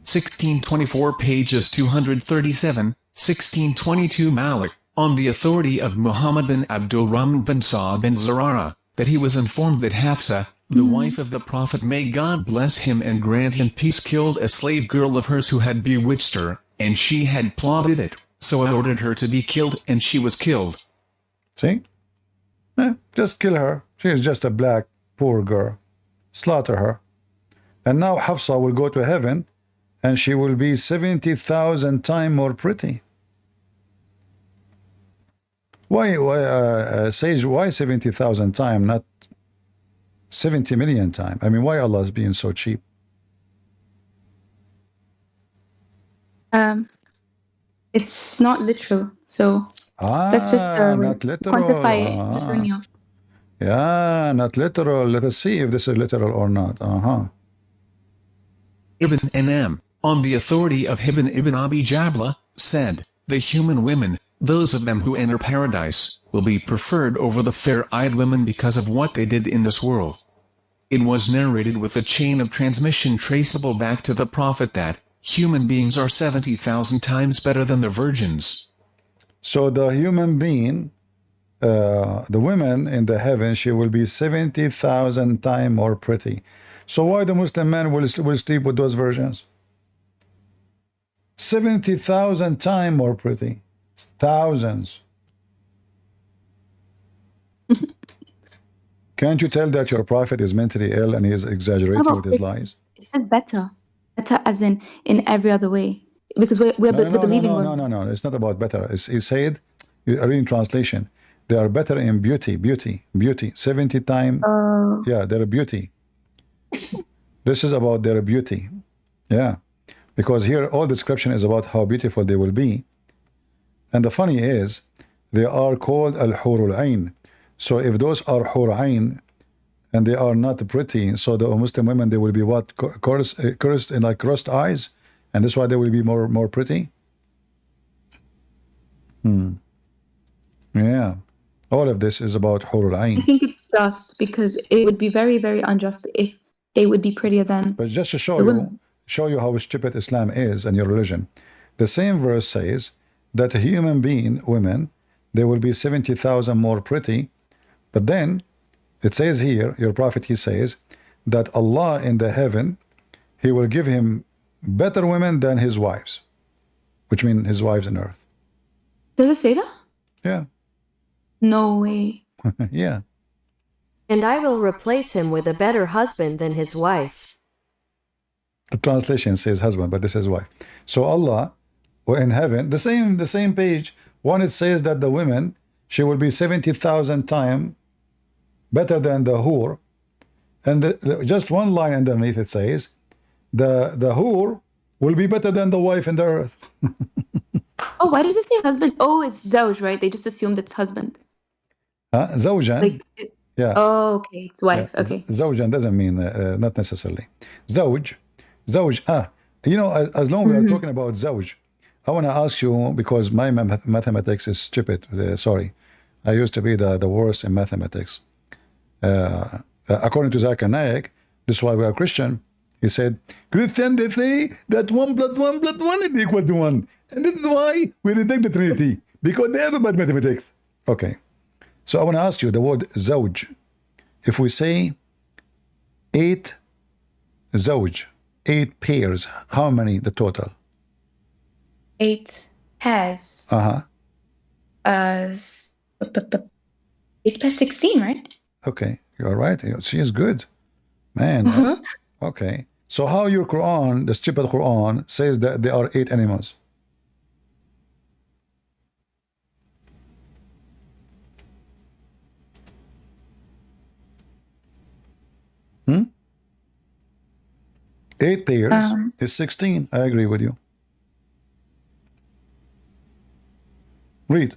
(1624) pages 237, 1622 Malik, on the authority of Muhammad bin Abdul Rahman bin Sa'd bin Zurara, that he was informed that Hafsa, the wife of the Prophet, may God bless him and grant him peace, killed a slave girl of hers who had bewitched her, and she had plotted it, so I ordered her to be killed, and she was killed. See? Just kill her. She is just a black, poor girl. Slaughter her. And now Hafsa will go to heaven, and she will be 70,000 times more pretty. Why Sage, why 70,000 times, not 70 million times? I mean, why Allah is being so cheap? It's not literal, so let's just not literal. quantify it. Just dunya. Yeah, not literal. Let us see if this is literal or not. Ibn Anam, on the authority of Ibn Abi Jabla, said, the human women, those of them who enter paradise, will be preferred over the fair-eyed women because of what they did in this world. It was narrated with a chain of transmission traceable back to the Prophet that human beings are 70,000 times better than the virgins. So the human being the women in the heaven, she will be 70,000 times more pretty. So why the Muslim man will sleep with those virgins? 70,000 times more pretty. Thousands. Can't you tell that your prophet is mentally ill and he is exaggerating with his lies? It says better. Better as in every other way. Because we're No, the believing one. no. It's not about better. He said, reading translation, they are better in beauty. 70 times. Yeah, their beauty. This is about their beauty. Yeah. Because here all description is about how beautiful they will be. And the funny is, they are called al-hurul ain. So if those are hur ain and they are not pretty, so the Muslim women, they will be what? Cursed in like crossed eyes? And that's why they will be more pretty? Yeah. All of this is about hurul I ain. think it's just because it would be very, very unjust if they would be prettier than But just to the show women. you how stupid Islam is and your religion. The same verse says that human being, women, they will be 70,000 more pretty. But then it says here, your prophet, he says that Allah in the heaven, he will give him better women than his wives, which means his wives on earth. Does it say that? Yeah. No way. Yeah. And I will replace him with a better husband than his wife. The translation says husband, but this is wife. So Allah, in heaven, the same page, one it says that the women, she will be 70,000 times better than the hur, and just one line underneath it says, the hur will be better than the wife in the earth. Oh, why does it say husband? Oh, it's zawj, right? They just assumed it's husband. Zawjan, Like, yeah. oh, okay, it's wife. Okay. Zawjan doesn't mean not necessarily. Zawj, you know, as long as we are talking about zawj, I want to ask you, because my mathematics is stupid. Sorry, I used to be the worst in mathematics. According to Zakir Naik, this is why we are Christian. He said, Christian, they say that 1 + 1 + 1 is equal to 1. And this is why we reject the Trinity, because they have a bad mathematics. Okay. So I want to ask you the word zawj. If we say 8 zawj, 8 pairs, how many the total? 8 has Uh-huh. 8 + 16, right? Okay. You're right. She is good. Man. Okay. So how your Quran, the stupid Quran, says that there are 8 animals? Hmm? 8 pairs is 16. I agree with you. Read.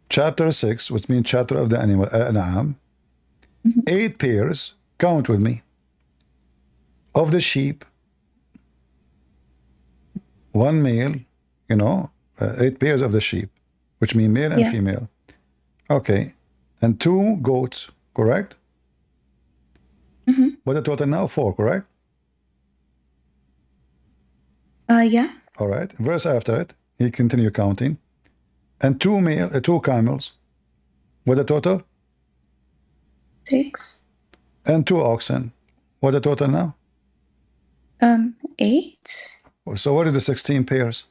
Chapter 6, which means chapter of the animal, An'am. 8 pairs, count with me, of the sheep, 1 male, 8 pairs of the sheep, which mean male and female. Okay. And 2 goats, correct? But the total now 4, correct? Yeah. All right. Verse after it, he continue counting. And 2 camels. What the total? 6. And 2 oxen. What the total now? 8. So what is the 16 pairs?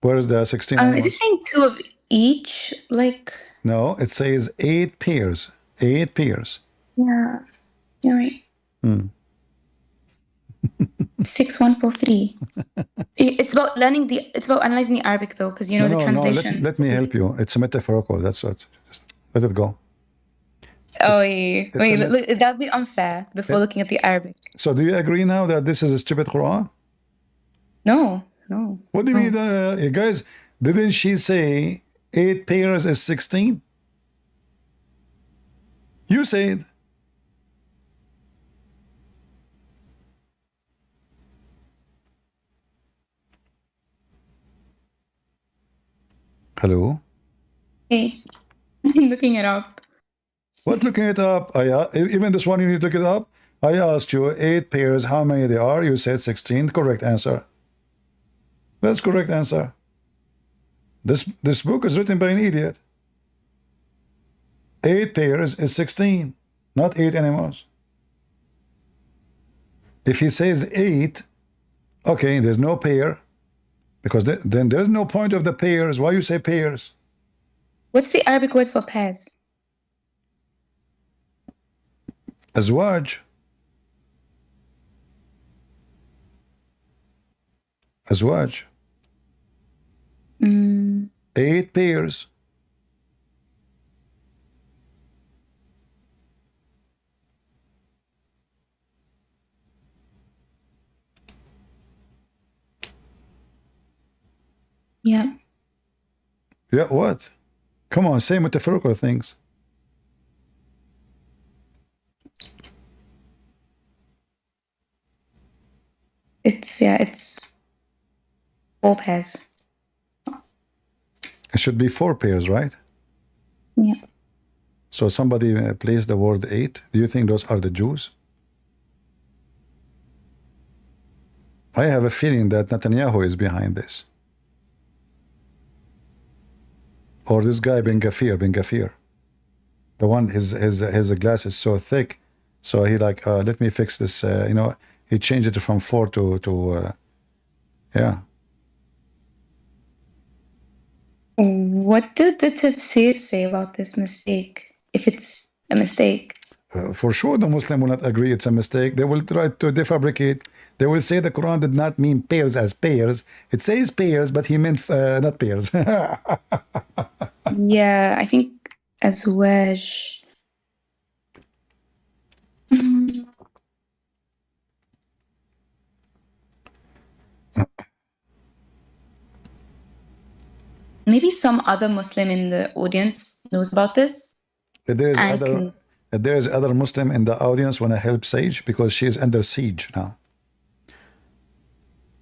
Where is the 16 Is animals? it saying 2 of each? Like, No, it says 8 pairs. 8 pairs. yeah. You're right. 6, 1, 4, 3. It's about it's about analyzing the Arabic though, because the translation. Let me help you. It's metaphorical. That's what. Just let it go. Oh, wait, that would be unfair before looking at the Arabic. So do you agree now that this is a stupid Quran? No. What do you mean, you guys? Didn't she say 8 pairs is 16? You said. Hello? Hey, I'm looking it up. What looking it up? Even this one you need to look it up. I asked you 8 pairs, how many they are? You said 16. Correct answer. That's correct answer. This book is written by an idiot. 8 pairs is 16, not 8 animals. If he says 8, okay, there's no pair, because then there's no point of the pairs. Why you say pairs? What's the Arabic word for pairs? Azwaj. Azwaj. 8 pairs. Yeah. Yeah, what? Come on, say metaphorical things. It's 4 pairs. It should be 4 pairs, right? Yeah. So somebody placed the word 8. Do you think those are the Jews? I have a feeling that Netanyahu is behind this. Or this guy Ben Gafir. The one, his glass is so thick, so he like, let me fix this, he changed it from 4 to yeah. What did the tafsir say about this mistake? If it's a mistake. For sure the Muslim will not agree it's a mistake. They will try to defabricate. They will say the Quran did not mean pairs as pairs. It says pairs, but he meant not pairs. Yeah, I think azwaj. Maybe some other Muslim in the audience knows about this. There And is other Muslim in the audience want to help Sage because she is under siege now.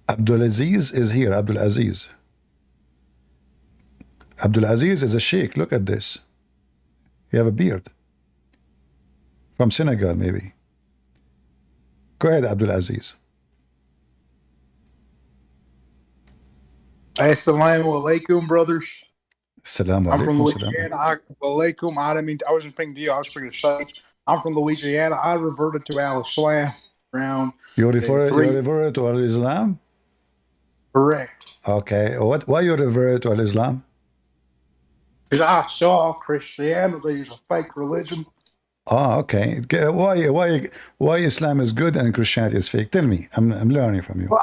Abdul Aziz is here. Abdul Aziz. Abdul Aziz is a sheikh. Look at this. You have a beard. From Senegal, maybe. Go ahead, Abdul Aziz. Assalamu alaikum, brothers. Assalamu I'm from alaikum. Louisiana. Alaikum. I wasn't speaking to you. I was speaking to Sage. I'm from Louisiana. I reverted to Al-Islam around. You refer to Al-Islam? Correct. Okay. Why you refer to Al-Islam? Because I saw Christianity as a fake religion. Ah, okay. Why Islam is good and Christianity is fake? Tell me. I'm learning from you. Well,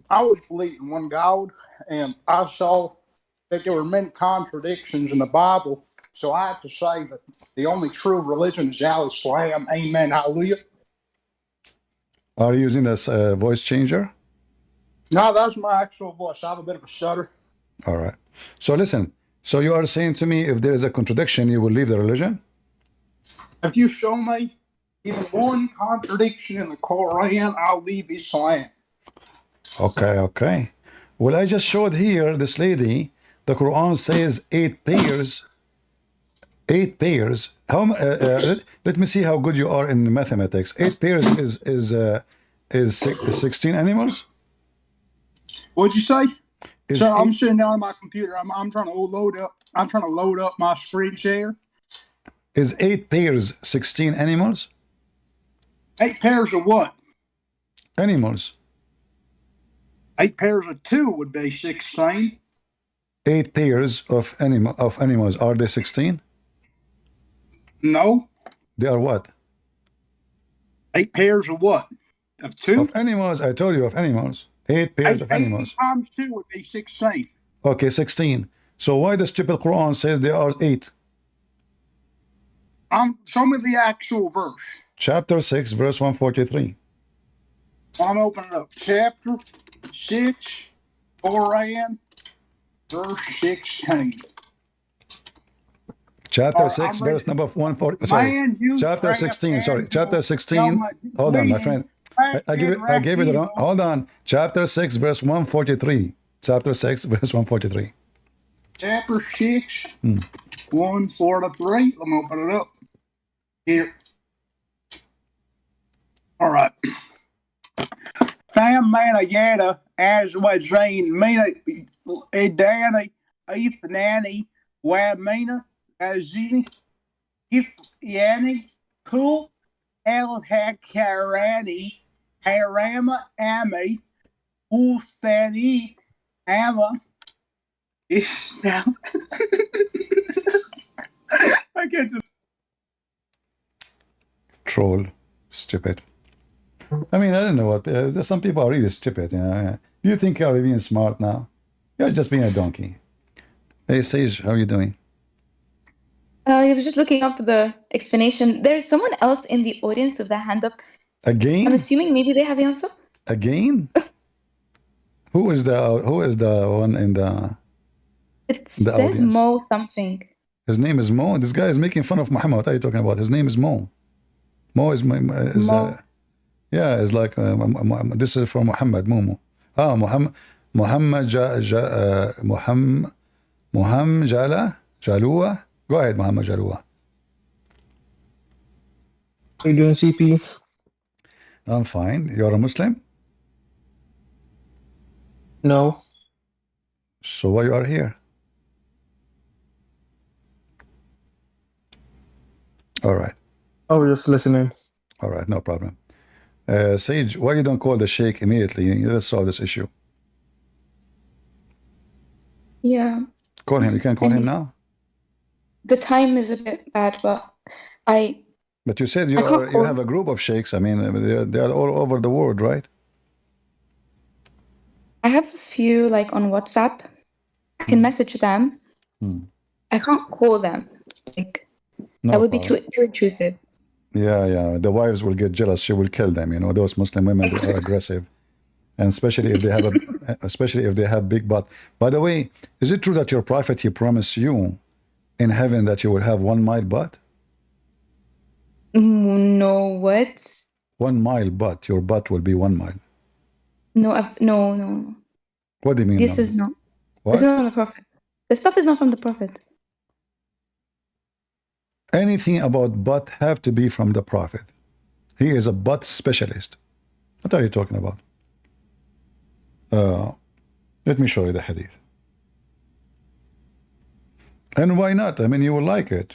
I was believing one God, and I saw that there were many contradictions in the Bible. So I have to say that the only true religion is Al-Islam. Amen. Hallelujah. Are you using this voice changer? No, that's my actual voice. I have a bit of a stutter. All right. So listen. So you are saying to me if there is a contradiction, you will leave the religion? If you show me even one contradiction in the Quran, I'll leave Islam. Okay. Well, I just showed here this lady. The Quran says 8 pairs. 8 pairs. Let me see how good you are in mathematics. 8 pairs is 16 animals. What'd you say? Is So I'm eight- sitting down on my computer. I'm trying to load up. I'm trying to load up my screen share. Is 8 pairs 16 animals? 8 pairs of what? Animals. 8 pairs of 2 would be 16. 8 pairs of animals. Are they 16? No. They are what? 8 pairs of what? Of 2? Of animals. I told you of animals. 8 pairs of animals. 8 times 2 would be 16. Okay, 16. So why the stupid Quran says there are 8? Show me the actual verse. Chapter 6, verse 143. I'm opening up chapter 6, Quran, verse 16. Chapter All right, 6, I'm ready. verse number 140. Sorry. Man, you Chapter crap 16. Sorry. animal. Chapter 16. Hold on, my friend. I give it the wrong. Hold on. Chapter 6, verse 143. Chapter 6, verse 143. Chapter 6, 143. Let me open it up. Here. All right. Famana Yada, Azwazine, Mina, Edani, Ethanani, Wamina, Azini, If Yani, Kul, El Hakarani, Harama Ami, Ulthani, Ama, is now. I get to. Troll. Stupid. I mean, I don't know what. Some people are really stupid. You know. Do you think you're being smart now? You're just being a donkey. Hey, Sage, how are you doing? I was just looking up the explanation. There's someone else in the audience with their hand up. I'm Again? assuming maybe they have the answer. Again? Who is the one in the It The says audience. Mo something. His name is Mo? This guy is making fun of Muhammad. What are you talking about? His name is Mo. Mo is Mo. yeah, it's like this is from Muhammad Momo. Ah, Muhammad Jalua. Go ahead, Muhammad Jalua. How you doing, CP? I'm fine. You're a Muslim, No. so why you are here? All right, I was just listening. all right, no problem. Sage, why you don't call the Sheikh immediately? Let's solve this issue. Yeah. Call him. You can call him And now. the time is a bit bad, but I But you said I can't you call. have a group of sheikhs. I mean, they are all over the world, right? I have a few like on WhatsApp. I can message them. Hmm. I can't call them. Like No that would be problem. too intrusive. Yeah. The wives will get jealous. She will kill them. You know, those Muslim women, they are aggressive, and especially if they have especially if they have big butt. By the way, is it true that your prophet he promised you in heaven that you will have 1 mile butt? No, what? 1 mile butt. Your butt will be 1 mile. No, no. What do you mean? This No? is not. This What? is not from the Prophet. The stuff is not from the Prophet. Anything about butt have to be from the prophet. He is a butt specialist. What are you talking about? Let me show you the hadith. And why not? I mean, you will like it.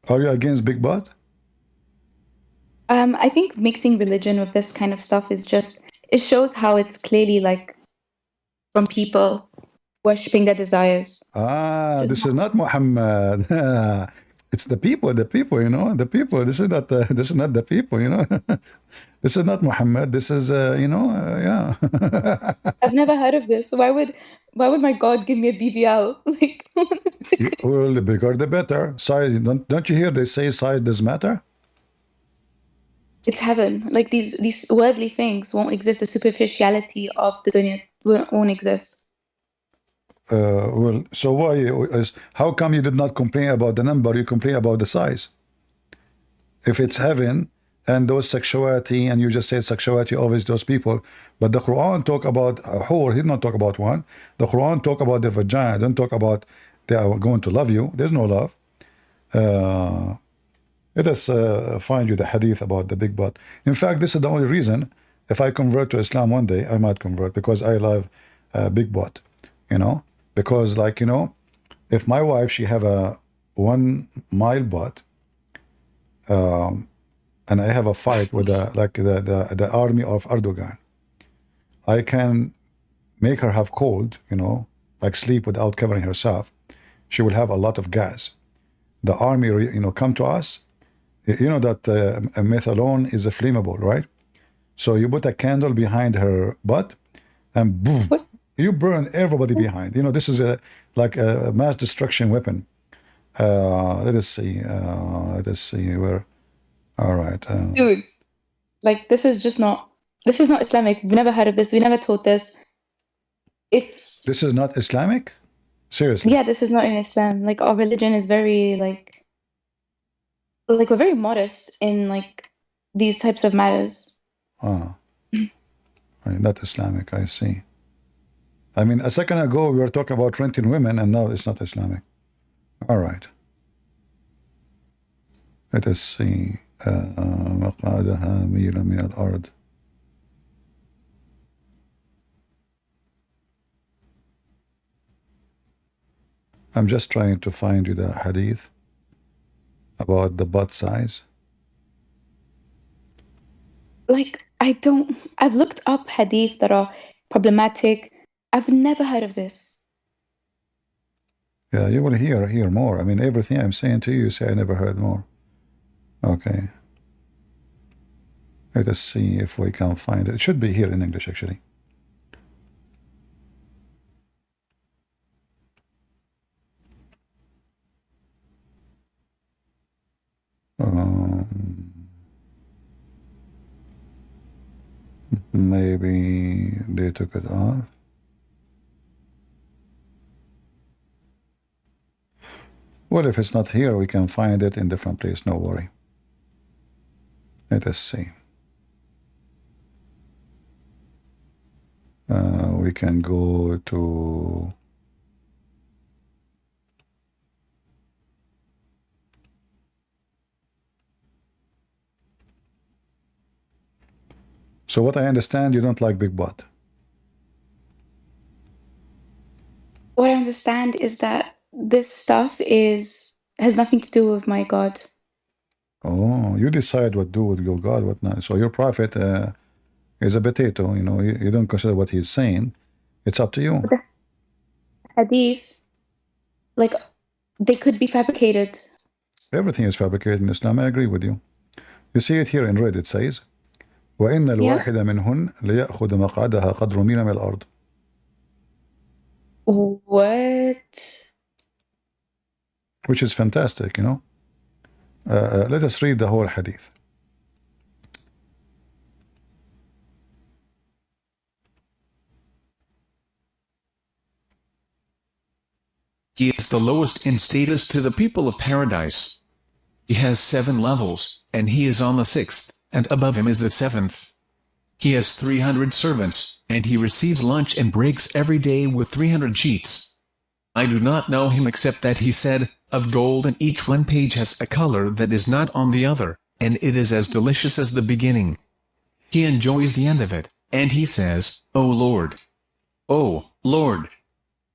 Are you against big butt? I think mixing religion with this kind of stuff is just it shows how it's clearly like from people worshipping their desires. Ah, Just this is not Muhammad. It's the people, you know, the people. This is not the people, you know. This is not Muhammad. This is, yeah. I've never heard of this. Why would my God give me a BBL? Like Well, the bigger the better. Size, don't you hear they say size does matter? it's heaven. Like these worldly things won't exist. The superficiality of the dunya won't exist. Well, so how come you did not complain about the number? You complain about the size. If it's heaven and those sexuality, and you just said sexuality, always those people, but the Quran talk about a whore. He did not talk about one. The Quran talk about their vagina. Don't talk about they are going to love you. There's no love. Let us find you the hadith about the big butt. In fact, this is the only reason. If I convert to Islam one day, I might convert because I love big butt. You know, because like you know, if my wife she have a 1 mile butt, and I have a fight with the army of Erdogan, I can make her have cold. You know, like sleep without covering herself. She will have a lot of gas. The army, come to us. You know that methadone is a flammable, right? So you put a candle behind her butt, and boom, you burn everybody behind. You know, this is like a mass destruction weapon. Let us see where. All right. Dude, like this is not Islamic. We've never heard of this. We never taught this. This is not Islamic? Seriously? Yeah, this is not in Islam. Like our religion is very like we're very modest in like these types of matters. Ah, not Islamic. I see. I mean, a second ago we were talking about renting women, and now it's not Islamic. All right. Let us see. مقعدها ميلا من الأرض. I'm just trying to find you the hadith about the butt size. Like, I've looked up hadith that are problematic. I've never heard of this. Yeah, you will hear more. I mean, everything I'm saying to you, you say I never heard more. Okay. Let us see if we can find it. It should be here in English, actually. Maybe they took it off. Well, if it's not here, we can find it in different place. No worry. Let us see. We can go to so what I understand, you don't like big butt. What I understand is that this stuff has nothing to do with my God. Oh, you decide what to do with your God, what not. So your prophet is a potato, you know, you don't consider what he's saying. It's up to you. Hadith, like, they could be fabricated. Everything is fabricated in Islam. I agree with you. You see it here in red. It says, وَإِنَّ الْوَاحِدَ مِنْهُنْ لِيَأْخُذَ مَقْعَدَهَا قَدْرُ مِيلٍ مِنَ الْأَرْضِ. What? Which is fantastic, you know. Let us read the whole hadith. He is the lowest in status to the people of paradise. He has 7 levels, and he is on the 6th, and above him is the 7th. He has 300 servants, and he receives lunch and breaks every day with 300 sheets. I do not know him except that he said, of gold, and each one page has a color that is not on the other, and it is as delicious as the beginning. He enjoys the end of it, and he says, O Lord! O Lord!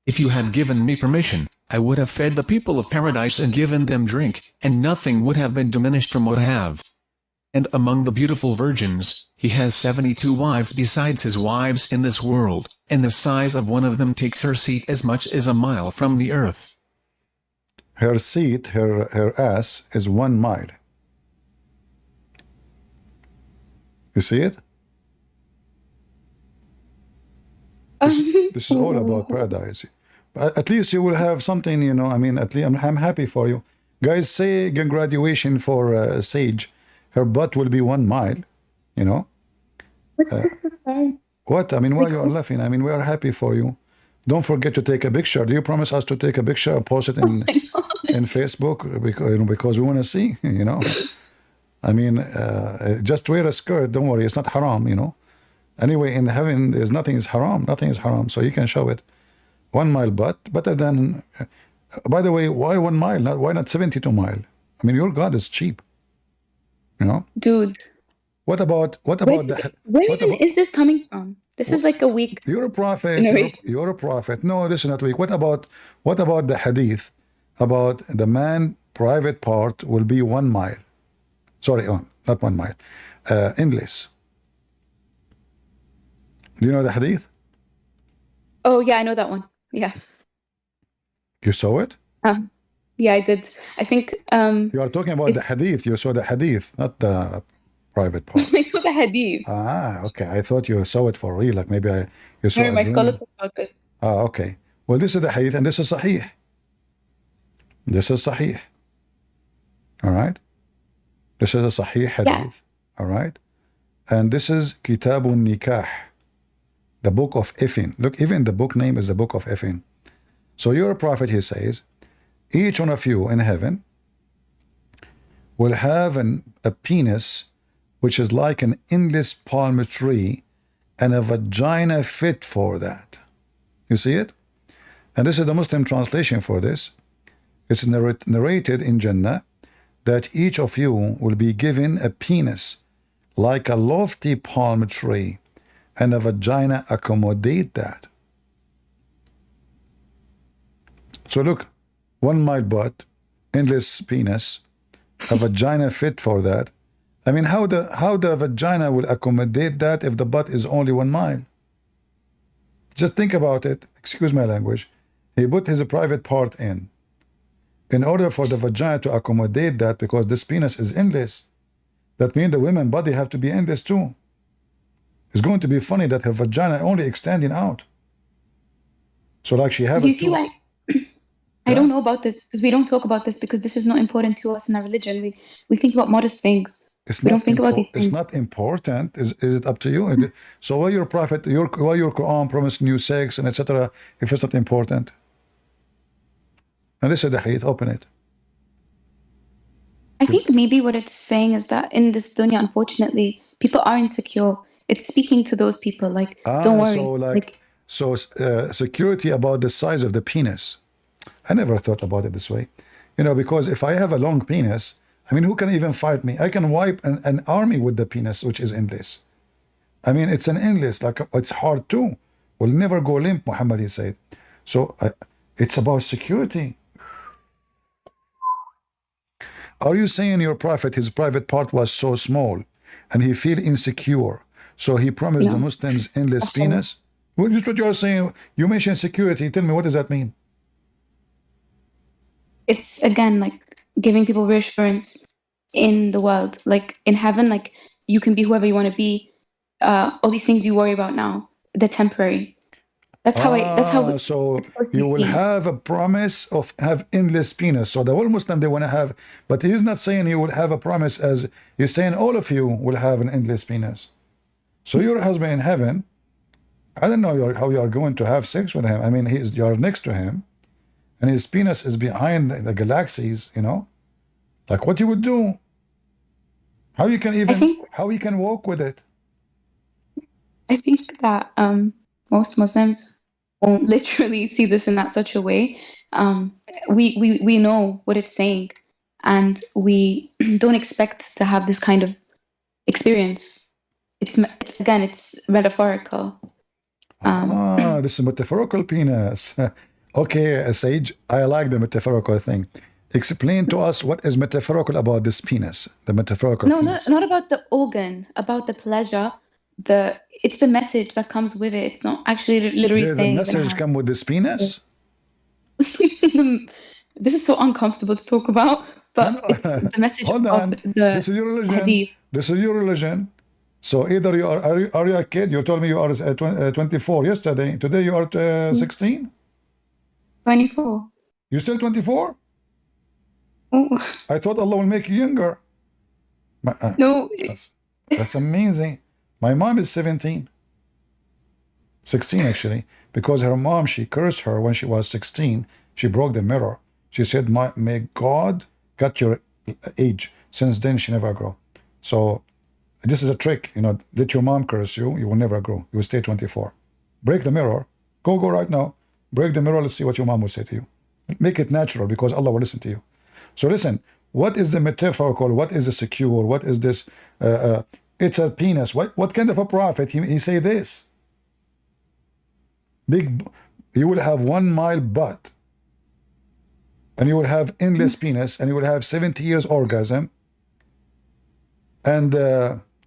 If you had given me permission, I would have fed the people of paradise and given them drink, and nothing would have been diminished from what I have. And among the beautiful virgins, he has 72 wives besides his wives in this world, and the size of one of them takes her seat as much as a mile from the earth. Her seat, her ass, is 1 mile. You see it? This is all about paradise. At least you will have something, you know. I mean, at least I'm happy for you. Guys, say graduation for Sage. Her butt will be 1 mile, you know. What? I mean, why you are laughing? I mean, we are happy for you. Don't forget to take a picture. Do you promise us to take a picture and post it in Facebook? Because we want to see, you know. I mean, just wear a skirt. Don't worry. It's not haram, you know. Anyway, in heaven, there's nothing is haram. Nothing is haram. So you can show it. 1 mile butt, better than... by the way, why 1 mile? Why not 72 mile? I mean, your God is cheap. You know? Dude. What about Where is this coming from? This is like a week. You're a prophet. You're a prophet. No, this is not weak. What about the hadith about the man private part will be 1 mile? Sorry, not 1 mile. Endless. Do you know the hadith? Oh yeah, I know that one. Yeah. You saw it? Yeah, I did. I think you are talking about the hadith. You saw the hadith, not the private part. I saw the hadith. Okay. I thought you saw it for real. Like maybe you saw it. My scholar talked about this. Okay. Well, this is the hadith, and this is sahih. This is sahih. All right. This is a sahih hadith. Yeah. All right. And this is Kitabun Nikah, the book of effing. Look, even the book name is the book of effing. So your prophet, he says, each one of you in heaven will have a penis which is like an endless palm tree and a vagina fit for that. You see it? And this is the Muslim translation for this. It's narrated in Jannah that each of you will be given a penis like a lofty palm tree, and a vagina accommodate that. So look, 1 mile butt, endless penis, a vagina fit for that. I mean, how the vagina will accommodate that if the butt is only 1 mile? Just think about it. Excuse my language. He put his private part in order for the vagina to accommodate that, because this penis is endless. That means the women's body have to be endless too. It's going to be funny that her vagina only extending out. So like she have Do you it see too. why? I don't know about this because we don't talk about this because this is not important to us in our religion. We think about modest things. It's We not don't think about these It's things. not important. Is it up to you? So why your prophet, why your Quran promised new sex and etc. if it's not important? And this is the hadith. Open it. I think maybe what it's saying is that in this dunya, unfortunately, people are insecure. It's speaking to those people like, don't worry. So security about the size of the penis. I never thought about it this way. You know, because if I have a long penis, I mean, who can even fight me? I can wipe an army with the penis, which is endless. I mean, it's an endless, like it's hard too. Will never go limp, Muhammad, he said. So it's about security. Are you saying your prophet, his private part was so small and he feel insecure, so he promised the Muslims endless penis? Well, just what you are saying. You mentioned security. Tell me, what does that mean? It's again like giving people reassurance in the world, like in heaven, like you can be whoever you want to be. All these things you worry about now, they're temporary. That's how. So you will have a promise of have endless penis. So the whole Muslim they want to have, but he's not saying he will have a promise as he's saying all of you will have an endless penis. So your husband in heaven, I don't know how you are going to have sex with him. I mean, you are next to him, and his penis is behind the galaxies. You know, like what you would do. How you can even how you can walk with it? I think that most Muslims won't literally see this in that such a way. We know what it's saying, and we don't expect to have this kind of experience. It's metaphorical. This is metaphorical penis. Okay, Sage, I like the metaphorical thing. Explain to us what is metaphorical about this penis, the metaphorical penis. Not about the organ, about the pleasure. It's the message that comes with it. It's not actually literally Does saying the message come with this penis? This is so uncomfortable to talk about, but it's the message Hold on. of the This is your religion. hadith. This is your religion. So either you are you a kid? You told me you are 24 yesterday. Today you are 16? 24. You're still 24? Oh, I thought Allah will make you younger. no. That's amazing. My mom is 17. 16 actually. Because her mom, she cursed her when she was 16. She broke the mirror. She said, may God got your age. Since then, she never grow. So this is a trick. You know, let your mom curse you. You will never grow. You will stay 24. Break the mirror. Go right now. Break the mirror. Let's see what your mom will say to you. Make it natural because Allah will listen to you. So listen, what is the metaphorical? What is the secure? What is this? It's a penis. What kind of a prophet? He say this. You will have 1 mile butt. And you will have endless penis. And you will have 70 years orgasm. And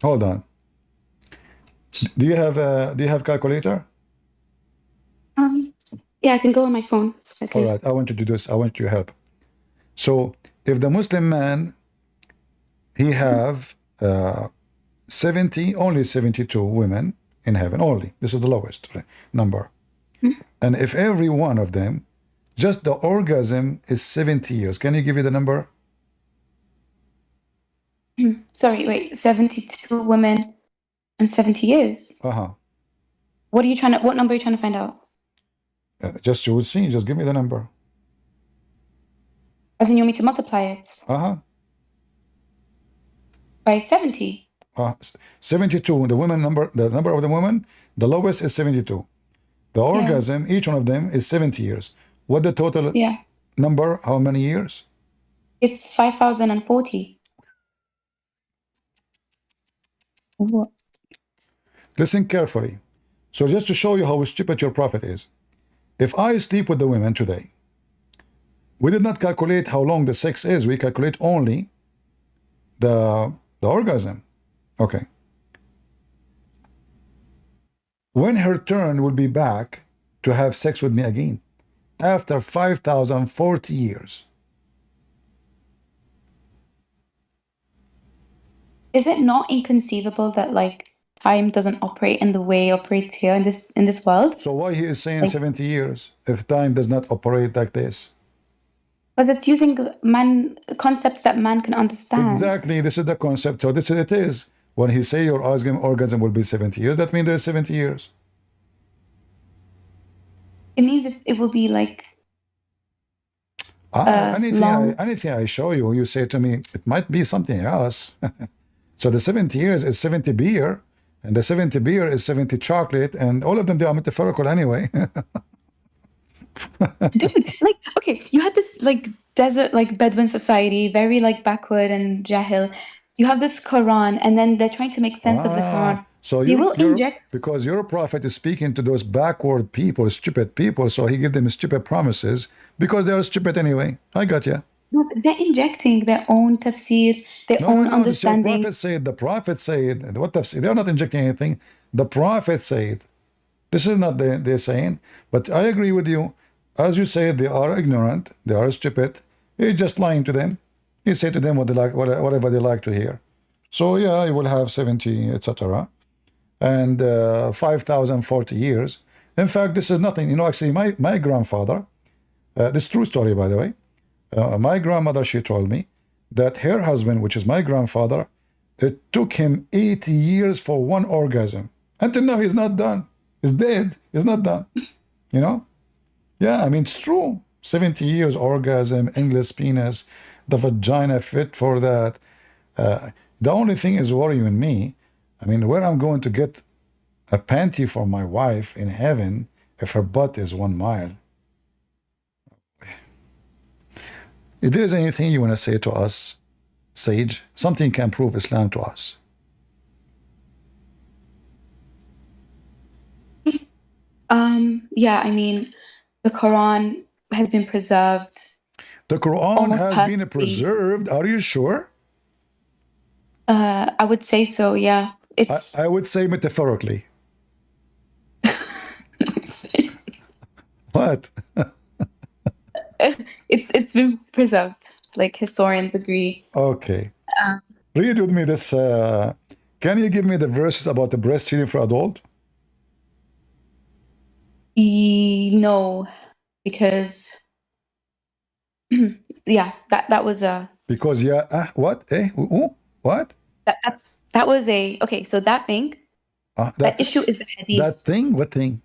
hold on. Do you have calculator? Yeah, I can go on my phone. Okay. All right, I want you to do this. I want your help. So if the Muslim man, he have only 72 women in heaven, only. This is the lowest number. And if every one of them, just the orgasm is 70 years. Can you give me the number? Sorry, wait. 72 women and 70 years. What number are you trying to find out? Just you will see. Just give me the number. As in, you want me to multiply it? By 70. 72. The number of the women, the lowest is 72. The orgasm, each one of them is 70 years. What the total number? How many years? It's 5,040. What? Listen carefully. So just to show you how stupid your prophet is. If I sleep with the women today, we did not calculate how long the sex is. We calculate only the orgasm. Okay. When her turn will be back to have sex with me again, after 5,040 years. Is it not inconceivable that like time doesn't operate in the way it operates here in this world? So why he is saying Like- 70 years if time does not operate like this? Because it's using concepts that man can understand. Exactly, this is the concept. So this is it is. When he say your orgasm will be 70 years, that means there's 70 years. It means it will be like Anything I show you, you say to me, it might be something else. So the 70 years is 70 beer, and the 70 beer is 70 chocolate, and all of them, they are metaphorical anyway. dude, like, okay, you had this like desert, like Bedouin society, very like backward and jahil. You have this Quran, and then they're trying to make sense of the Quran. So They will inject. because your prophet is speaking to those backward people, stupid people, so he give them stupid promises because they are stupid anyway. I got you. Look, they're injecting their own tafsirs, their No, own no, no. This your understanding. prophet said. What tafsir? They are not injecting anything. The prophet said. This is not they're saying. But I agree with you. As you say, they are ignorant. They are stupid. You're just lying to them. You say to them what they like, whatever they like to hear. So yeah, you will have 70, etc. And 5,040 years. In fact, this is nothing. You know, actually, my grandfather. This is true story, by the way. My grandmother, she told me that her husband, which is my grandfather, it took him 80 years for one orgasm. Until now, he's not done. He's dead. He's not done. You know? Yeah, I mean, it's true. 70 years orgasm, endless penis, the vagina fit for that. The only thing is worrying me. I mean, where I'm going to get a panty for my wife in heaven if her butt is 1 mile. If there is anything you want to say to us, Sage, something can prove Islam to us. Yeah, I mean, the Quran has been preserved. The Quran Almost has been perfectly. preserved. Are you sure? I would say so. Yeah, it's I would say metaphorically. What? it's been preserved. Like historians agree. Okay. Read with me this. Can you give me the verses about the breastfeeding for adult? No, because yeah, that was a Because yeah, what? What? that was a okay. So that thing, that issue is the hadith, that thing? What thing?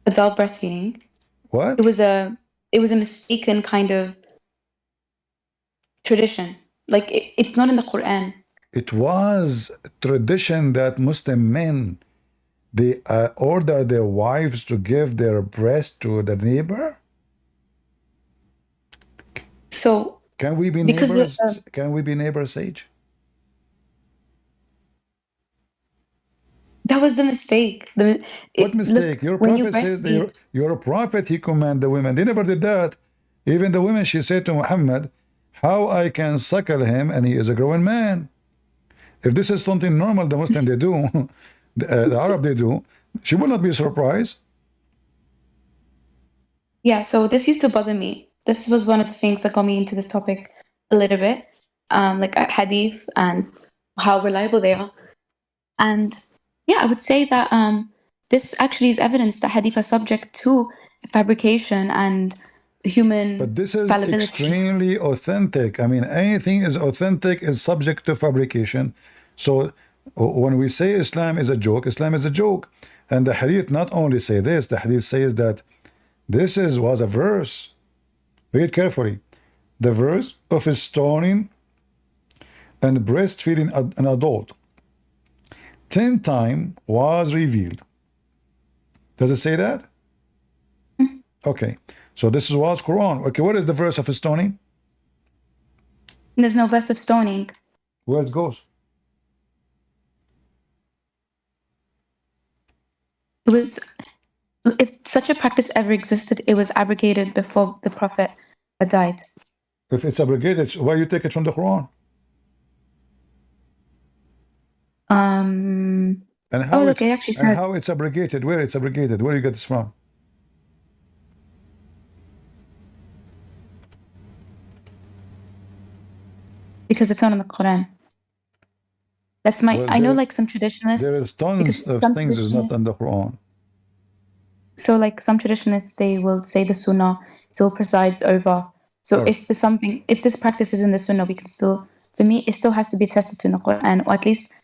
adult breastfeeding. What? It was a mistaken kind of tradition. Like it's not in the Quran. It was tradition that Muslim men they order their wives to give their breast to the neighbor. So Can we be because neighbors? Can we be neighbors, Sage? that was the mistake. What mistake? Your when you prophet says breastfeed- your prophet he command the women. They never did that. Even the women, she said to Muhammad, "How I can suckle him, and he is a growing man." If this is something normal, the Muslim they do, the Arab they do, she will not be surprised. Yeah, so this used to bother me. This was one of the things that got me into this topic a little bit, like hadith and how reliable they are. And yeah, I would say that this actually is evidence that hadith are subject to fabrication and human But this is fallibility. extremely authentic. I mean, anything is authentic is subject to fabrication. So when we say Islam is a joke, Islam is a joke. And the hadith not only say this, the hadith says that this was a verse. Read carefully. The verse of stoning and breastfeeding an adult 10 times was revealed. Does it say that? Okay. So this was Quran. Okay, what is the verse of stoning? There's no verse of stoning. Where it goes? It was, if such a practice ever existed, it was abrogated before the Prophet died. If it's abrogated, why you take it from the Quran? Um. And how Oh, look, it's it actually and said how it's abrogated? Where it's abrogated? Where you get this from? because it's not in the Quran. That's my. Well, I know, there like some traditionalists. there is because tons of some things is not in traditionalists. the Quran. So, like some traditionalists, they will say the Sunnah still presides over. So, Correct. if this practice is in the Sunnah, we can still. For me, it still has to be attested to in the Quran, or at least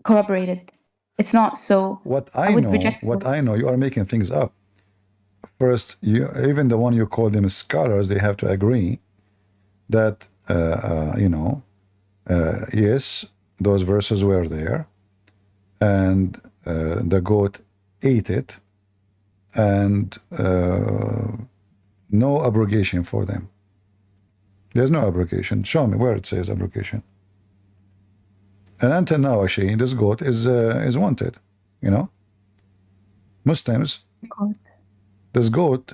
corroborated. It's not so. What I I would know, reject what so. I know, you are making things up. First, you even the one you call them scholars, they have to agree that yes, those verses were there, and the goat ate it, and no abrogation for them. There's no abrogation. Show me where it says abrogation. And until now, actually, this goat is wanted. You know, Muslims. This goat.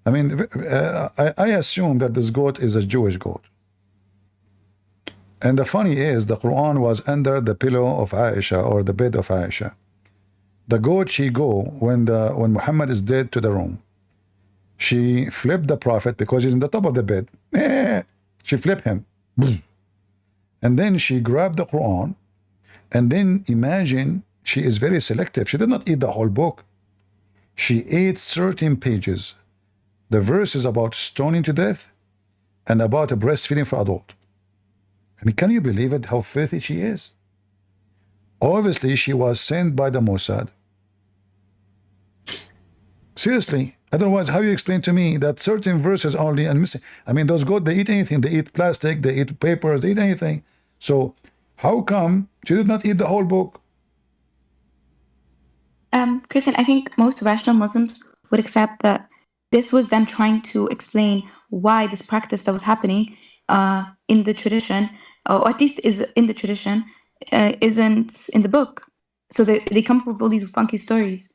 I mean, I assume that this goat is a Jewish goat. And the funny is, the Quran was under the pillow of Aisha or the bed of Aisha. The goat she go when Muhammad is dead to the room. She flipped the Prophet because he's in the top of the bed. She flipped him. And then she grabbed the Quran. And then imagine she is very selective. She did not eat the whole book. She ate certain pages. The verse is about stoning to death and about breastfeeding for adult. I mean, can you believe it? How filthy she is. Obviously, she was sent by the Mossad. Seriously. Otherwise, how you explain to me that certain verses only and missing? I mean, those goats, they eat anything. They eat plastic, they eat papers, they eat anything. So how come she did not eat the whole book? Kristen, I think most rational Muslims would accept that this was them trying to explain why this practice that was happening in the tradition, or at least is in the tradition, isn't in the book. So they come up with all these funky stories.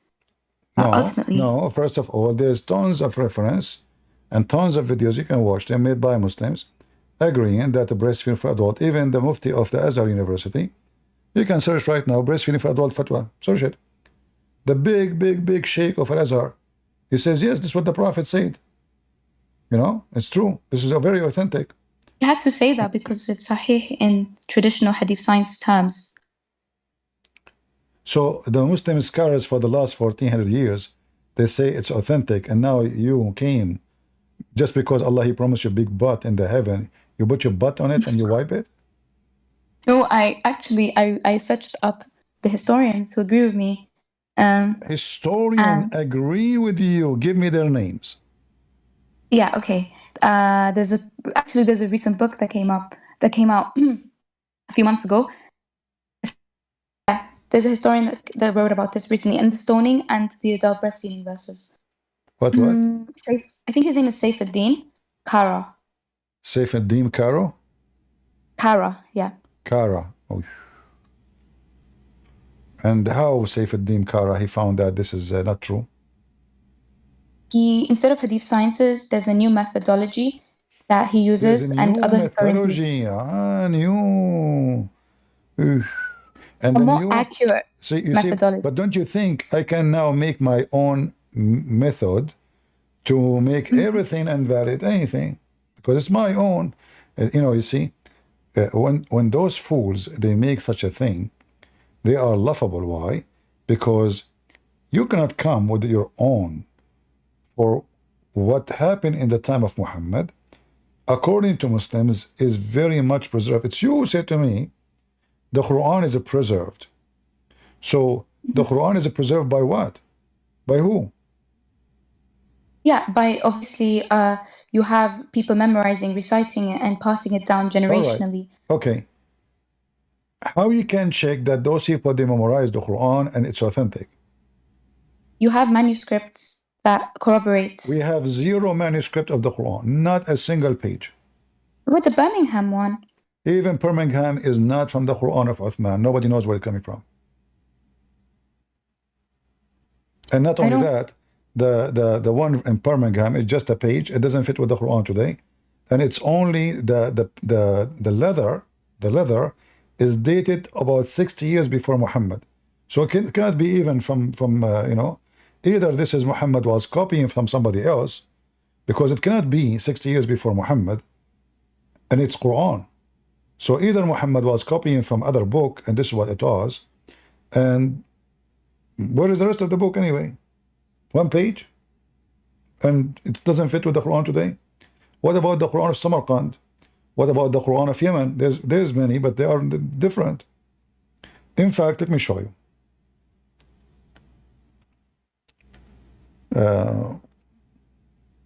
Ultimately, No. First of all, there's tons of reference and tons of videos you can watch them made by Muslims agreeing that the breastfeeding for adult, even the Mufti of the Azhar University, you can search right now, breastfeeding for adult fatwa. Search it. The big sheikh of Al-Azhar, he says, yes, this is what the Prophet said. You know, it's true. This is a very authentic. you had to say that because it's sahih in traditional hadith science terms. So the Muslim scholars for the last 1400 years, they say it's authentic, and now you came just because Allah, he promised you a big butt in the heaven, you put your butt on it and you wipe it? No, I searched up the historians who agree with me. Historian agree with you. Give me their names. Yeah, okay. There's a recent book that came out a few months ago. There's a historian that wrote about this recently, and the stoning and the adult breastfeeding verses. What? I think his name is Saifuddin Kara. Saifuddin Karo? Kara, yeah. Kara. Oh. And how Saifuddin Kara, he found that this is not true? He, instead of hadith sciences, there's a new methodology that he uses, There's a and new other historians use. methodology. New. And A the more new accurate methodology. But don't you think I can now make my own method to make everything invalid, anything, because it's my own. You see, when those fools, they make such a thing, they are laughable. Why? Because you cannot come with your own. For what happened in the time of Muhammad, according to Muslims, is very much preserved. It's you say to me, the Quran is preserved. So the Quran is preserved by what? By who? Yeah, by obviously you have people memorizing, reciting it, and passing it down generationally. All right. Okay. How you can check that those people, they memorize the Quran and it's authentic? You have manuscripts that corroborate. We have 0 manuscript of the Quran, not a single page. With the Birmingham one. Even Birmingham is not from the Quran of Uthman. Nobody knows where it's coming from. And not only that, the one in Birmingham is just a page. It doesn't fit with the Quran today, and it's only the leather is dated about 60 years before Muhammad. So it cannot be even from you know, either this is Muhammad was copying from somebody else, because it cannot be 60 years before Muhammad, and it's Quran. So either Muhammad was copying from other book, and this is what it was, and where is the rest of the book anyway? One page, and it doesn't fit with the Quran today. What about the Quran of Samarkand? What about the Quran of Yemen? There's many, but they are different. In fact, let me show you.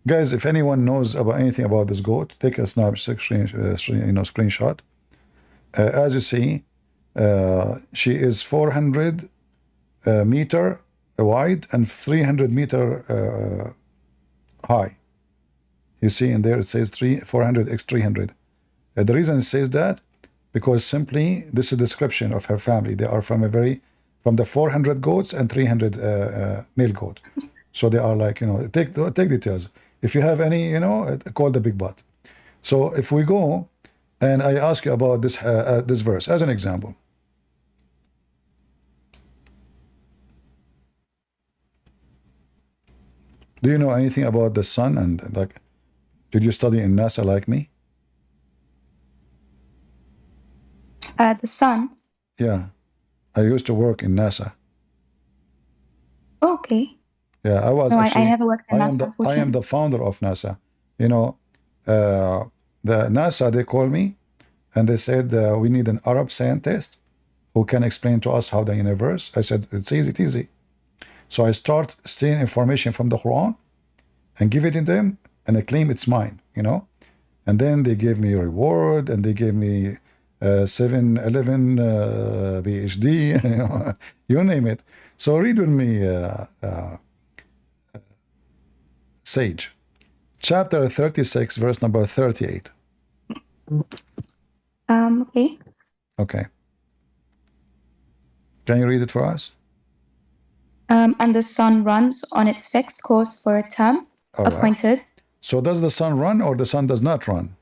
Guys, if anyone knows about anything about this goat, take a screenshot. As you see, she is 400 meter wide and 300 meter high. You see in there it says 400 x 300. The reason it says that, because simply this is a description of her family. They are from the 400 goats and 300 male goat. So they are like, you know, take details. If you have any, you know, call the big butt. So if we go and I ask you about this this verse as an example. Do you know anything about the sun? And like, did you study in NASA like me? The sun. Yeah, I used to work in NASA. Okay. Yeah, I was No, actually. I never worked in I am NASA. the I am unfortunately. the founder of NASA. You know, the NASA, they called me and they said we need an Arab scientist who can explain to us how the universe. I said it's easy. So I start stealing information from the Quran and give it to them, and I claim it's mine. You know, and then they gave me a reward, and they gave me 711 PhD. You know, you name it. So read with me. Sage, chapter 36, verse number 38. Okay. Okay. Can you read it for us? And the sun runs on its fixed course for a term All right. appointed. So does the sun run or the sun does not run?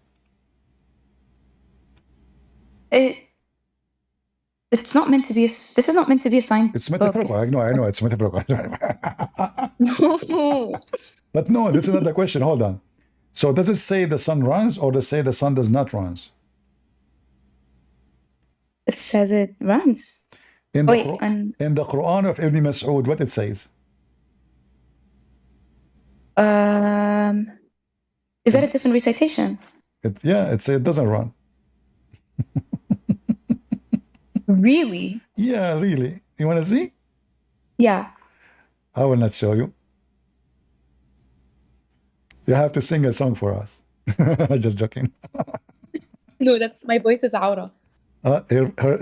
It's not meant to be. This is not meant to be a science It's book. metaphorical. I know it's metaphorical. No. But no, this is not the question. Hold on. So does it say the sun runs or does it say the sun does not runs? It says it runs. In the, Wait, Qur- and in the Quran of Ibn Mas'ud, what it says? is that a different recitation? It says it doesn't run. Really? Yeah, really. You want to see? Yeah. I will not show you. You have to sing a song for us. Just joking. No, that's my voice is aura.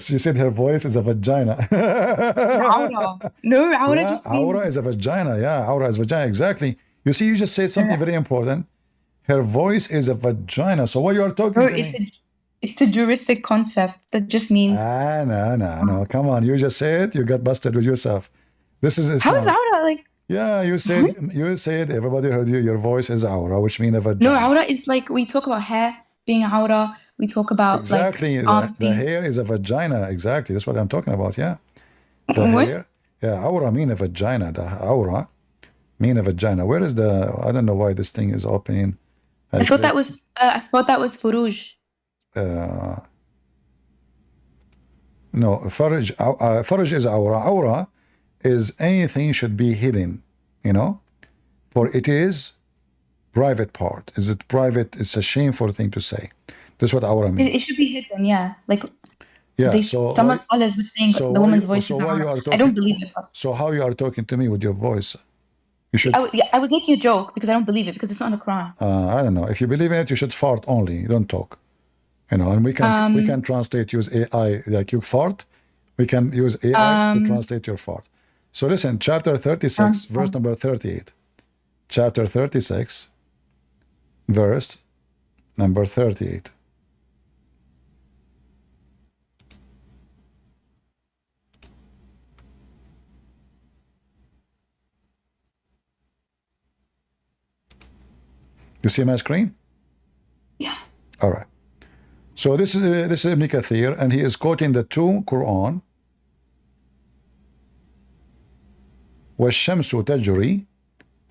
She said her voice is a vagina. Aura. No, aura Yeah, just means. aura is a vagina. Yeah, aura is vagina. Exactly. You see, you just said something very important. Her voice is a vagina. So what you are talking No, to me? it's a juristic concept that just means. No. Come on. You just said you got busted with yourself. This is How is Islam. aura like? Yeah, you said everybody heard you. Your voice is aura, which means a vagina. No, aura is like we talk about hair being aura. We talk about Exactly. like The being. hair is a vagina. Exactly. That's what I'm talking about. Yeah. The What? hair. Yeah, aura mean a vagina. The aura mean a vagina. Where is the? I don't know why this thing is opening. I thought that was. I thought that was furuj. No, farj is aura. Aura is anything should be hidden, you know, for it is private part. Is it private? It's a shameful thing to say. That's what aura means. It should be hidden. Yeah, like Yeah. they, So some why- scholars were saying so the why woman's you- voice so is why you aura. are I don't talking- believe it. so how you are talking to me with your voice? You should. I was making a joke because I don't believe it because it's not in the Quran. I don't know. If you believe in it, you should fart only. You don't talk. You know, and we can translate, use AI. Like you fart, we can use AI to translate your fart. So listen, chapter 36, verse number 38. Chapter 36, verse number 38. You see my screen? Yeah. All right. So this is Ibn Kathir, and he is quoting the two Quran. وَالشَّمْسُ تَجْرِي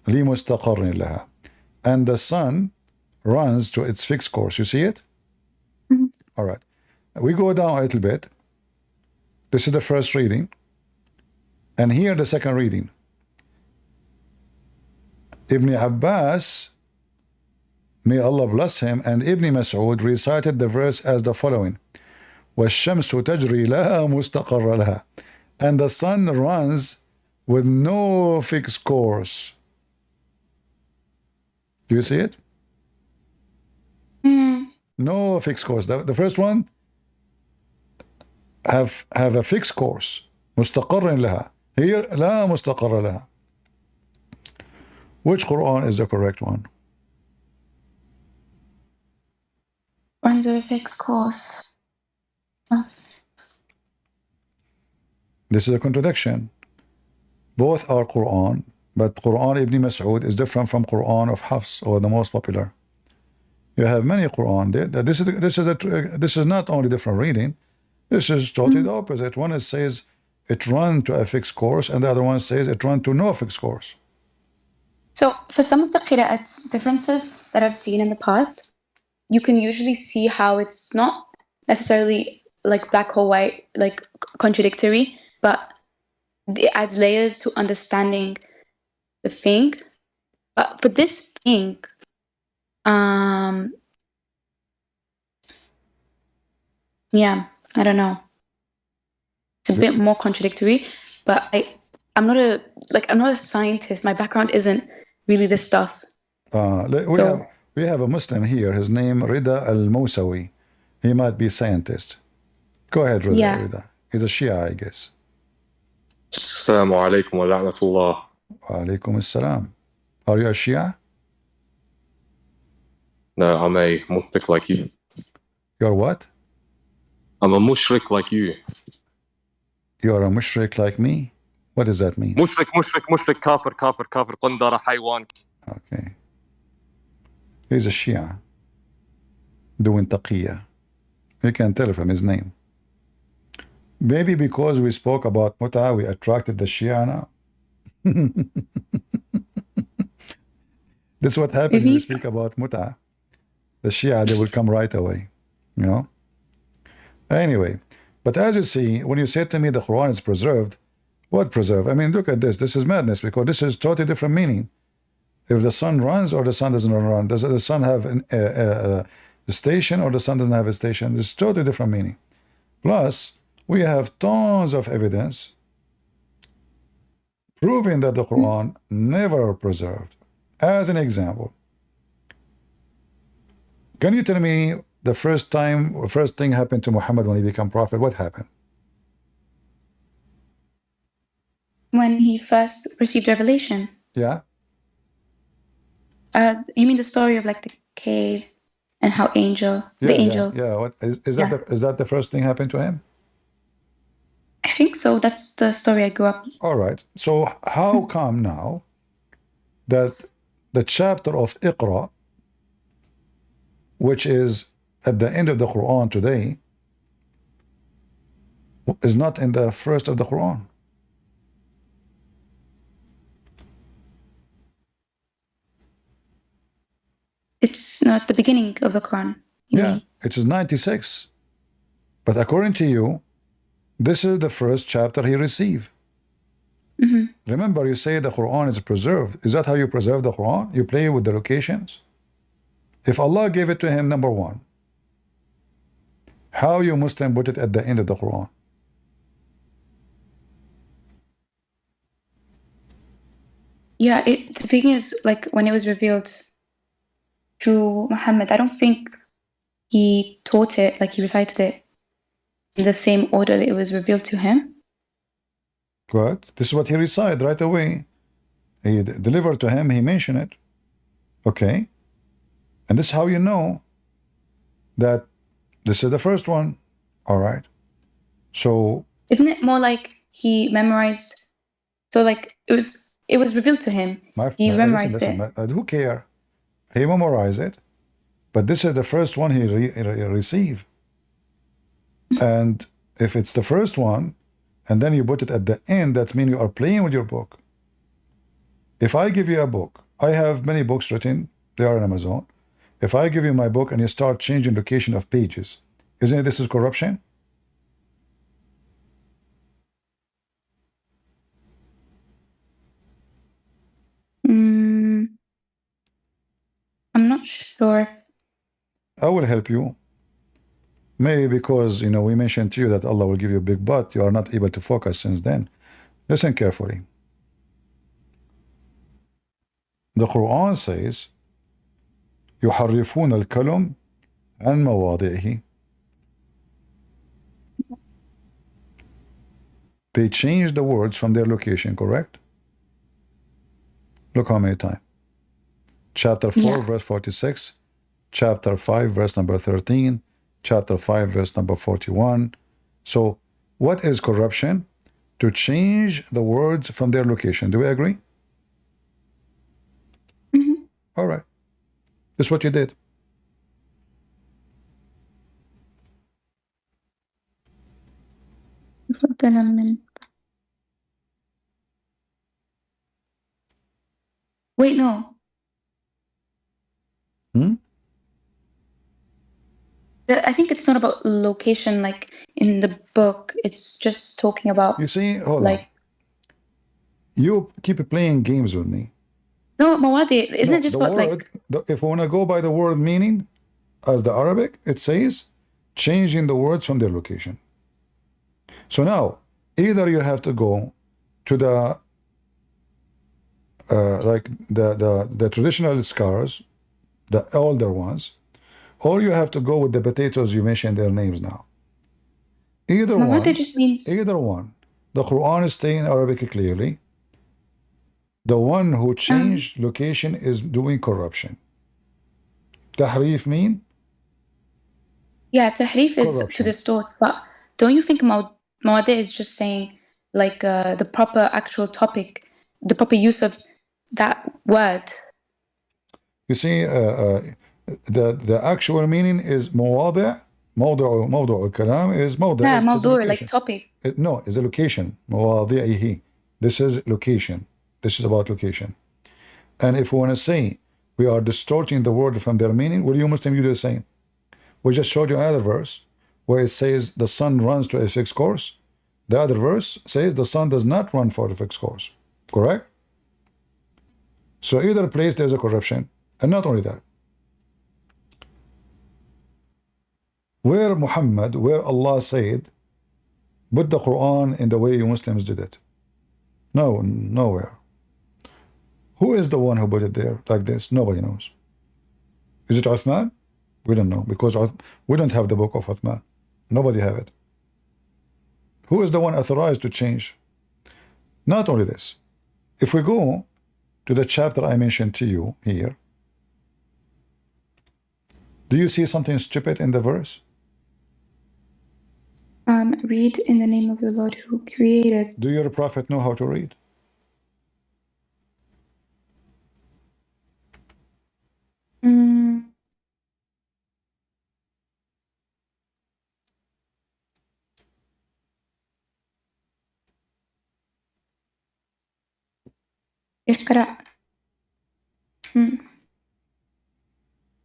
لِمُسْتَقَرٍ لَهَا. And the sun runs to its fixed course. You see it? Mhm. All right. We go down a little bit. This is the first reading. And here the second reading. Ibn Abbas, may Allah bless him, and Ibn Mas'ud recited the verse as the following. وَالشَّمْسُ تَجْرِي لَهَا مُسْتَقَرَّ لَهَا. And the sun runs with no fixed course. Do you see it? No fixed course. The first one have a fixed course. مستقر لها. Here لا مستقر لها. Which Quran is the correct one? Runs with a fixed course. This is a contradiction. Both are Quran, but Quran Ibn Mas'ud is different from Quran of Hafs, or the most popular. You have many Quran. This is not only different reading. This is totally the opposite. One says it run to a fixed course, and the other one says it run to no fixed course. So for some of the qira'at differences that I've seen in the past, you can usually see how it's not necessarily like black or white, like contradictory, but it adds layers to understanding the thing. But for this thing, yeah, I don't know. It's a bit more contradictory, but I'm not a scientist. My background isn't really this stuff. We have a Muslim here. His name Rida Al-Mousawi. He might be a scientist. Go ahead, Rida. He's a Shia, I guess. Assalamu alaikum wa rahmatullah. Wa alaikum assalam. Are you a Shia? No, I'm a mushrik like you. You're what? I'm a mushrik like you. You're a mushrik like me? What does that mean? Mushrik, kafir, qandara, haywan. Okay. He's a Shia. Doing taqiyya. You can tell from his name. Maybe because we spoke about Mut'a, we attracted the Shia now. This is what happens when we speak about Mut'a. The Shia, they will come right away. You know? Anyway, but as you see, when you say to me the Quran is preserved, what preserved? I mean, look at this. This is madness, because this is totally different meaning. If the sun runs or the sun doesn't run, does the sun have a station or the sun doesn't have a station? It's totally different meaning. Plus, we have tons of evidence proving that the Quran never preserved. As an example, can you tell me the first thing happened to Muhammad when he became prophet? What happened? When he first received revelation. Yeah. You mean the story of like the cave and how the angel? Yeah. What is that? Is that the first thing happened to him? I think so. That's the story I grew up. All right. So how come now that the chapter of Iqra, which is at the end of the Quran today, is not in the first of the Quran? It's not the beginning of the Quran. Yeah, it is 96. But according to you, this is the first chapter he received. Mm-hmm. Remember, you say the Quran is preserved. Is that how you preserve the Quran? You play with the locations? If Allah gave it to him, number one, how you Muslim put it at the end of the Quran? Yeah, the thing is, like, when it was revealed through Muhammad, I don't think he taught it, like he recited it in the same order that it was revealed to him. Good. This is what he recited right away. He delivered to him, he mentioned it. Okay. And this is how you know that this is the first one. All right. So isn't it more like he memorized? So like it was revealed to him. He memorized listen, it. who care? He memorized it, but this is the first one he received. And if it's the first one, and then you put it at the end, that means you are playing with your book. If I give you a book, I have many books written, they are on Amazon. If I give you my book and you start changing location of pages, isn't it this is corruption? I'm not sure. I will help you. Maybe because, you know, we mentioned to you that Allah will give you a big butt. You are not able to focus since then. Listen carefully. The Quran says, يحرفون الكلم عن مواضعه. They change the words from their location, correct? Look how many times. Chapter 4, verse 46. Chapter 5, verse number 13. Chapter 5, verse number 41. So, what is corruption? To change the words from their location. Do we agree? Mm-hmm. All right. This is what you did. Wait, no. I think it's not about location like in the book. It's just talking about. You see, hold like. on. You keep playing games with me. No, Mawadi, isn't No, it just the about word, if we want to go by the word meaning, as the Arabic, it says changing the words from their location. So now, either you have to go to the like the traditional scars, the older ones, or you have to go with the potatoes you mentioned their names now. Either one, just means. either one. The Quran is saying Arabic clearly. The one who changed location is doing corruption. Tahrif mean? Yeah, tahrif is to distort. But don't you think Mawadi is just saying like the proper actual topic, the proper use of that word? You see, the actual meaning is موضع الكلام is موضع. Yeah, is a موضوع, like location. topic. No, it's a location. مواضعه. This is location. This is about location. And if we want to say we are distorting the word from their meaning, will you Muslim do the same? We just showed you another verse where it says the sun runs to a fixed course. The other verse says the sun does not run for a fixed course. Correct? So either place there's a corruption. And not only that. Where Muhammad, where Allah said, put the Quran in the way you Muslims did it. No, nowhere. Who is the one who put it there like this? Nobody knows. Is it Uthman? We don't know because we don't have the book of Uthman. Nobody have it. Who is the one authorized to change? Not only this. If we go to the chapter I mentioned to you here, do you see something stupid in the verse? Read in the name of your Lord who created. Do your prophet know how to read? اقرأ. Do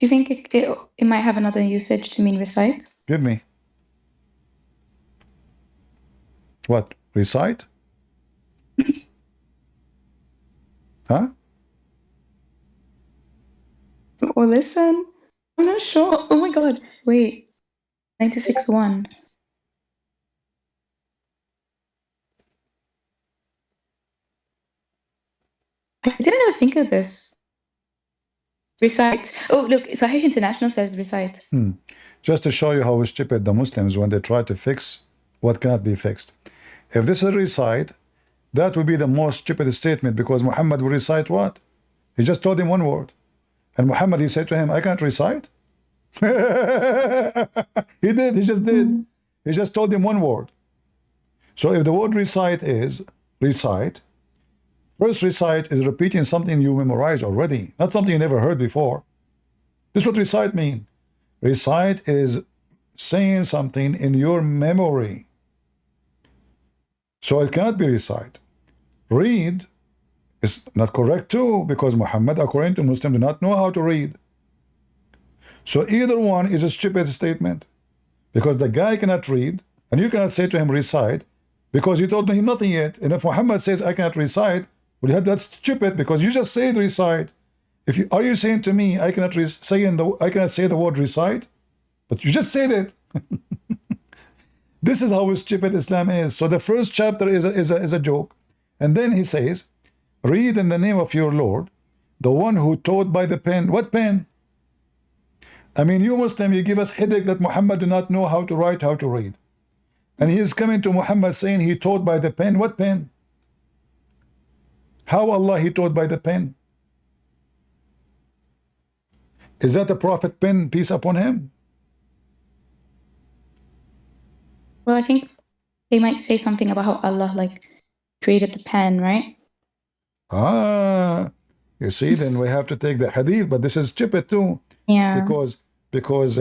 you think it might have another usage to mean recite? Give me. What? Recite? Huh? Or listen? I'm not sure. Oh my god. Wait. 96.1. I didn't ever think of this. Recite. Oh, look, Sahih International says recite. Just to show you how stupid the Muslims when they try to fix what cannot be fixed. If this is recite, that would be the most stupid statement because Muhammad will recite what? He just told him one word. And Muhammad, he said to him, I can't recite. He did. He just did. He just told him one word. So if the word recite is recite, first recite is repeating something you memorized already, not something you never heard before. This is what recite mean. Recite is saying something in your memory. So it cannot be recite. Read is not correct too, because Muhammad, according to Muslims, do not know how to read. So either one is a stupid statement, because the guy cannot read, and you cannot say to him recite, because you told him nothing yet. And if Muhammad says I cannot recite, well, that's stupid, because you just said recite. Are you saying to me I cannot say the word recite? But you just said it. This is how stupid Islam is. So the first chapter is a joke, and then he says, read in the name of your Lord, the one who taught by the pen. What pen? I mean, you Muslim, you give us headache that Muhammad do not know how to write, how to read. And he is coming to Muhammad saying he taught by the pen. What pen? How Allah he taught by the pen? Is that the Prophet pen, peace upon him? Well, I think they might say something about how Allah like created the pen, right? Ah, you see, then we have to take the hadith, but this is stupid too. Yeah. Because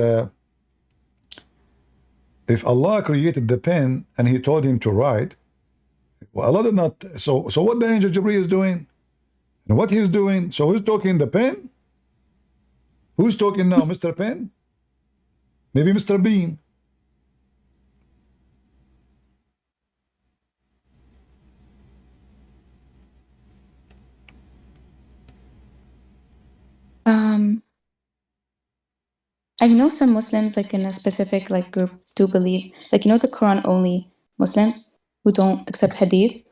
if Allah created the pen and he told him to write, well, Allah did not. So what the angel Jibreel is doing, and what he's doing. So who's talking? The pen? Who's talking now, Mr. Pen? Maybe Mr. Bean. I know some Muslims, like in a specific like group, do believe, like the Quran only Muslims who don't accept Hadith.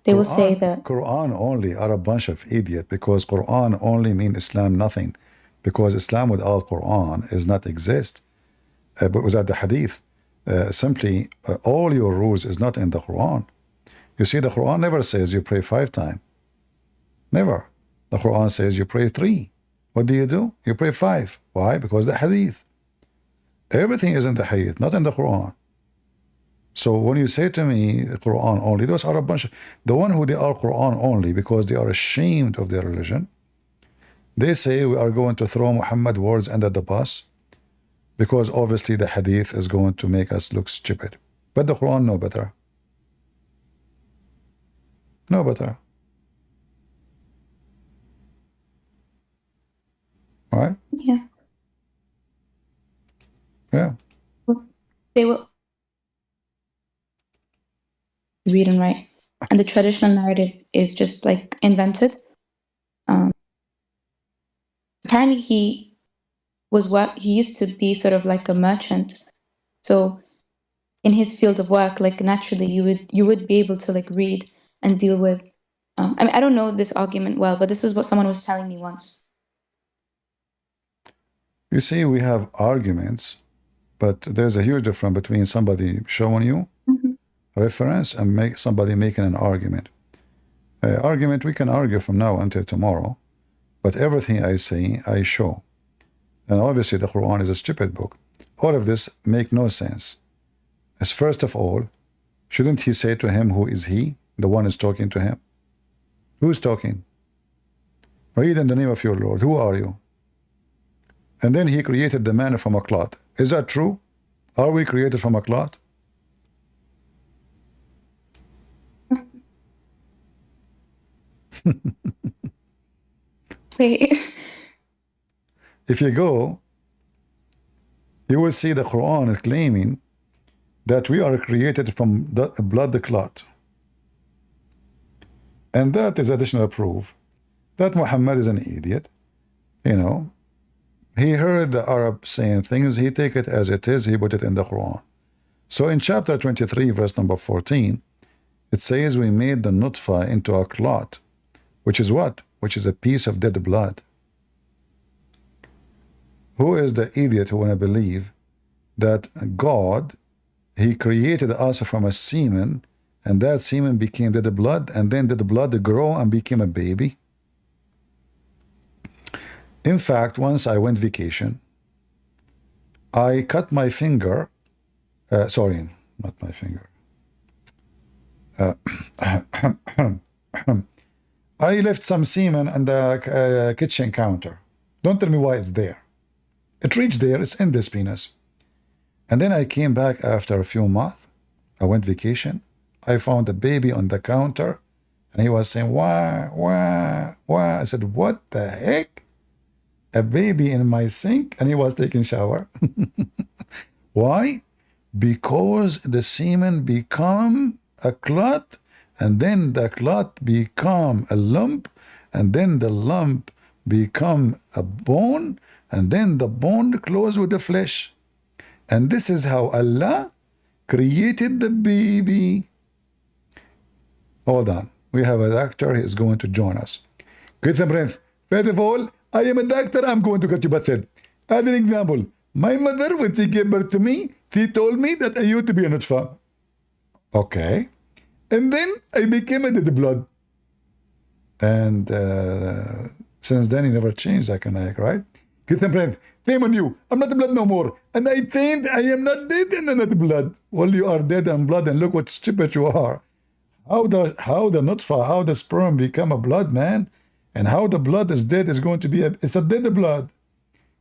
They will say that Quran only are a bunch of idiots, because Quran only mean Islam nothing, because Islam without Quran is not exist. But without the Hadith, simply all your rules is not in the Quran. You see, the Quran never says you pray 5 times. Never. The Quran says you pray 3. What do? You pray 5. Why? Because the Hadith. Everything is in the Hadith, not in the Quran. So when you say to me Quran only, those are a bunch of, the one who they are Quran only because they are ashamed of their religion. They say we are going to throw Muhammad words under the bus because obviously the Hadith is going to make us look stupid. But the Quran know better. Know better. Right? yeah, Yeah. they will read and write, and the traditional narrative is just like invented. Apparently, he used to be sort of like a merchant, so in his field of work, like naturally, you would be able to like read and deal with. I mean, I don't know this argument well, but this is what someone was telling me once. You see, we have arguments, but there's a huge difference between somebody showing you reference and somebody making an argument. Argument, we can argue from now until tomorrow, but everything I say, I show. And obviously the Quran is a stupid book. All of this make no sense. As first of all, shouldn't he say to him, who is he? The one is talking to him. Who's talking? Read in the name of your Lord. Who are you? And then he created the man from a clot. Is that true? Are we created from a clot? Wait. If you go, you will see the Quran is claiming that we are created from the blood clot. And that is additional proof that Muhammad is an idiot. You know, he heard the Arab saying things, he take it as it is, he put it in the Quran. So in chapter 23, verse number 14, it says we made the nutfa into a clot, which is what? Which is a piece of dead blood. Who is the idiot who want to believe that God, he created us from a semen, and that semen became dead blood, and then did the blood grow and became a baby? In fact, once I went vacation, I cut my finger, sorry, not my finger. I left some semen on the kitchen counter. Don't tell me why it's there. It reached there, it's in this penis. And then I came back after a few months. I went vacation. I found a baby on the counter, and he was saying, wah, wah, wah. I said, what the heck? A baby in my sink? And he was taking shower. Why? Because the semen become a clot, and then the clot become a lump, and then the lump become a bone, and then the bone close with the flesh. And this is how Allah created the baby. Hold on. We have a doctor. He is going to join us. Christian Prince, first of all, I am a doctor. I'm going to get you busted. As an example, my mother, when she gave birth to me, she told me that I used to be a nutfa. Okay. And then I became a dead blood. And since then, he never changed, right? Christian Prince, shame on you. I'm not blood no more. And I think I am not dead and I'm not blood. Well, you are dead and blood, and look what stupid you are. How the nutfa, how the sperm become a blood, man, and how the blood is dead is going to be it's a dead blood.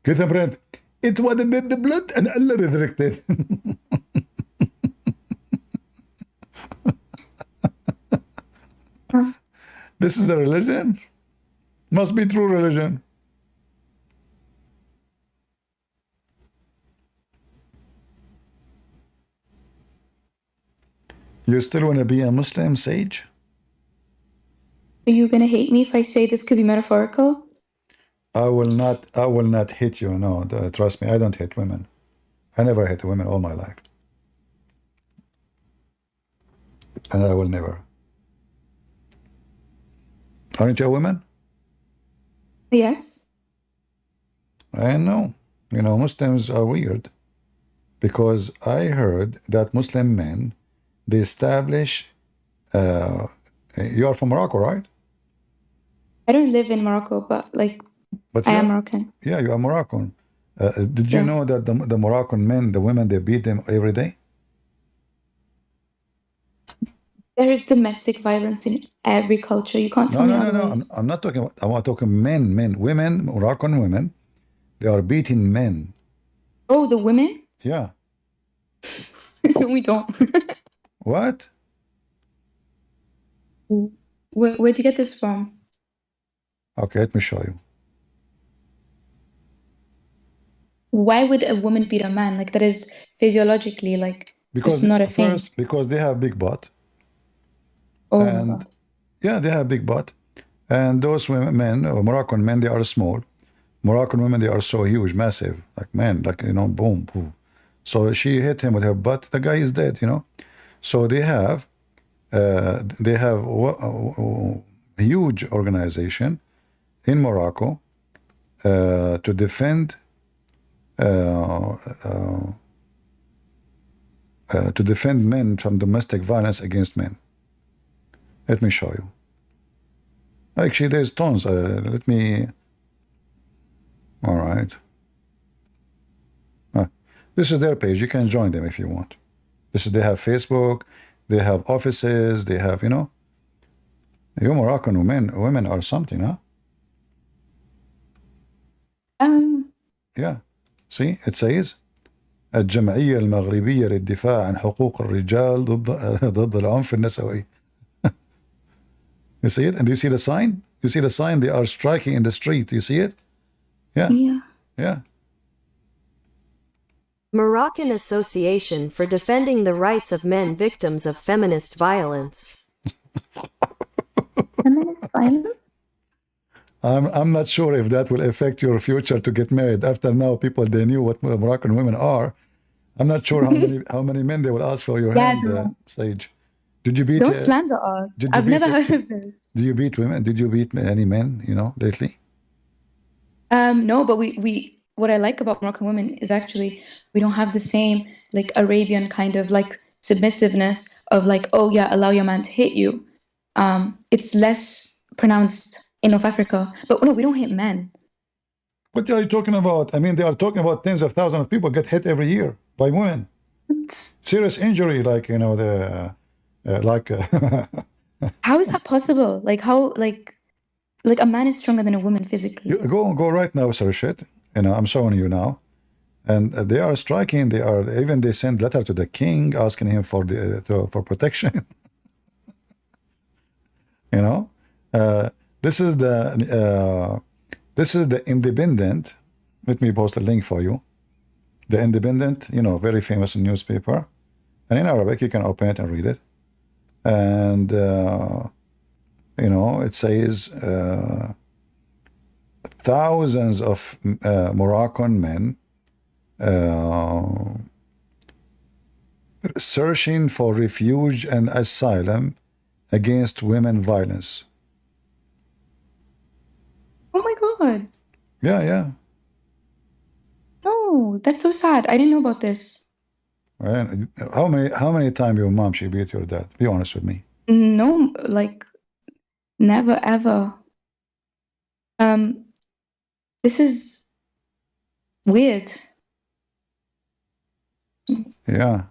Christian Prince, it was a dead blood and Allah resurrected. This is a religion? Must be true religion. You still want to be a Muslim, Sage? Are you gonna hate me if I say this could be metaphorical? I will not hit you. No, trust me, I don't hit women. I never hit women all my life. And I will never. Aren't you a woman? Yes. I know. You know, Muslims are weird. Because I heard that Muslim men, they establish, you are from Morocco, right? I don't live in Morocco, but I am Moroccan. Yeah, you are Moroccan. Did you know that the Moroccan men, the women, they beat them every day? There is domestic violence in every culture. You can't tell me otherwise. I'm not talking about, I'm talking women, Moroccan women, they are beating men. Oh, the women? Yeah. We don't. What? Where'd you get this from? Okay, let me show you. Why would a woman beat a man? That is physiologically because it's not a thing. First, because they have big butt. Oh, and yeah, they have big butt. And those men, Moroccan men, they are small. Moroccan women, they are so huge, massive, like men, boom, boom. So she hit him with her butt. The guy is dead, So they have a huge organization in Morocco to defend men from domestic violence against men. Let me show you. Actually, there's tons. Let me. All right. This is their page. You can join them if you want. They have Facebook. They have offices. They have, You Moroccan women are something, huh? Yeah. See, it says الجمعية المغربية للدفاع عن حقوق الرجال ضد العنف النسوي. You see it? And you see the sign? You see the sign? They are striking in the street. You see it? Yeah. Yeah. Moroccan Association for Defending the Rights of Men Victims of Feminist Violence. Feminist violence? I'm not sure if that will affect your future to get married. After now, they knew what Moroccan women are. I'm not sure how many men they will ask for your hand, Sage. Did you beat? Don't slander us. I've never heard of this. Do you beat women? Did you beat any men? Lately? No, but we what I like about Moroccan women is actually we don't have the same Arabian kind of submissiveness of oh yeah, allow your man to hit you. It's less pronounced in North Africa, but no, we don't hit men. What are you talking about? I mean, they are talking about tens of thousands of people get hit every year by women. Serious injury, How is that possible? How a man is stronger than a woman physically. Go right now, search it. I'm showing you now. and they are striking. They send letter to the king asking him for for protection. You know, this is the Independent. Let me post a link for you. The Independent, you know, very famous newspaper, and in Arabic you can open it and read it. And you know, it says thousands of Moroccan men searching for refuge and asylum against women violence. Oh my God. Yeah. No, that's so sad. I didn't know about this. And how many times your mom she beat your dad? Be honest with me. No, like never ever. This is weird. Yeah.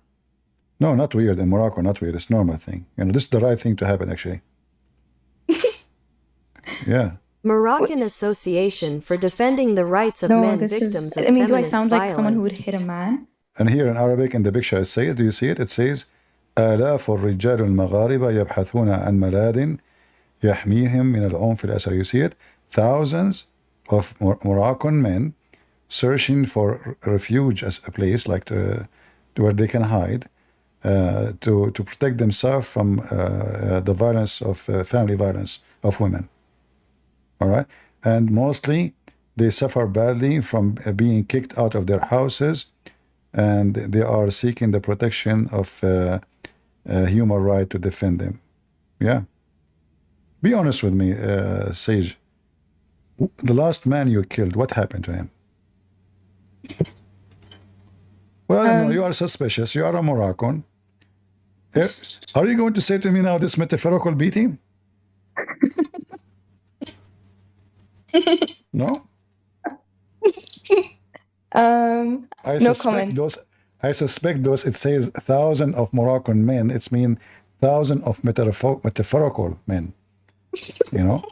No, not weird. In Morocco, not weird. It's normal thing. You know, this is the right thing to happen, actually. Yeah. Moroccan Association for Defending the Rights of No, Men this Victims is. of I mean, do I Feminist sound like someone who would Violence. hit a man? And here in Arabic, in the picture, it says, do you see it? It says, آلاف الرجال المغاربة يبحثون عن ملاذ يحميهم من العنف الأسري. You see it? Thousands of Moroccan men searching for refuge as a place like to where they can hide to protect themselves from the violence of family violence of women. All right, and mostly they suffer badly from being kicked out of their houses, and they are seeking the protection of human right to defend them. Yeah. Be honest with me, Sage. The last man you killed, what happened to him? Well, no, you are suspicious. You are a Moroccan. Are you going to say to me now this metaphorical beating? No? No comment. I suspect those, it says 1,000 of Moroccan men, it's mean 1,000 of metaphorical men. You know?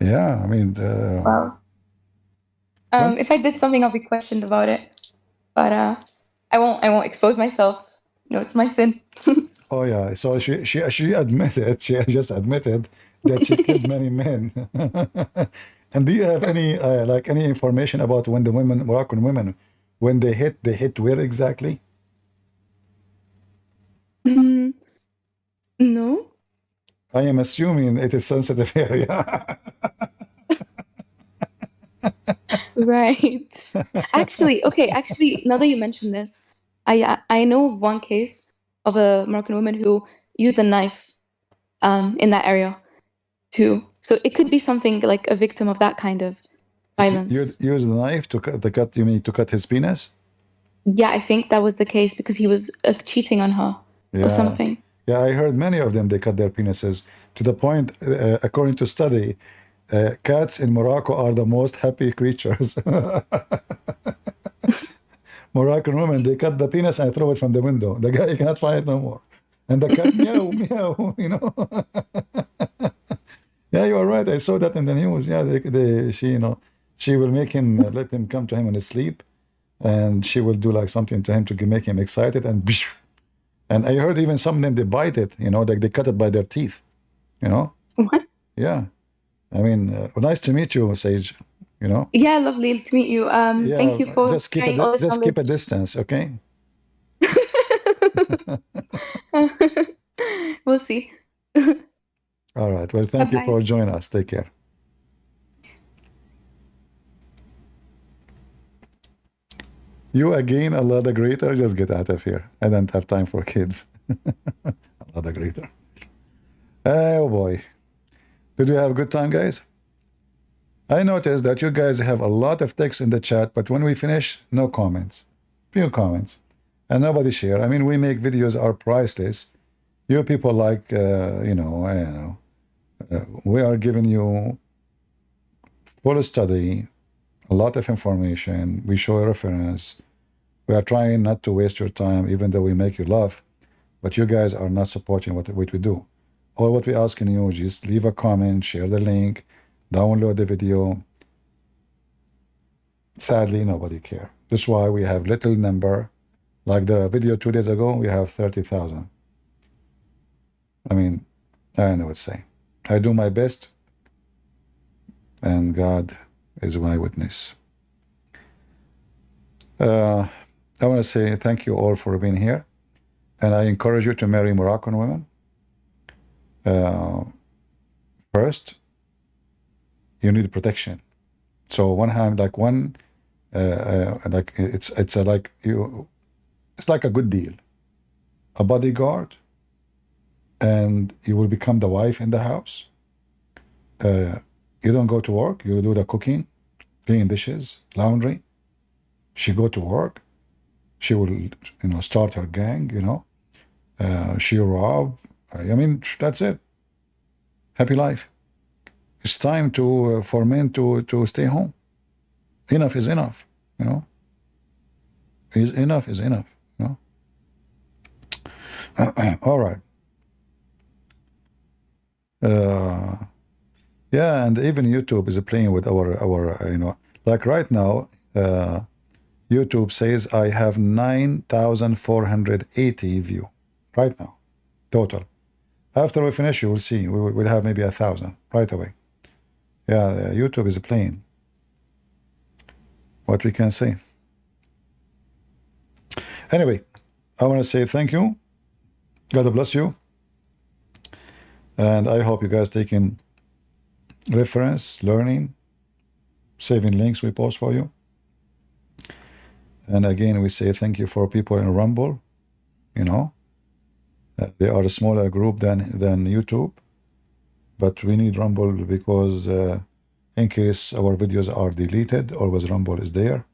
Yeah, I mean... Wow. If I did something, I'll be questioned about it. But I won't expose myself. No, it's my sin. Oh yeah, so she admitted, she just admitted that she killed many men. And do you have any like any information about when the women, Moroccan women, when they hit where exactly? No. I am assuming it is sensitive area. Right. Actually, now that you mention this, I know one case of a Moroccan woman who used a knife in that area too. So it could be something like a victim of that kind of violence. You use a knife to cut. You mean to cut his penis? Yeah, I think that was the case because he was cheating on her or something. Yeah, I heard many of them, they cut their penises to the point, according to study, cats in Morocco are the most happy creatures. Moroccan women, they cut the penis and throw it from the window. The guy cannot find it no more. And the cat meow, meow, you know. Yeah, you are right. I saw that in the news. Yeah, she, you know, she will make him, let him come to him in his sleep, and she will do like something to him to make him excited, and I heard even some of them, they bite it, you know, like they cut it by their teeth, you know? What? Yeah. I mean, nice to meet you, Sage, you know? Yeah, lovely to meet you. Yeah, Thank you for just keep sharing all this just keep a knowledge. distance, okay? We'll see. All right. Well, thank you Bye-bye. for joining us. Take care. You again, Allah the Greater. Just get out of here. I don't have time for kids. Allah the Greater. Oh boy. Did you have a good time, guys? I noticed that you guys have a lot of text in the chat, but when we finish, no comments. Few comments. And nobody share. I mean, we make videos are priceless. You people like, you know, I don't know. We are giving you full study, a lot of information. We show a reference. We are trying not to waste your time, even though we make you laugh. But you guys are not supporting what we do. All what we asking you is just leave a comment, share the link, download the video. Sadly, nobody care. That's why we have little number. Like the video 2 days ago, we have 30,000. I mean, I don't know what to say. I do my best, and God is my witness. I want to say thank you all for being here, and I encourage you to marry Moroccan women. First, you need protection. So one hand, like one, like it's like you, it's like a good deal, a bodyguard, and you will become the wife in the house. You don't go to work. You do the cooking, clean dishes, laundry. She go to work. She will, start her gang. She rob. I mean, that's it. Happy life. It's time to for men to stay home. Enough is enough. Enough is enough. All right. Yeah, and even YouTube is playing with our like right now, YouTube says I have 9,480 view right now, total. After we finish, you will see we'll have maybe 1,000 right away. Yeah, YouTube is playing. What we can say. Anyway, I want to say thank you. God bless you. And I hope you guys taking reference, learning, saving links we post for you. And again, we say thank you for people in Rumble. They are a smaller group than YouTube. But we need Rumble because in case our videos are deleted, always Rumble is there.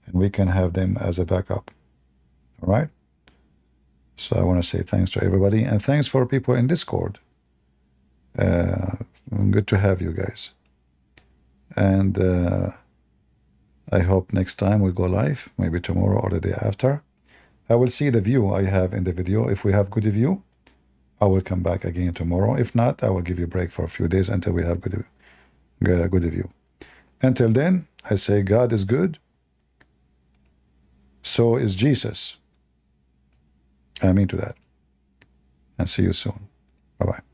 And we can have them as a backup. All right? So I want to say thanks to everybody. And thanks for people in Discord. Good to have you guys. And I hope next time we go live, maybe tomorrow or the day after. I will see the view I have in the video. If we have good view, I will come back again tomorrow. If not, I will give you a break for a few days until we have good view. Until then, I say God is good. So is Jesus. Amen to that. And see you soon. Bye-bye.